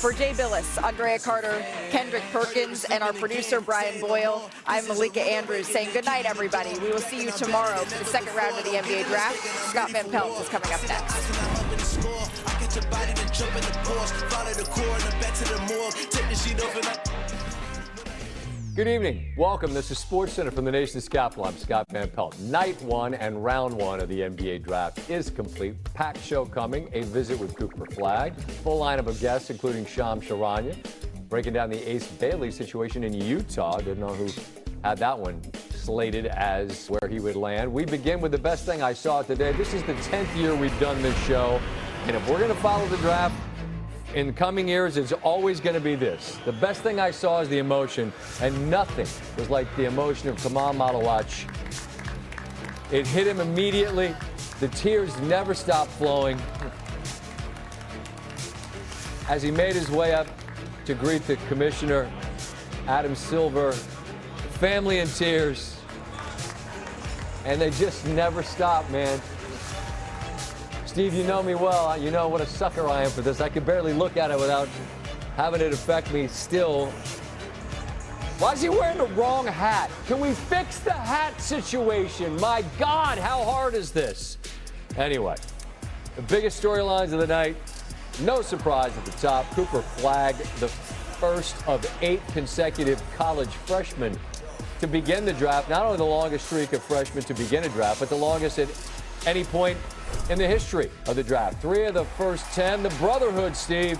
For Jay Billis, Andrea Carter, Kendrick Perkins, and our producer Brian Boyle, I'm Malika Andrews saying good night, everybody. We will see you tomorrow for the second round of the NBA Draft. Scott Van Pelt is coming up next. Good evening. Welcome. This is SportsCenter from the nation's capital. I'm Scott Van Pelt. Night one and round one of the NBA Draft is complete. Packed show coming. A visit with Cooper Flagg. Full lineup of guests, including Shams Charania, breaking down the Ace Bailey situation in Utah. Didn't know who had that one slated as where he would land. We begin with the best thing I saw today. This is the 10th year we've done this show. And if we're going to follow the draft in the coming years, it's always going to be this. The best thing I saw is the emotion, and nothing was like the emotion of Kamal Malawach. It hit him immediately. The tears never stopped flowing as he made his way up to greet the commissioner, Adam Silver. Family in tears, and they just never stop, man. Steve, you know me well. You know what a sucker I am for this. I can barely look at it without having it affect me still. Why is he wearing the wrong hat? Can we fix the hat situation? My God, how hard is this? Anyway, the biggest storylines of the night, no surprise at the top. Cooper Flagg, the first of 8 consecutive college freshmen to begin the draft. Not only the longest streak of freshmen to begin a draft, but the longest at any point in the history of the draft. 3 of the first 10. The Brotherhood, Steve.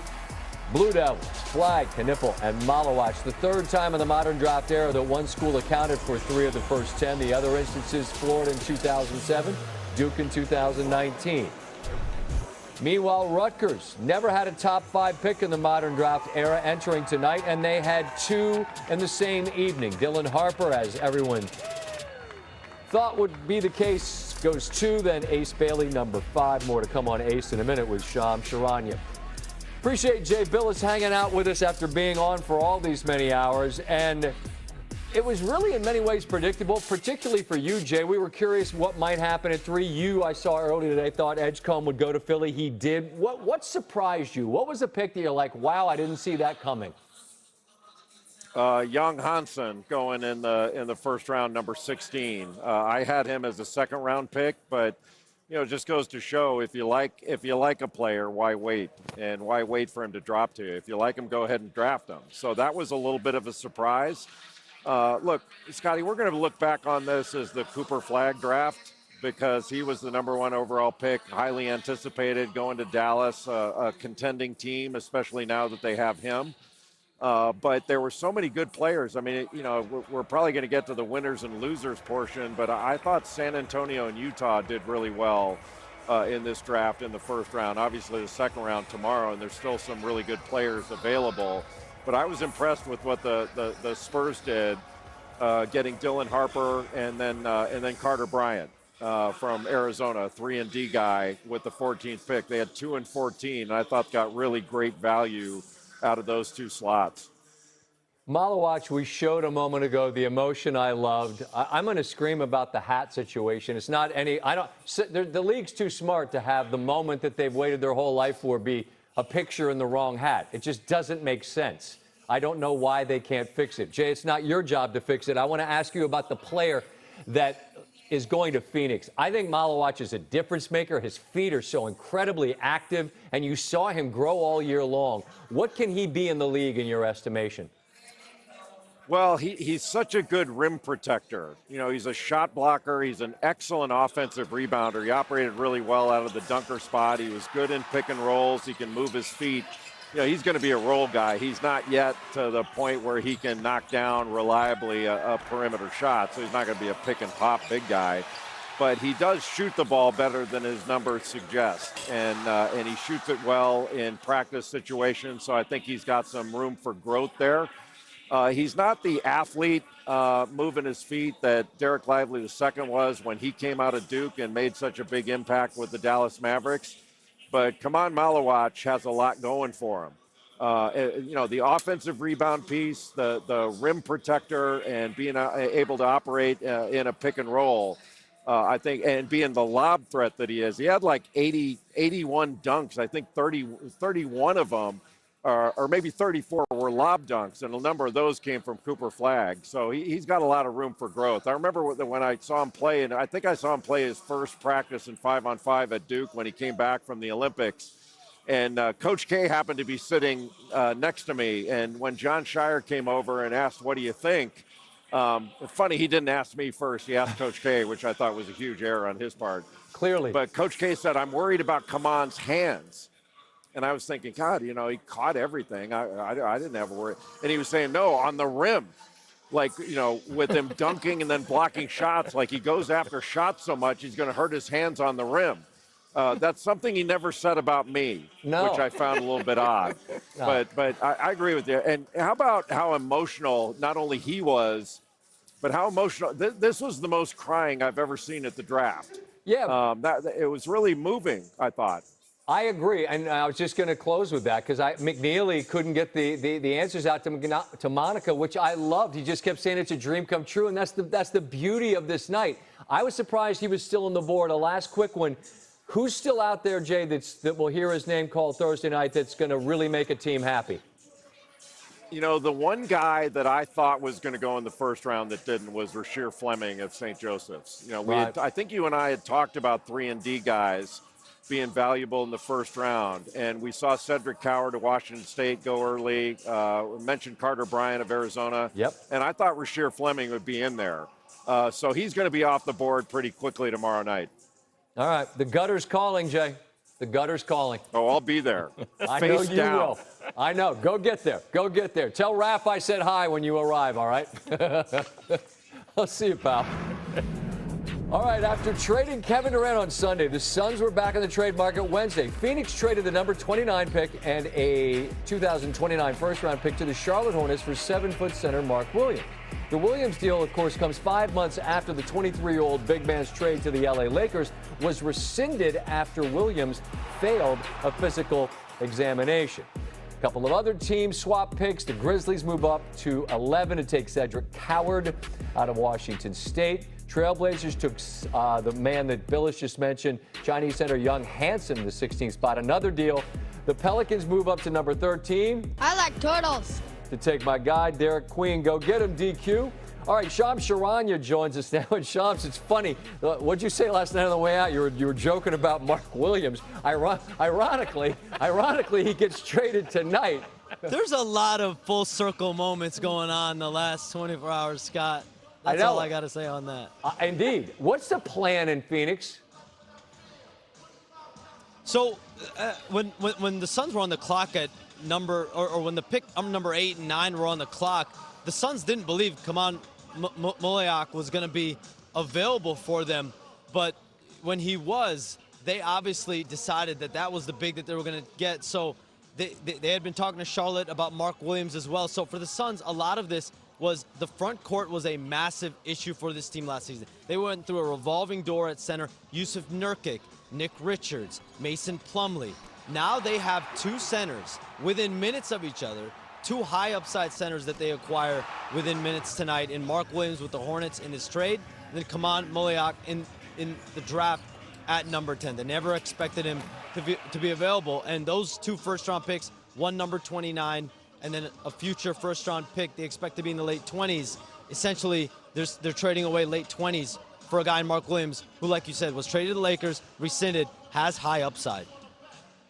Blue Devils, Flagg, Knipple, and Malawach. The third time in the modern draft era that one school accounted for 3 of the first 10. The other instances, Florida in 2007, Duke in 2019. Meanwhile, Rutgers never had a top 5 pick in the modern draft era entering tonight, and they had 2 in the same evening. Dylan Harper, as everyone thought would be the case, goes 2, then Ace Bailey, number 5. More to come on Ace in a minute with Shams Charania. Appreciate Jay Billis hanging out with us after being on for all these many hours, and it was really in many ways predictable, particularly for you, Jay. We were curious what might happen at 3. You, I saw earlier today, thought Edgecombe would go to Philly. He did. What surprised you? What was the pick that you're like, wow, I didn't see that coming? Young Hansen going in the first round, number 16. I had him as a second round pick, but it just goes to show if you like a player, why wait? And why wait for him to drop to you? If you like him, go ahead and draft him. So that was a little bit of a surprise. Look, Scotty, we're going to look back on this as the Cooper Flagg draft because he was the number 1 overall pick, highly anticipated, going to Dallas, a contending team, especially now that they have him. But there were so many good players. I mean, we're probably going to get to the winners and losers portion, but I thought San Antonio and Utah did really well in this draft in the first round. Obviously, the second round tomorrow, and there's still some really good players available. But I was impressed with what the Spurs did, getting Dylan Harper and then Carter Bryant from Arizona, 3-and-D guy with the 14th pick. They had 2 and 14, and I thought got really great value out of those 2 slots. Malawach, we showed a moment ago the emotion I loved. I'm going to scream about the hat situation. It's not any. The league's too smart to have the moment that they've waited their whole life for be a picture in the wrong hat. It just doesn't make sense. I don't know why they can't fix it. Jay, it's not your job to fix it. I want to ask you about the player that is going to Phoenix. I think Malawach is a difference maker. His feet are so incredibly active, and you saw him grow all year long. What can he be in the league in your estimation? Well, he's such a good rim protector. He's a shot blocker. He's an excellent offensive rebounder. He operated really well out of the dunker spot. He was good in pick and rolls. He can move his feet. He's going to be a roll guy. He's not yet to the point where he can knock down reliably a perimeter shot, so he's not going to be a pick and pop big guy. But he does shoot the ball better than his numbers suggest, and he shoots it well in practice situations, so I think he's got some room for growth there. He's not the athlete moving his feet that Derek Lively II was when he came out of Duke and made such a big impact with the Dallas Mavericks. But Kaman Malawach has a lot going for him. The offensive rebound piece, the rim protector, and being able to operate in a pick and roll, I think, and being the lob threat that he is. He had like 81 dunks. I think 31 of them, or maybe 34 were lob dunks, and a number of those came from Cooper Flagg. So he's got a lot of room for growth. I remember when I saw him play, and I think I saw him play his first practice in 5-on-5 at Duke when he came back from the Olympics. And Coach K happened to be sitting next to me, and when John Shire came over and asked, "What do you think?" Funny, he didn't ask me first. He asked Coach K, which I thought was a huge error on his part. Clearly. But Coach K said, "I'm worried about Kaman's hands." And I was thinking, God, he caught everything. I didn't have a worry. And he was saying, no, on the rim, with him dunking and then blocking shots, like he goes after shots so much, he's going to hurt his hands on the rim. That's something he never said about me, which I found a little bit odd. No. But I agree with you. And how about how emotional not only he was, but how emotional. This was the most crying I've ever seen at the draft. Yeah. It was really moving, I thought. I agree, and I was just going to close with that because McNeely couldn't get the answers out to Monica, which I loved. He just kept saying it's a dream come true, and that's the beauty of this night. I was surprised he was still on the board. A last quick one. Who's still out there, Jay, that will hear his name called Thursday night that's going to really make a team happy? The one guy that I thought was going to go in the first round that didn't was Rasheer Fleming of St. Joseph's. I think you and I had talked about 3-and-D guys being valuable in the first round. And we saw Cedric Coward of Washington State go early. We mentioned Carter Bryant of Arizona. Yep. And I thought Rasheer Fleming would be in there. So he's going to be off the board pretty quickly tomorrow night. All right. The gutter's calling, Jay. The gutter's calling. Oh, I'll be there. I know you will. I know. Go get there. Go get there. Tell Raph I said hi when you arrive, all right? I'll see you, pal. All right, after trading Kevin Durant on Sunday, the Suns were back on the trade market Wednesday. Phoenix traded the number 29 pick and a 2029 first-round pick to the Charlotte Hornets for 7-foot center Mark Williams. The Williams deal, of course, comes 5 months after the 23-year-old big man's trade to the LA Lakers was rescinded after Williams failed a physical examination. A couple of other teams swap picks. The Grizzlies move up to 11 to take Cedric Coward out of Washington State. Trailblazers took the man that Billis just mentioned, Chinese center Young Hansen, the 16th spot. Another deal. The Pelicans move up to number 13. I like turtles. to take my guy, Derek Queen. Go get him, DQ. All right, Shams Charania joins us now. And Shams, it's funny. What'd you say last night on the way out? You were joking about Mark Williams. Ironically, he gets traded tonight. There's a lot of full circle moments going on the last 24 hours, Scott. That's all I got to say on that. Indeed. What's the plan in Phoenix? So when the Suns were on the clock at when the pick number 8 and 9 were on the clock, the Suns didn't believe Moliak was going to be available for them. But when he was, they obviously decided that was the big that they were going to get. So they had been talking to Charlotte about Mark Williams as well. So for the Suns, a lot of this was the front court was a massive issue for this team last season. They went through a revolving door at center. Yusuf Nurkic, Nick Richards, Mason Plumlee. Now they have 2 centers within minutes of each other, 2 high upside centers that they acquire within minutes tonight, in Mark Williams with the Hornets in his trade, and then Kaman Moliak in the draft at number 10. They never expected him to be available, and those 2 first-round picks, one number 29, and then a future first-round pick they expect to be in the late 20s. Essentially, they're trading away late 20s for a guy in Mark Williams, who, like you said, was traded to the Lakers, rescinded, has high upside.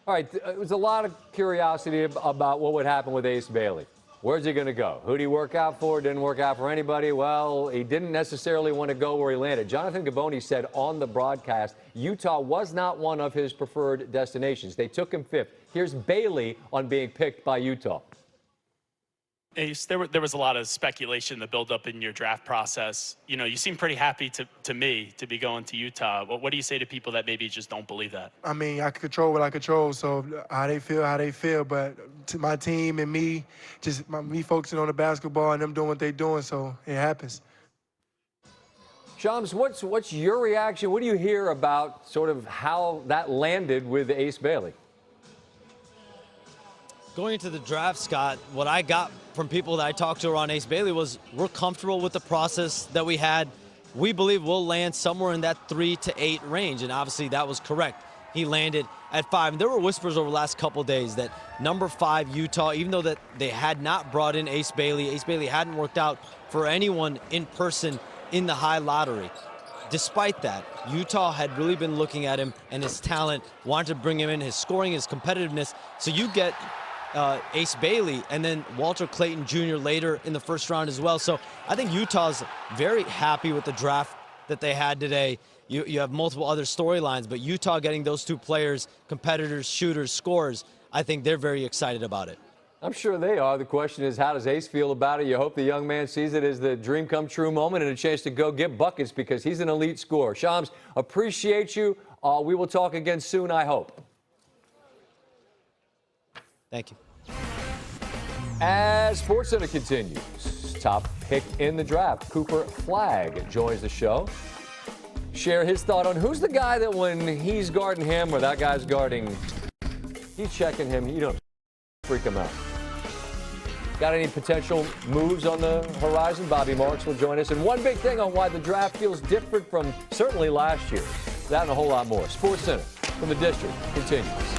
All right, there was a lot of curiosity about what would happen with Ace Bailey. Where's he going to go? Who'd he work out for? Didn't work out for anybody. Well, he didn't necessarily want to go where he landed. Jonathan Givony said on the broadcast, Utah was not one of his preferred destinations. They took him 5th. Here's Bailey on being picked by Utah. Ace, there was a lot of speculation, the buildup in your draft process. You know, you seem pretty happy to me to be going to Utah. What do you say to people that maybe just don't believe that? I mean, I control what I control, so how they feel. But to my team and me, me focusing on the basketball and them doing what they're doing, so it happens. Shams, what's your reaction? What do you hear about sort of how that landed with Ace Bailey? Going into the draft, Scott, what I got from people that I talked to around Ace Bailey was we're comfortable with the process that we had. We believe we'll land somewhere in that 3 to 8 range, and obviously that was correct. He landed at 5. And there were whispers over the last couple of days that number 5 Utah, even though that they had not brought in Ace Bailey hadn't worked out for anyone in person in the high lottery. Despite that, Utah had really been looking at him and his talent, wanted to bring him in, his scoring, his competitiveness. So you get Ace Bailey and then Walter Clayton Jr. later in the first round as well. So I think Utah's very happy with the draft that they had today. You have multiple other storylines, but Utah getting those 2 players, competitors, shooters, scorers, I think they're very excited about it. I'm sure they are. The question is, how does Ace feel about it? You hope the young man sees it as the dream come true moment and a chance to go get buckets because he's an elite scorer. Shams, appreciate you. We will talk again soon, I hope. Thank you. As SportsCenter continues, top pick in the draft, Cooper Flagg joins the show. Share his thought on who's the guy that when he's guarding him or that guy's guarding, he's checking him, you don't freak him out. Got any potential moves on the horizon? Bobby Marks will join us. And one big thing on why the draft feels different from certainly last year. That and a whole lot more. SportsCenter from the District continues.